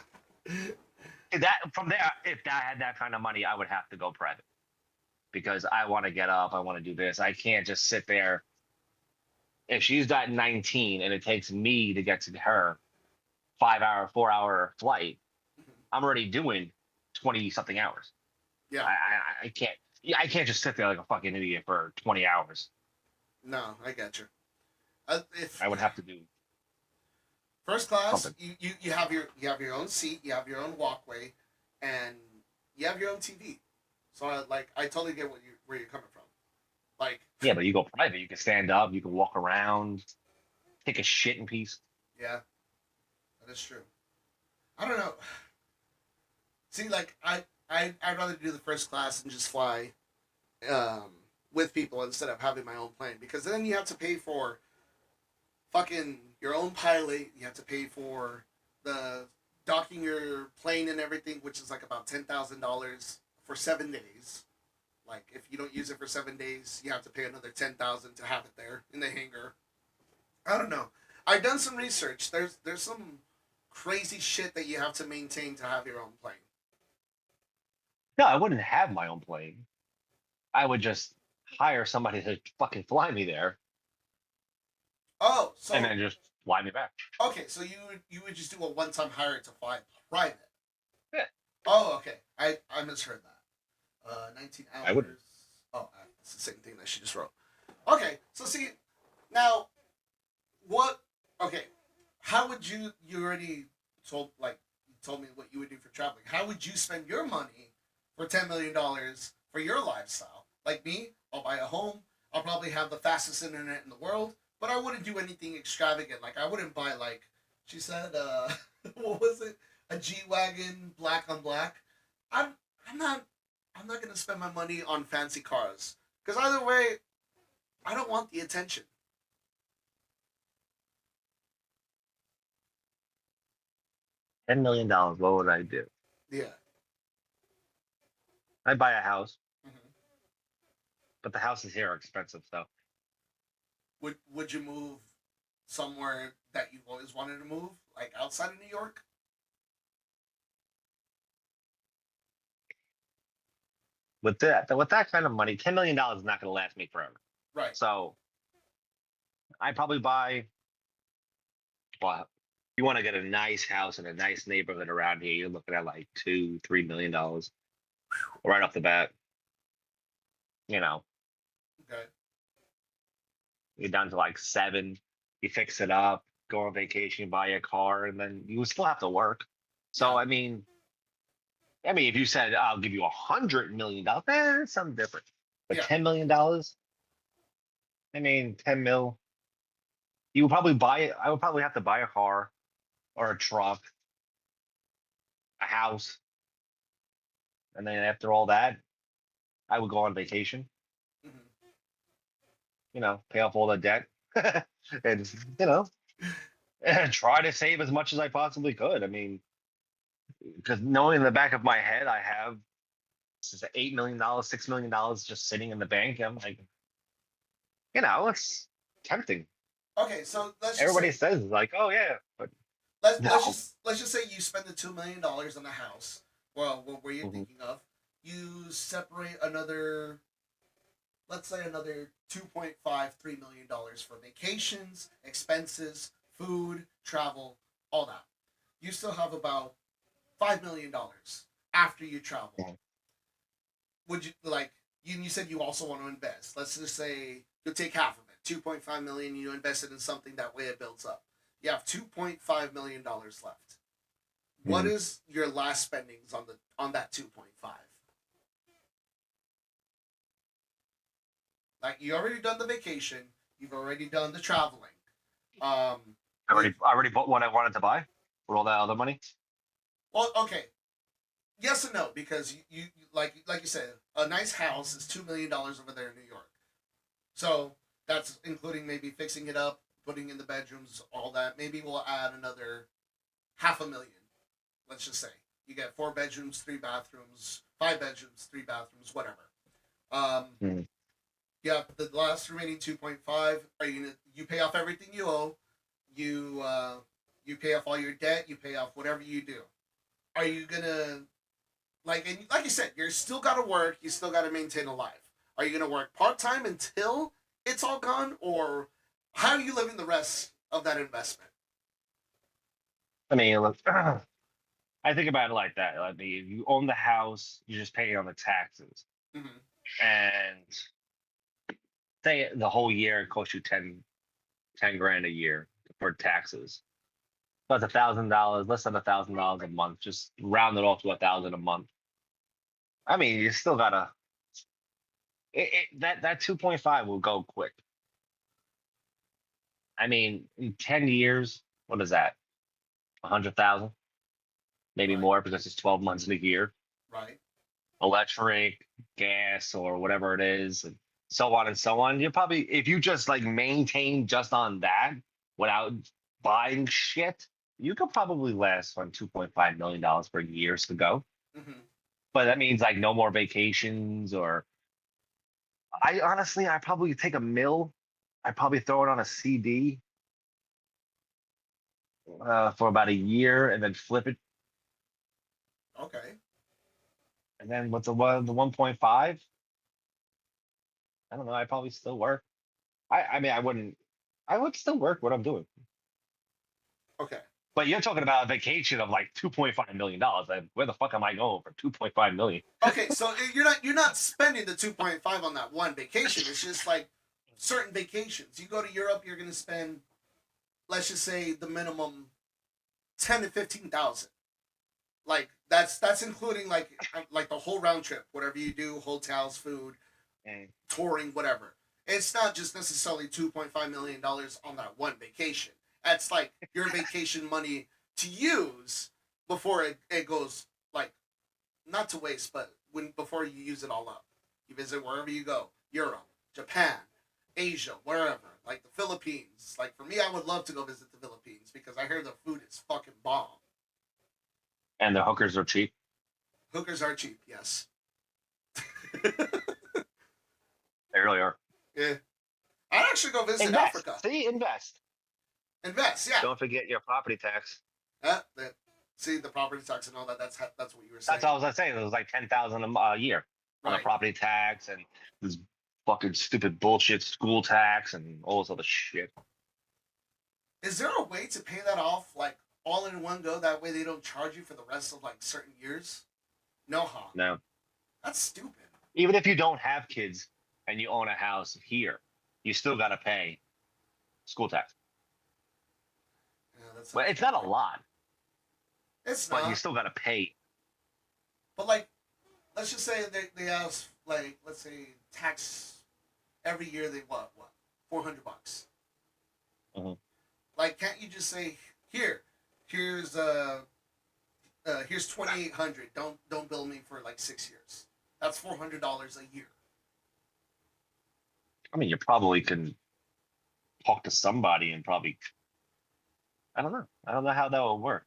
If I had that kind of money, I would have to go private because I want to get up. I want to do this. I can't just sit there. If she's at 19 and it takes me to get to her 5 hour, 4 hour flight, I'm already doing 20 something hours. Yeah. I can't. Yeah, I can't just sit there like a fucking idiot for 20 hours. No, I get you. I would have to do first class. something. You have your own seat, you have your own walkway, and you have your own TV. So I totally get where you're coming from. Like Yeah, but you go private. You can stand up. You can walk around, take a shit in peace. yeah, that is true. I don't know. See, like I'd rather do the first class and just fly with people instead of having my own plane because then you have to pay for fucking your own pilot. You have to pay for the docking your plane and everything, which is like about $10,000 for 7 days. Like if you don't use it for 7 days, you have to pay another $10,000 to have it there in the hangar. I don't know. I've done some research. There's some crazy shit that you have to maintain to have your own plane. No, I wouldn't have my own plane. I would just hire somebody to fucking fly me there Oh, so and then just fly me back. okay, so you would just do a one-time hire to fly private. Yeah. Oh, okay. I misheard that. 19 hours. I wouldn't. Oh, it's the same thing that she just wrote. Okay, so see, now, what? Okay, how would you already told me what you would do for traveling? How would you spend your money for $10 million for your lifestyle? Like me, I'll buy a home. I'll probably have the fastest internet in the world, but I wouldn't do anything extravagant. Like I wouldn't buy like she said, what was it? A G-Wagon, black on black. I'm not gonna spend my money on fancy cars because either way, I don't want the attention. $10 million. What would I do? Yeah. I'd buy a house, hmm but the houses here are expensive. So Would you move somewhere that you've always wanted to move, like outside of New York? with that kind of money, $10 million is not going to last me forever. Right. So I probably buy. Well, you want to get a nice house in a nice neighborhood around here, you're looking at like $2-3 million right off the bat. You know, Okay. you're down to like seven. You fix it up, go on vacation, buy a car, and then you still have to work. So Yeah. I mean, if you said I'll give you $100 million, it's something different. But Yeah. $10 million, I mean, 10 mil. You would probably buy it. I would probably have to buy a car or a truck, a house, and then after all that, I would go on vacation. hmm Pay off all the debt, and try to save as much as I possibly could. I mean, because knowing in the back of my head, I have $8 million, $6 million just sitting in the bank. I'm like, it's tempting. Okay, so Everybody says like, oh yeah, but no. let's just say you spend the $2 million on the house. Well, what were you Mhm. thinking of? You separate another, let's say another 2.5, $3 million for vacations, expenses, food, travel, all that. You still have about $5 million after you travel. Mhm. Would you like you said you also want to invest? Let's just say you'll take half of it, 2.5 million. You invest it in something, that way it builds up. You have $2.5 million left. What Mhm. is your last spendings on that 2.5? Like, you already done the vacation, you've already done the traveling. Um, I would already bought what I wanted to buy with all that other money. well, okay, yes and no, because like you said, a nice house is $2 million over there in New York. So that's including maybe fixing it up, putting in the bedrooms, all that. Maybe we'll add another half a million. Let's just say you get 4 bedrooms, 3 bathrooms, 5 bedrooms, 3 bathrooms, whatever. Um, Mhm. yeah, the last remaining 2.5. You pay off everything you owe? You pay off all your debt. You pay off whatever you do. Are you gonna like you said, you're still gotta work. You still gotta maintain a life. Are you gonna work part time until it's all gone, or how are you living the rest of that investment? I mean, look, I think about it like that. Like, if you own the house, you're just paying on the taxes, Mm-hmm. and say the whole year it costs you 10 grand a year for taxes. That's $1,000, less than $1,000 a month. Just round it off to 1,000 a month. I mean, you still gotta that 2.5 will go quick. I mean, in 10 years, what is that? 100,000, maybe Right. more because it's 12 months in a year. Right. Electric, gas, or whatever it is, and so on and so on. You probably, if you just like maintain just on that without buying shit, you could probably last on $2.5 million for years to go. Mm-hmm. But that means like no more vacations, or I honestly, I probably take a mill. I probably throw it on a CD for about a year and then flip it. Okay. And then what's the 1.5? I don't know. I probably still work. I mean, I would still work what I'm doing. Okay. But you're talking about a vacation of like $2.5 million. Like, where the fuck am I going for 2.5 million? Okay. So you're not spending the 2.5 on that one vacation. It's just like certain vacations. You go to Europe, you're gonna spend, let's just say, the minimum 10 to 15 thousand. Like, that's including like the whole round trip, whatever you do, hotels, food, Mm. touring, whatever. It's not just necessarily $2.5 million on that one vacation. That's like your vacation money to use before it goes, like, not to waste, but when before you use it all up. You visit wherever you go, Europe, Japan, Asia, wherever, like the Philippines. Like, for me, I would love to go visit the Philippines because I hear the food is fucking bomb. And the hookers are cheap. Hookers are cheap, yes. They really are. Yeah. I'd actually go visit Invest. Africa. See, invest. Invest, yeah. Don't forget your property tax. See, the property tax and all that, that's what you were saying. That's all I was saying. It was like 10,000 a year on the Right. property tax and this fucking stupid bullshit school tax and all this other shit. Is there a way to pay that off, like, all in one go? That way they don't charge you for the rest of, like, certain years? No, huh? No. That's stupid. Even if you don't have kids and you own a house here, you still got to pay school tax. Yeah, that's But it's not a lot, It's but not. you still got to pay. But, like, let's just say they have, like, let's say tax every year. They what $400. Mhm. Like, can't you just say here's 2,800. Don't bill me for like 6 years. That's $400 a year. I mean, you probably can talk to somebody and probably, I don't know. I don't know how that would work.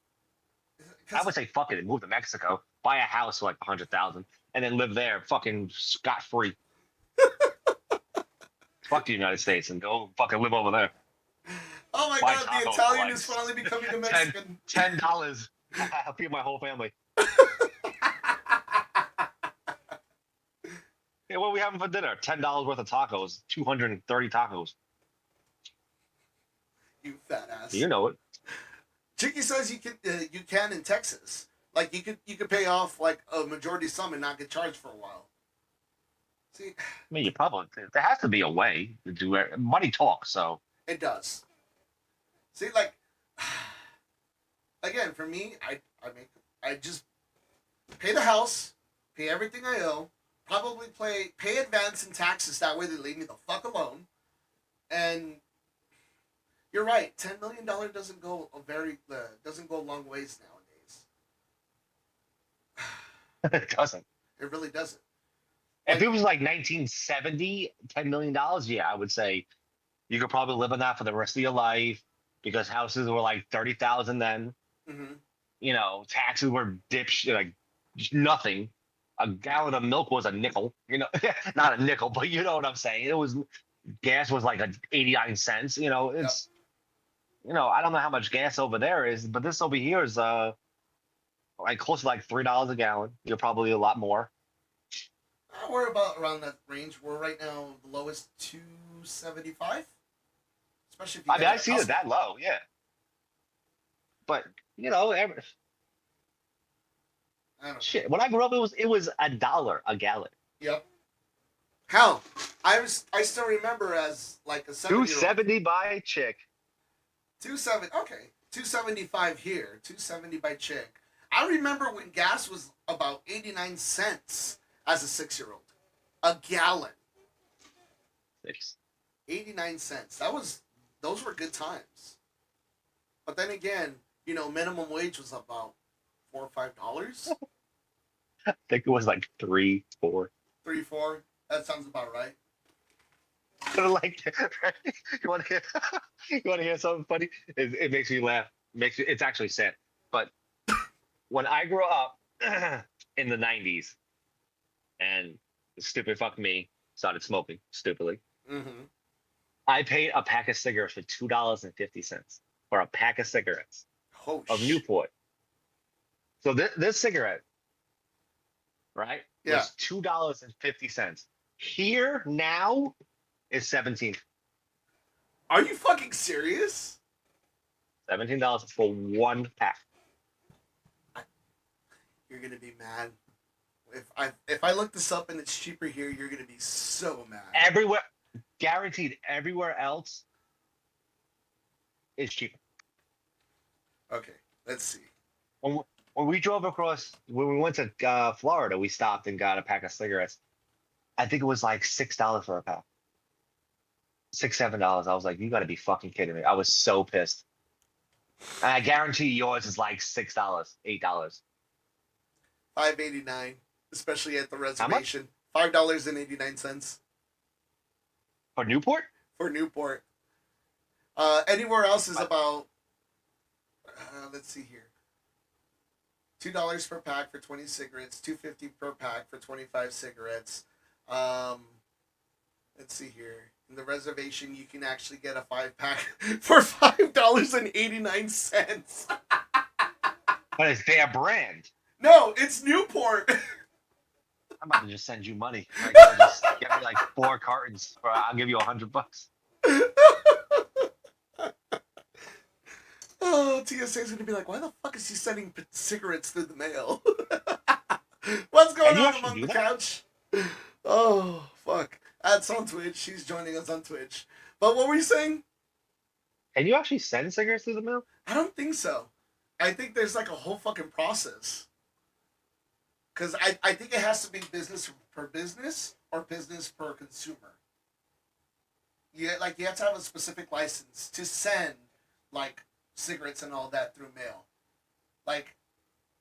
I would say fuck it and move to Mexico, buy a house for like 100,000, and then live there, fucking scot free. Fuck the United States and go fucking live over there. Oh my Buy god, the tacos Italian for is finally becoming a Mexican. $10. I'll feed my whole family. Hey, what are we having for dinner? $10 worth of tacos, 230 tacos. You fat ass. You know it. Chicky says you can in Texas. Like you could pay off like a majority sum and not get charged for a while. See, I mean, you probably there has to be a way to do it. Money talks, so it does. See, like again, for me, I just pay the house, pay everything I owe, probably pay advance in taxes. That way they leave me the fuck alone. And you're right, $10 million doesn't go a long ways nowadays. it doesn't. It really doesn't. If it was like 1970, $10 million, yeah, I would say you could probably live on that for the rest of your life because houses were like 30,000 then. Mm-hmm. You know, taxes were like nothing. A gallon of milk was a nickel. You know, not a nickel, but you know what I'm saying. It was gas was like 89 cents. You know, it's you know I don't know how much gas over there is, but this over here is like close to like $3 a gallon. You're probably a lot more. We're about around that range. We're right now the lowest $2.75. Especially if you I mean, I see it that low, yeah. But you know, I don't know. shit. When I grew up, it was $1 a gallon. Yep. Hell, I still remember as like a 7-year-old. $2.70 by chick. 275 here, 270 by chick. I remember when gas was about 89 cents as a 6-year-old. A gallon. 89 cents. Those were good times. But then again, you know, minimum wage was about $4 or $5. I think it was like 3, 4. 3, 4. That sounds about right. Like, you want to hear? You want to hear something funny? It makes me laugh. It's actually sad. But when I grew up in the '90s, and stupid fuck me started smoking stupidly, Mm-hmm. I paid a pack of cigarettes for $2.50 for a pack of cigarettes of Newport. So this cigarette, right, was $2.50. Here now is 17. Are you fucking serious? $17 for one pack. You're gonna be mad. If I look this up and it's cheaper here, you're gonna be so mad. Everywhere, guaranteed. Everywhere else is cheaper. Okay, let's see. When we drove across, when we went to Florida, we stopped and got a pack of cigarettes. I think it was like $6 for a pack. $6, $7. I was like, you got to be fucking kidding me. I was so pissed. And I guarantee yours is like $6, $8. $5.89, especially at the reservation. $5.89 For Newport? for Newport. Anywhere else is about. Let's see here. $2 per pack for 20 cigarettes, $2.50 per pack for 25 cigarettes. Let's see here. In the reservation, you can actually get a 5-pack for $5.89. But it's their brand. No, it's Newport. I'm about to just send you money. Like, I'll just get me like 4 cartons. I'll give you $100. Oh, TSA's gonna be like, why the fuck is he sending cigarettes through the mail? What's going Can you on actually among do the that? couch? Oh, fuck. That's on Twitch. She's joining us on Twitch. But what were you saying? Can you actually send cigarettes through the mail? I don't think so. I think there's like a whole fucking process. Because I think it has to be business per business or business per consumer. You have to have a specific license to send like cigarettes and all that through mail. Like,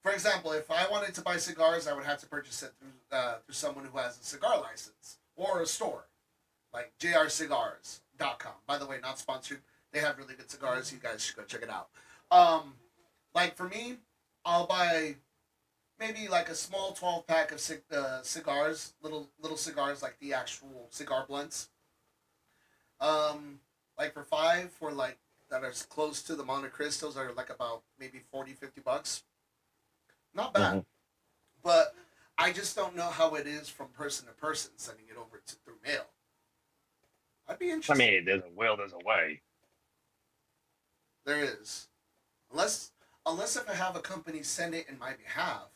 for example, if I wanted to buy cigars, I would have to purchase it through someone who has a cigar license or a store, like jrcigars.com. By the way, not sponsored. They have really good cigars. You guys should go check it out. Like for me, I'll buy maybe like a small 12-pack of cigars, little cigars like the actual cigar blunts. Like for $5 for like that are close to the Monte Cristos are like about maybe $40-$50. Not bad. Mhm. But I just don't know how it is from person to person sending it over through mail. I'd be I interested. mean, there's a will, there's a way. There is. Unless if I have a company send it in my behalf,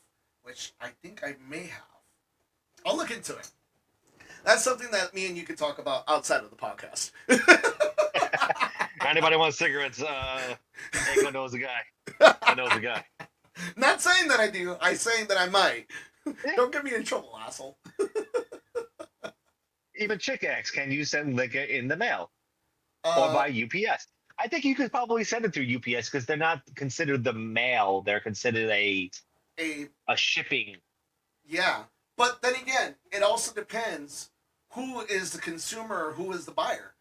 which I think I may have. I'll look into it. That's something that me and you could talk about outside of the podcast. Anybody wants cigarettes? Echo knows a guy. I knows a guy. Not saying that I do. I'm saying that I might. Don't get me in trouble, asshole. Even Chick X, can you send liquor in the mail Uh, or by UPS? I think you could probably send it through UPS because they're not considered the mail. They're considered a shipping. Yeah. But then again, it also depends who is the consumer or who is the buyer.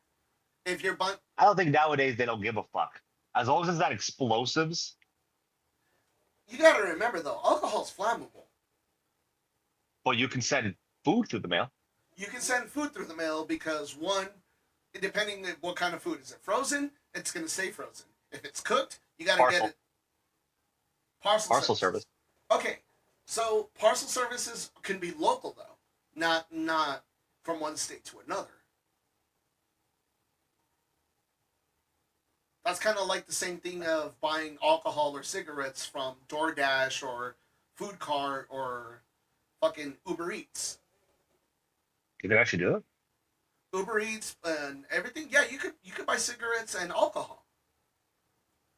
If you're buying... I don't think nowadays they don't give a fuck. As long as it's not explosives. You gotta remember, though, alcohol's flammable. But you can send food through the mail. You can send food through the mail because, one, depending on what kind of food. Is it frozen? It's going to stay frozen. If it's cooked, you got to get it. Parcel service. Okay. So parcel services can be local, though. Not from one state to another. That's kind of like the same thing of buying alcohol or cigarettes from DoorDash or Food Cart or fucking Uber Eats. You can actually do it? Uber Eats and everything. Yeah, you could buy cigarettes and alcohol.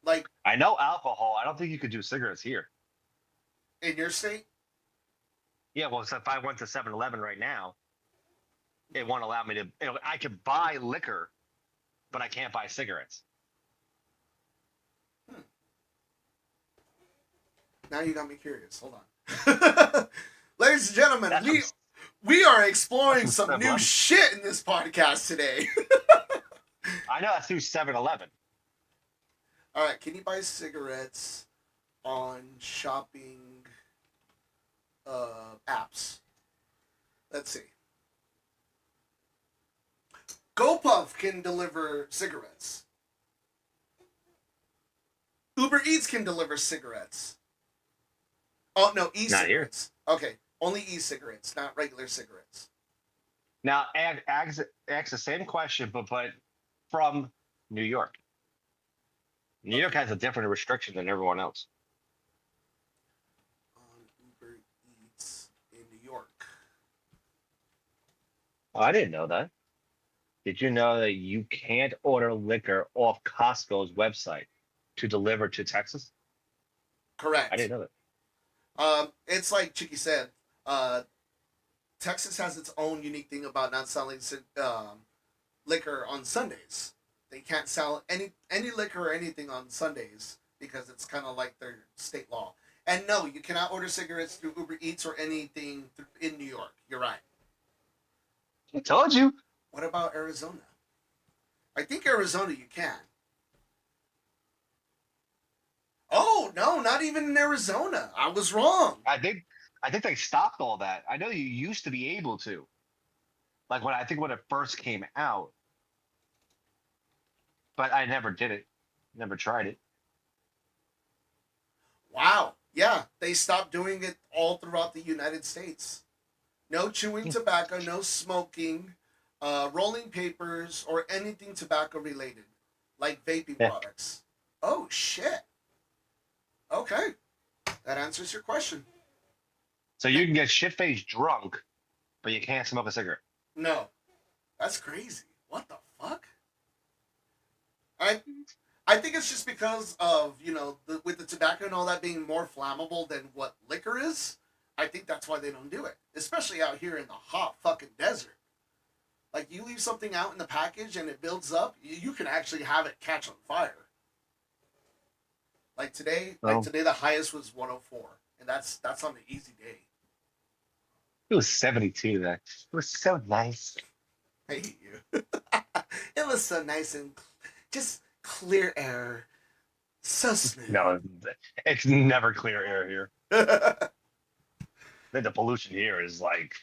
Like I know alcohol. I don't think you could do cigarettes here. in your state? Yeah, well, so if I went to 7-Eleven right now, it won't allow me to. I could buy liquor, but I can't buy cigarettes. Now you got me curious. Hold on. Ladies and gentlemen, we are exploring some new 7-Eleven. shit in this podcast today. I know that's through 7-Eleven. All right, can you buy cigarettes on shopping apps? Let's see. GoPuff can deliver cigarettes. Uber Eats can deliver cigarettes. Oh, no, e-cigarettes. Okay, only e-cigarettes, not regular cigarettes. Now, ask the same question, but from New York. New York has a different restriction than everyone else. On Uber Eats in New York. Oh, I didn't know that. Did you know that you can't order liquor off Costco's website to deliver to Texas? Correct. I didn't know that. It's like Chicky said, Texas has its own unique thing about not selling liquor on Sundays. They can't sell any liquor or anything on Sundays because it's kind of like their state law. And no, you cannot order cigarettes through Uber Eats or anything in New York. You're right. I told you. What about Arizona? I think Arizona you can. Oh, No, not even in Arizona. I was wrong. I think they stopped all that. I know you used to be able to. Like when it first came out, but I never did it. Never tried it. Wow. Yeah, they stopped doing it all throughout the United States. No chewing tobacco, no smoking, rolling papers, or anything tobacco related, like vaping Yeah. products. Oh, shit. Okay. That answers your question. So you can get shit-faced drunk, but you can't smoke a cigarette. No. That's crazy. What the fuck? I think it's just because of, with the tobacco and all that being more flammable than what liquor is. I think that's why they don't do it. Especially out here in the hot fucking desert. Like, you leave something out in the package and it builds up, you can actually have it catch on fire. Like today, the highest was 104. And that's on the easy day. It was 72 then. It was so nice. I hate you. It was so nice and just clear air. So smooth. No, it's never clear air here. The pollution here is like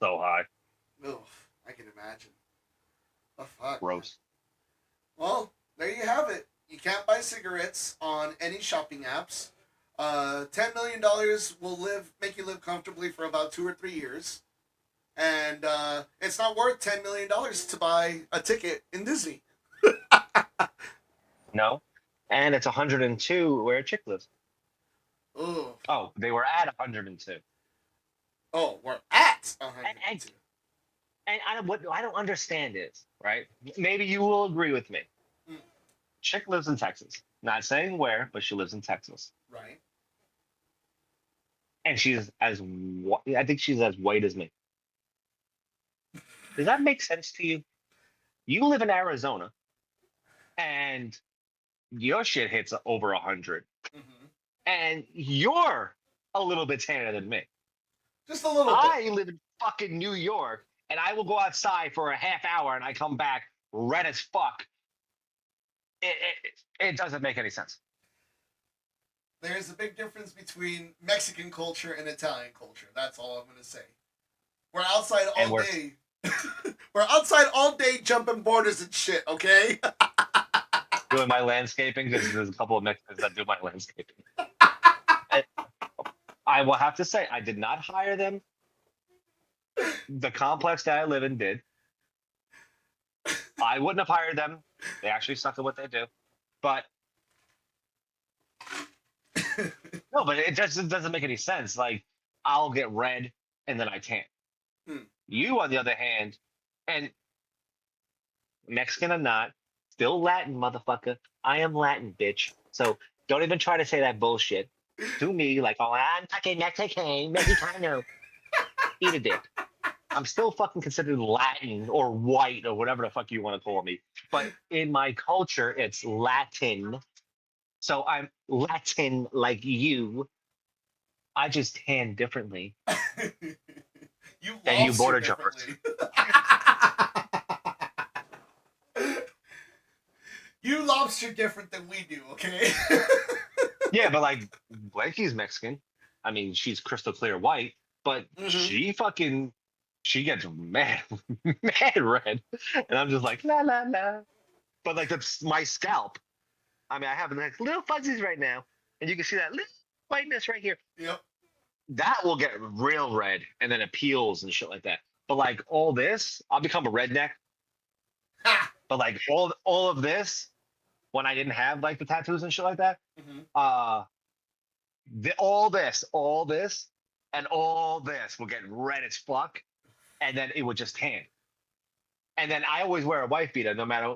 so high. Oof, I can imagine. Oh, fuck. Gross. Well, there you have it. You can't buy cigarettes on any shopping apps. $10 million will make you live comfortably for about 2 or 3 years. And it's not worth $10 million to buy a ticket in Disney. No. And it's 102 where a chick lives. Ooh. Oh, they were at 102. Oh, we're at 102. And what I don't understand is, right? Maybe you will agree with me. Chick lives in Texas. Not saying where, but she lives in Texas. Right. And she's I think she's as white as me. Does that make sense to you? You live in Arizona, and your shit hits over 100, and you're a little bit tanner than me. Just a little bit. I live in fucking New York, and I will go outside for a half hour, and I come back red as fuck. It doesn't make any sense. There's a big difference between Mexican culture and Italian culture. That's all I'm going to say. We're outside all day. We're outside all day jumping borders and shit, okay? Doing my landscaping, because there's a couple of Mexicans that do my landscaping. I will have to say, I did not hire them. The complex that I live in did. I wouldn't have hired them. They actually suck at what they do. But no, but it just doesn't make any sense. Like, I'll get red and then I tan. You, on the other hand, and Mexican or not, still Latin, motherfucker. I am Latin, bitch. So don't even try to say that bullshit to me like, oh, I'm fucking Mexican, Mexicano. Eat a dick. I'm still fucking considered Latin or white or whatever the fuck you want to call me. But in my culture, it's Latin. So I'm Latin like you. I just tan differently. And you border jumpers. You lobster different than we do, okay? Yeah, but like, Blanky's Mexican. I mean, she's crystal clear white, but she gets mad red. And I'm just like, la, la, la. But like, that's my scalp. I mean, I have like little fuzzies right now. And you can see that little whiteness right here. Yep. That will get real red and then it peels and shit like that. But like all this, I'll become a redneck. Ha! But like all of this, when I didn't have like the tattoos and shit like that, all this, and all this will get red as fuck, and then it would just tan. And then I always wear a wife beater, no matter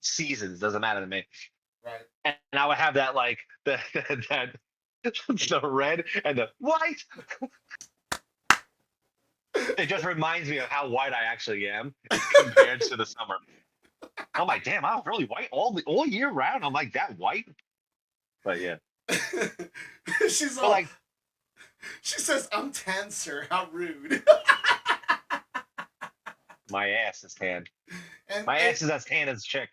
seasons, doesn't matter to me. Right. And I would have that like the red and the white. It just reminds me of how white I actually am compared to the summer. I'm like, damn, I'm really white all year round. I'm like that white. But yeah. She's but all like, she says, I'm tan, sir. How rude. my ass is tan. And my ass is as tan as a chick.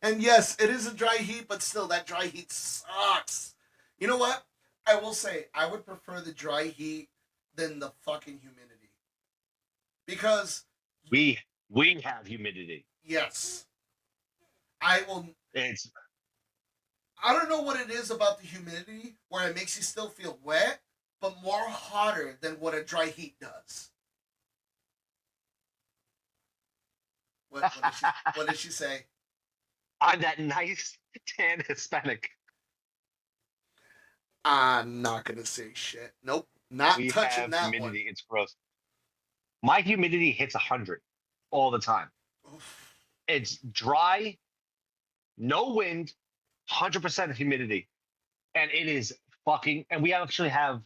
And yes, it is a dry heat, but still, that dry heat sucks. sucks. You know what? I will say I would prefer the dry heat than the fucking humidity. Because We have humidity. yes, I will. It's I don't know what it is about the humidity where it makes you still feel wet, but more hotter than what a dry heat does. What did she say? I'm that nice tan Hispanic. I'm not gonna say shit. Nope, not We touching have that one. humidity. It's gross. My humidity hits 100 all the time. Oof. It's dry, no wind, 100% humidity, and it is fucking. And we actually have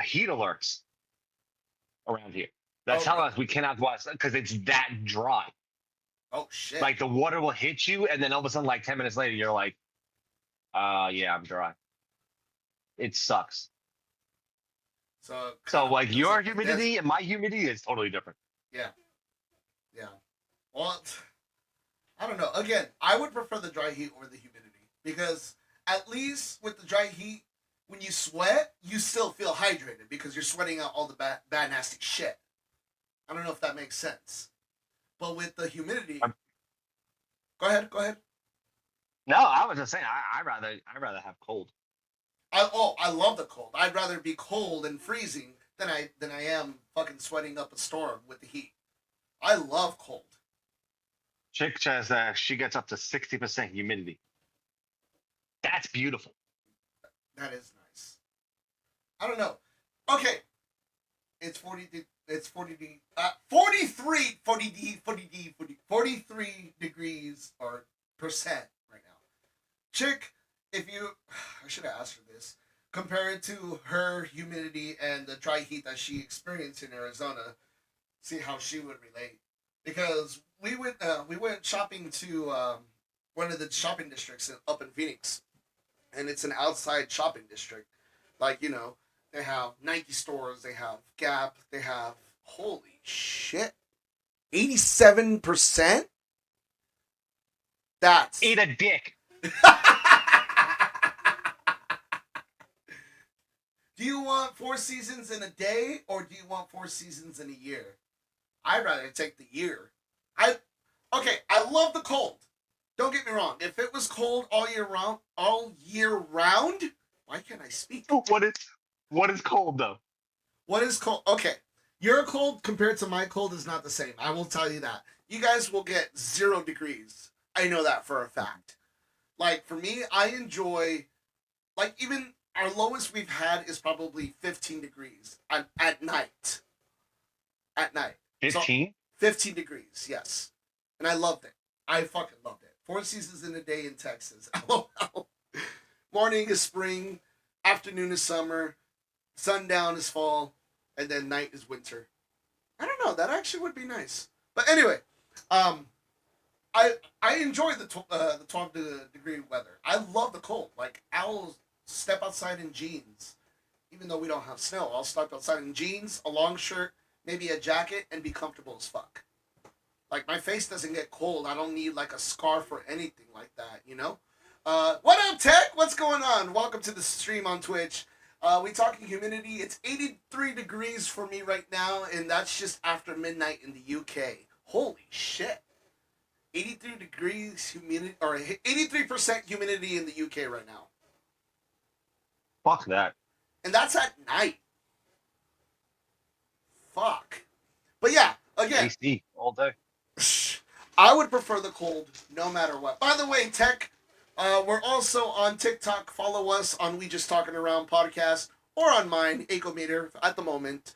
heat alerts around here that Oh, tell really? us we cannot go outside because it's that dry. Oh shit. Like the water will hit you, and then all of a sudden, like 10 minutes later, you're like, yeah, I'm dry. It sucks. So So kind of like feels your like the humidity desert. and my humidity is totally different. Yeah, yeah. Well, I don't know. Again, I would prefer the dry heat over the humidity because at least with the dry heat, when you sweat, you still feel hydrated because you're sweating out all the bad nasty shit. I don't know if that makes sense. But with the humidity, Um, go ahead, go ahead. No, I was just saying, I rather have cold. I love the cold. I'd rather be cold and freezing than I am fucking sweating up a storm with the heat. I love cold. Chick says she gets up to 60% humidity. That's beautiful. That is nice. I don't know. Okay, it's 40. It's 40. 43. 43 degrees or percent right now. Chick, if you, I should have asked her this. Compare it to her humidity and the dry heat that she experienced in Arizona. See how she would relate. Because we went shopping to one of the shopping districts up in Phoenix, and it's an outside shopping district. Like they have Nike stores, they have Gap, they have holy shit, 87%. That's Eat a dick. Do you want 4 seasons in a day or do you want 4 seasons in a year? I'd rather take the year. I love the cold. Don't get me wrong. If it was cold all year round, why can't I speak? What is cold though? What is cold? Okay, your cold compared to my cold is not the same. I will tell you that. You guys will get 0 degrees. I know that for a fact. Like for me, I enjoy like even our lowest we've had is probably 15 degrees at night. At night. So 15? 15 degrees, yes. And I loved it. I fucking loved it. 4 seasons in a day in Texas. LOL. Morning is spring, afternoon is summer, sundown is fall, and then night is winter. I don't know. That actually would be nice. But anyway, um, I enjoy the 12 degree weather. I love the cold. Like I'll step outside in jeans, even though we don't have snow. I'll step outside in jeans, a long shirt, maybe a jacket, and be comfortable as fuck. Like my face doesn't get cold. I don't need like a scarf or anything like that. What up, Tech? What's going on? Welcome to the stream on Twitch. We talking humidity. It's 83 degrees for me right now, and that's just after midnight in the UK. Holy shit. 83 degrees humidity, or 83% humidity in the UK right now. Fuck that. And that's at night. Fuck. But yeah, again, AC all day. I would prefer the cold no matter what. By the way, Tech, we're also on TikTok. Follow us on We Just Talking Around podcast or on mine, Acometer, at the moment.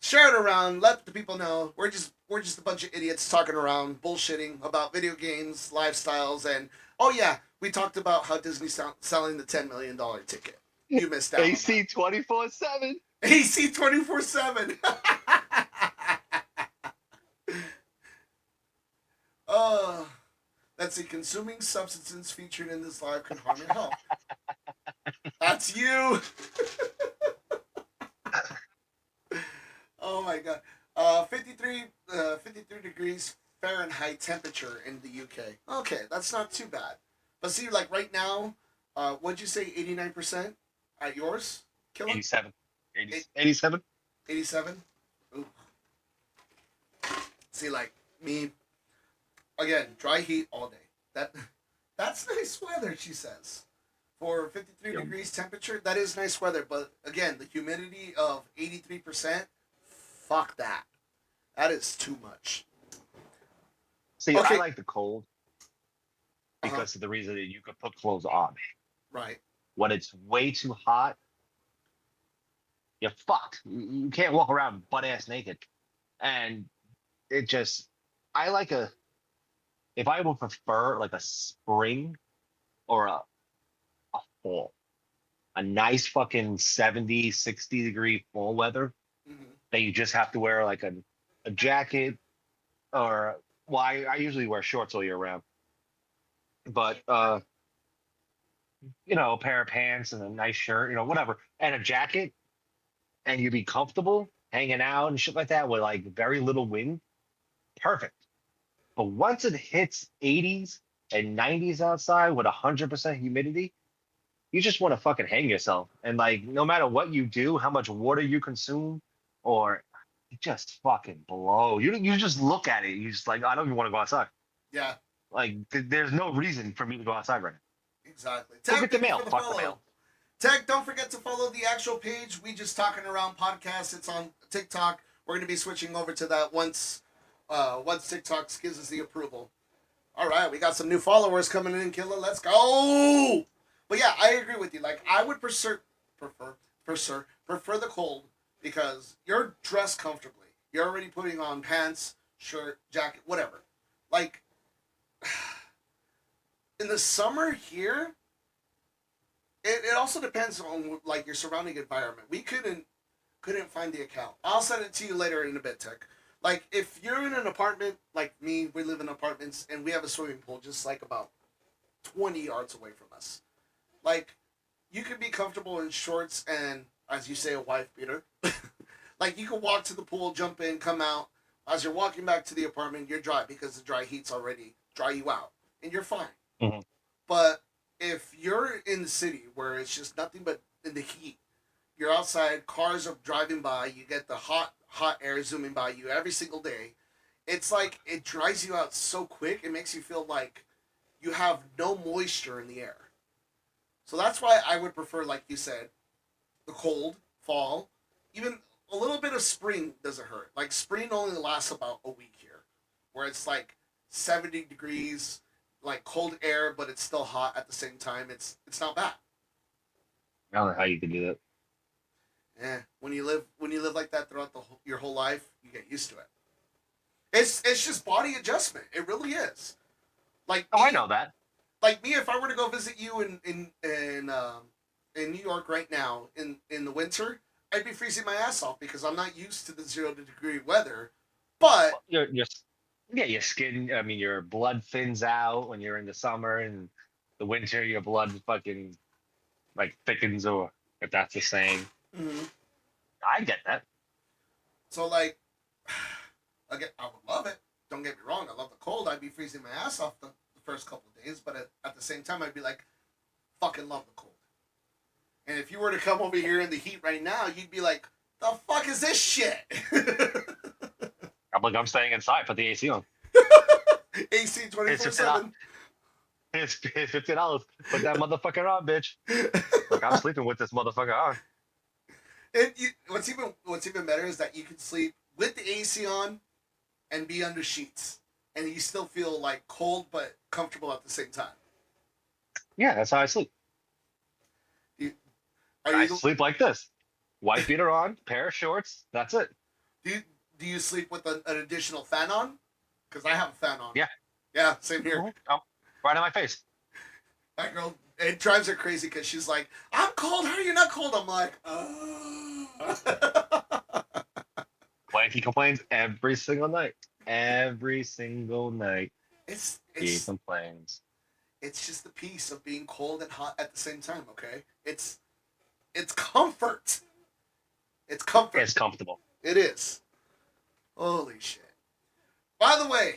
Share it around. Let the people know we're just a bunch of idiots talking around, bullshitting about video games, lifestyles, and oh yeah, we talked about how Disney's selling the $10 million ticket. You missed out. AC 24/7. AC 24/7. Let's see. Consuming substances featured in this live can harm your health. That's you. Oh my god. 53 degrees Fahrenheit temperature in the UK. Okay, that's not too bad. But see, like right now, what'd you say? 89% at yours, Killer? 87. Eight- 87. 87. Ooh. See, like me again, dry heat all day. That that's nice weather, she says. For 53 Yep. degrees temperature, that is nice weather. But again, the humidity of 83%, fuck that. That is too much. See, I Okay. like the cold Uh-huh. because of the reason that you could put clothes on. Right. When it's way too hot, you're fucked. You can't walk around butt ass naked. And it just, I like if I would prefer like a spring or a fall, a nice fucking 70, 60-degree fall weather Mm-hmm. that you just have to wear like a jacket or, well, I usually wear shorts all year round, but, a pair of pants and a nice shirt, whatever, and a jacket, and you'd be comfortable hanging out and shit like that with like very little wind. Perfect. But once it hits 80s and 90s outside with 100% humidity, you just want to fucking hang yourself. And like, no matter what you do, how much water you consume, or you just fucking blow. You just look at it. You just like, I don't even want to go outside. Yeah, Like, there's no reason for me to go outside right now. exactly. Go Tech, get the thank you mail. for the Fuck the follow. mail. Tech, don't forget to follow the actual page. We Just Talking Around podcast. It's on TikTok. We're going to be switching over to that once TikTok gives us the approval. All right, we got some new followers coming in, Killer. Let's go. But yeah, I agree with you. Like, I would prefer the cold because you're dressed comfortably. You're already putting on pants, shirt, jacket, whatever. Like, in the summer here, it also depends on like your surrounding environment. We couldn't find the account. I'll send it to you later in a bit, Tech. Like if you're in an apartment like me, we live in apartments and we have a swimming pool just like about 20 yards away from us. Like you could be comfortable in shorts and as you say a wife beater. Like you can walk to the pool, jump in, come out. As you're walking back to the apartment, you're dry because the dry heat's already dry you out and you're fine. Mm-hmm. But if you're in the city where it's just nothing but in the heat, you're outside, cars are driving by, you get the hot air zooming by you every single day. It's like it dries you out so quick, it makes you feel like you have no moisture in the air. So that's why I would prefer, like you said, the cold, fall, even a little bit of spring doesn't hurt. Like spring only lasts about a week here, where it's like 70 degrees, like cold air, but it's still hot at the same time. It's not bad. I don't know how you can do that. Yeah, when you live like that throughout your whole life, you get used to it. It's just body adjustment. It really is. Like Oh, me, I know that. like me, if I were to go visit you in New York right now in the winter, I'd be freezing my ass off because I'm not used to the 0 degree weather. But Yeah, your skin. I mean, your blood thins out when you're in the summer, and the winter, your blood fucking like thickens, or if that's the saying. mhm. I get that. So like, again, I would love it. Don't get me wrong. I love the cold. I'd be freezing my ass off the first couple of days, but at the same time, I'd be like, fucking love the cold. And if you were to come over here in the heat right now, you'd be like, the fuck is this shit? I'm staying inside. Put the AC on. AC It's 24/7. It's $50. Put that motherfucker on, bitch. Look, I'm sleeping with this motherfucker on. And what's even better is that you can sleep with the AC on and be under sheets, and you still feel like cold but comfortable at the same time. Yeah, that's how I sleep. Are I you sleep like this. White beater on, pair of shorts. That's it. do you sleep with an additional fan on? Because I have a fan on. Yeah. Yeah, same here. Oh, right in my face. That girl, it drives her crazy because she's like, I'm cold. How are you not cold? I'm like, He complains every single night. Every single night. He It's complains. it's just the peace of being cold and hot at the same time. Okay, it's comfort. It's comfort. It's comfortable. It is. Holy shit. By the way,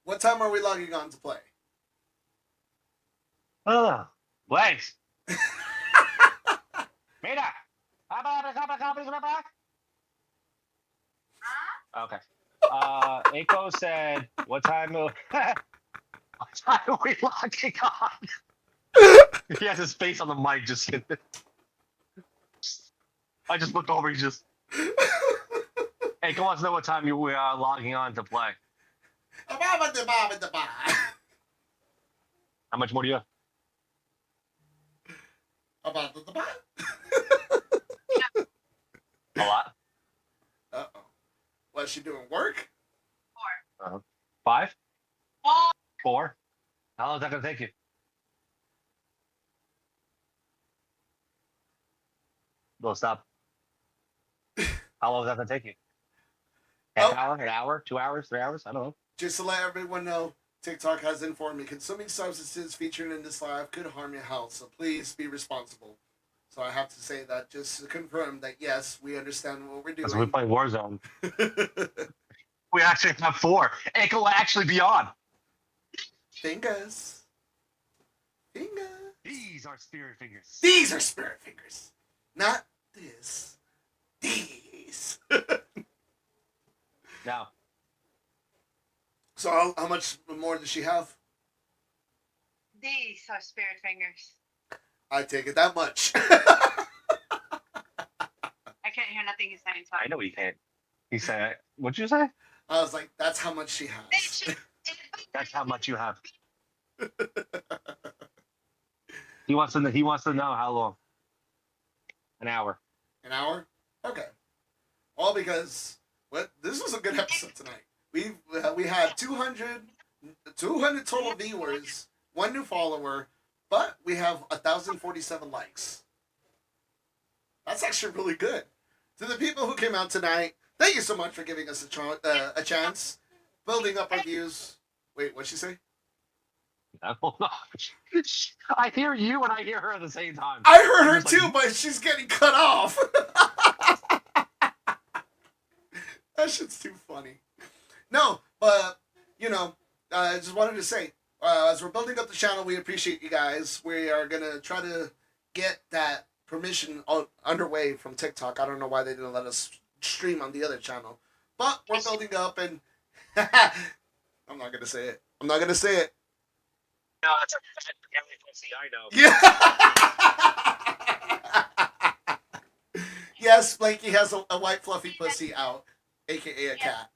what time are we logging on to play? Wait. Mira. Okay. Aiko said, what time are we logging on? He has his face on the mic just I just looked over, he just Aiko wants to know what time we are logging on to play. How much more do you have? A lot? Uh-oh. What's she doing? Work? 5? 4? How long is that going to take you? No, stop. How long is that going to take you? Half hour? An hour? 2 hours? 3 hours? I don't know. Just to let everyone know, TikTok has informed me consuming substances featured in this live could harm your health, so please be responsible. So I have to say that just to confirm that, yes, we understand what we're doing. So we play Warzone. We actually have 4. Aiko will actually be on. Fingers. These are spirit fingers. These are spirit fingers. Not this. These. Now. So how much more does she have? These are spirit fingers. I take it that much. I can't hear nothing he's saying. I know he can't. He said, what'd you say? I was like, that's how much she has. That's how much you have. He wants to know how long. An hour. An hour? Okay. All because this was a good episode tonight. We had 200 total viewers, 1 new follower, but we have 1,047 likes. That's actually really good. To the people who came out tonight, thank you so much for giving us a chance, building up our views. Wait, what'd she say? I don't know. I hear you and I hear her at the same time. I heard her too, but she's getting cut off. That shit's too funny. No, but, I just wanted to say, as we're building up the channel, we appreciate you guys. We are going to try to get that permission underway from TikTok. I don't know why they didn't let us stream on the other channel. But we're building up, and I'm not going to say it. No, that's a family pussy, I know. Yes, Blanky has a white fluffy pussy out, a.k.a. a cat.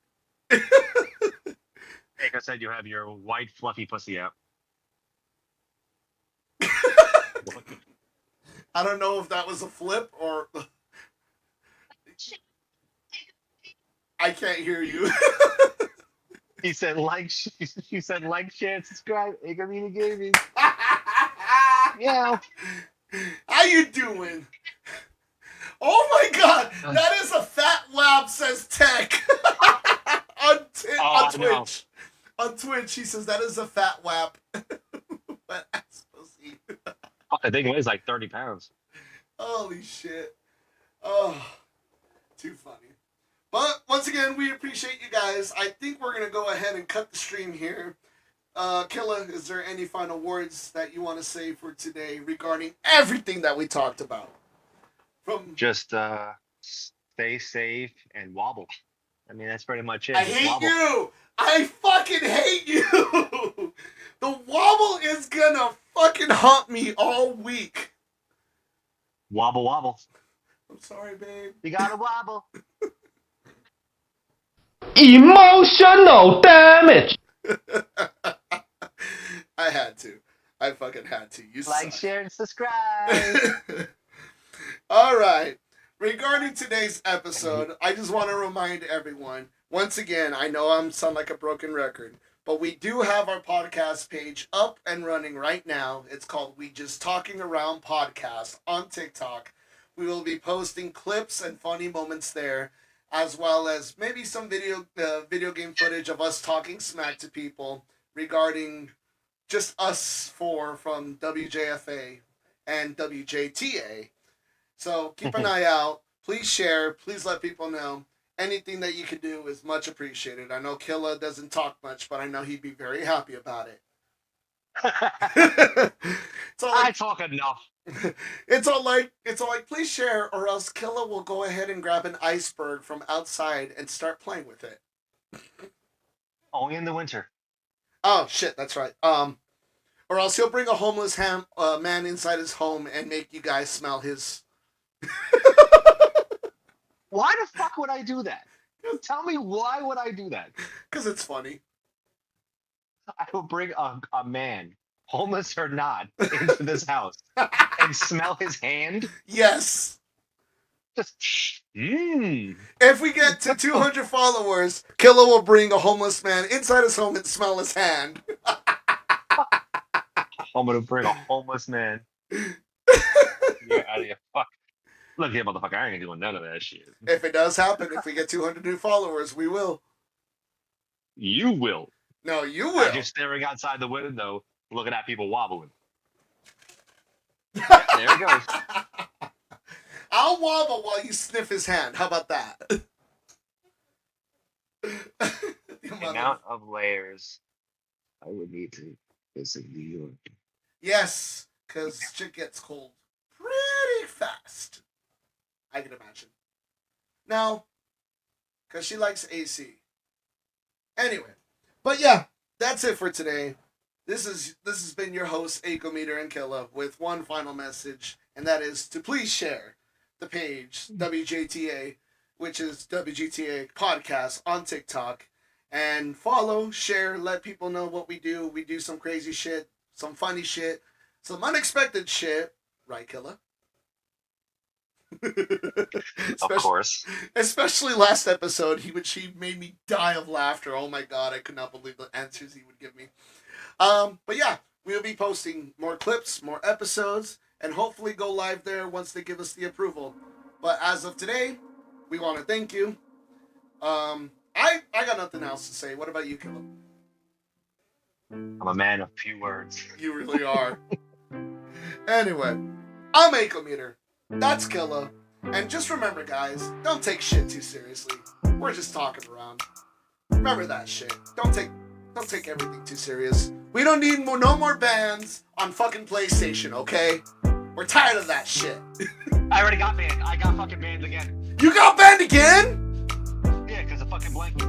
Like I said, you have your white fluffy pussy out. I don't know if that was a flip or... I can't hear you. He said she said like, share, and subscribe. Igomini Gaming. Yeah. How you doing? Oh my god, that is a fat lab, says Tech. on Twitch. No. On Twitch, he says that is a fat wap. Wet ass pussy. I think it weighs like 30 pounds. Holy shit. Oh, too funny. But once again, we appreciate you guys. I think we're going to go ahead and cut the stream here. Killa, is there any final words that you want to say for today regarding everything that we talked about? Just stay safe and wobble. I mean, that's pretty much it. I hate you. I fucking hate you. The wobble is going to fucking haunt me all week. Wobble, wobble. I'm sorry, babe. You gotta wobble. Emotional damage. I had to. I fucking had to. You like, suck. share, and subscribe. All right. Regarding today's episode, I just want to remind everyone, once again, I know I sound like a broken record, but we do have our podcast page up and running right now. It's called We Just Talking Around Podcast on TikTok. We will be posting clips and funny moments there, as well as maybe some video game footage of us talking smack to people regarding just us four from WJFA and WJTA. So keep an eye out. Please share. Please let people know. Anything that you can do is much appreciated. I know Killa doesn't talk much, but I know he'd be very happy about it. It's all I like, talk enough. it's all like, please share, or else Killa will go ahead and grab an iceberg from outside and start playing with it. Only in the winter. Oh shit, that's right. Or else he'll bring a homeless man inside his home and make you guys smell his. Why the fuck would I do that? Tell me, why would I do that? Because it's funny. I will bring a man, homeless or not, into this house and smell his hand. Yes. Just, mmm. If we get to 200 followers, Killa will bring a homeless man inside his home and smell his hand. I'm gonna bring a homeless man. You're out of your fuck. Look here, motherfucker. I ain't doing none of that shit. If it does happen, if we get 200 new followers, we will. You will. No, you I'm will. just staring outside the window, looking at people wobbling. Yeah, there it goes. I'll wobble while you sniff his hand. How about that? The amount of layers I would need to visit New York. Yes, because shit gets cold pretty fast. I can imagine. Now, because she likes AC. Anyway, but yeah, that's it for today. This has been your host, Acometer and Killa, with one final message, and that is to please share the page WJTA, which is WGTA Podcast on TikTok, and follow, share, let people know what we do. We do some crazy shit, some funny shit, some unexpected shit, right, Killa? Of course. Especially last episode, he made me die of laughter. Oh my god, I could not believe the answers he would give me. But yeah, we'll be posting more clips, more episodes, and hopefully go live there once they give us the approval. But as of today, we want to thank you. I got nothing else to say. What about you, Killa? I'm a man of few words. You really are. Anyway, I'm Acometer. That's Killa. And just remember, guys, don't take shit too seriously. We're just talking around. Remember that shit. Don't take everything too serious. We don't need no more bans on fucking PlayStation, okay? We're tired of that shit. I already got banned. I got fucking banned again. You got banned again? Yeah, because of fucking blanket.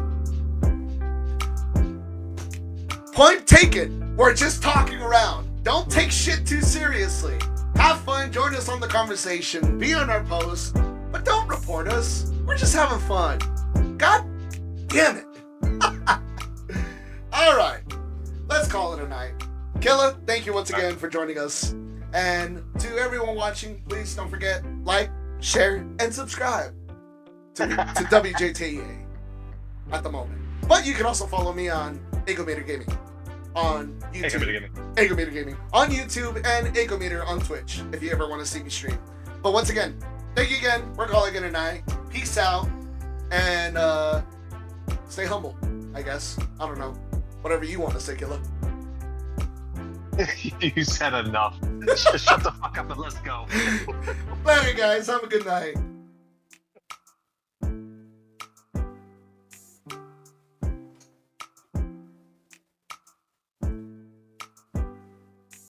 Point taken. We're just talking around. Don't take shit too seriously. Have fun, join us on the conversation, be on our posts, but don't report us. We're just having fun. God damn it. Alright, let's call it a night. Killa, thank you once again for joining us. And to everyone watching, please don't forget, like, share, and subscribe to WJTA at the moment. But you can also follow me on Acometer Gaming on YouTube. Acometer Gaming on YouTube and Acometer on Twitch if you ever want to see me stream. But once again, thank you again. We're calling it a night. Peace out. And stay humble, I guess. I don't know. Whatever you want to say, Killa. You said enough. Just shut the fuck up and let's go. Later, guys. Have a good night.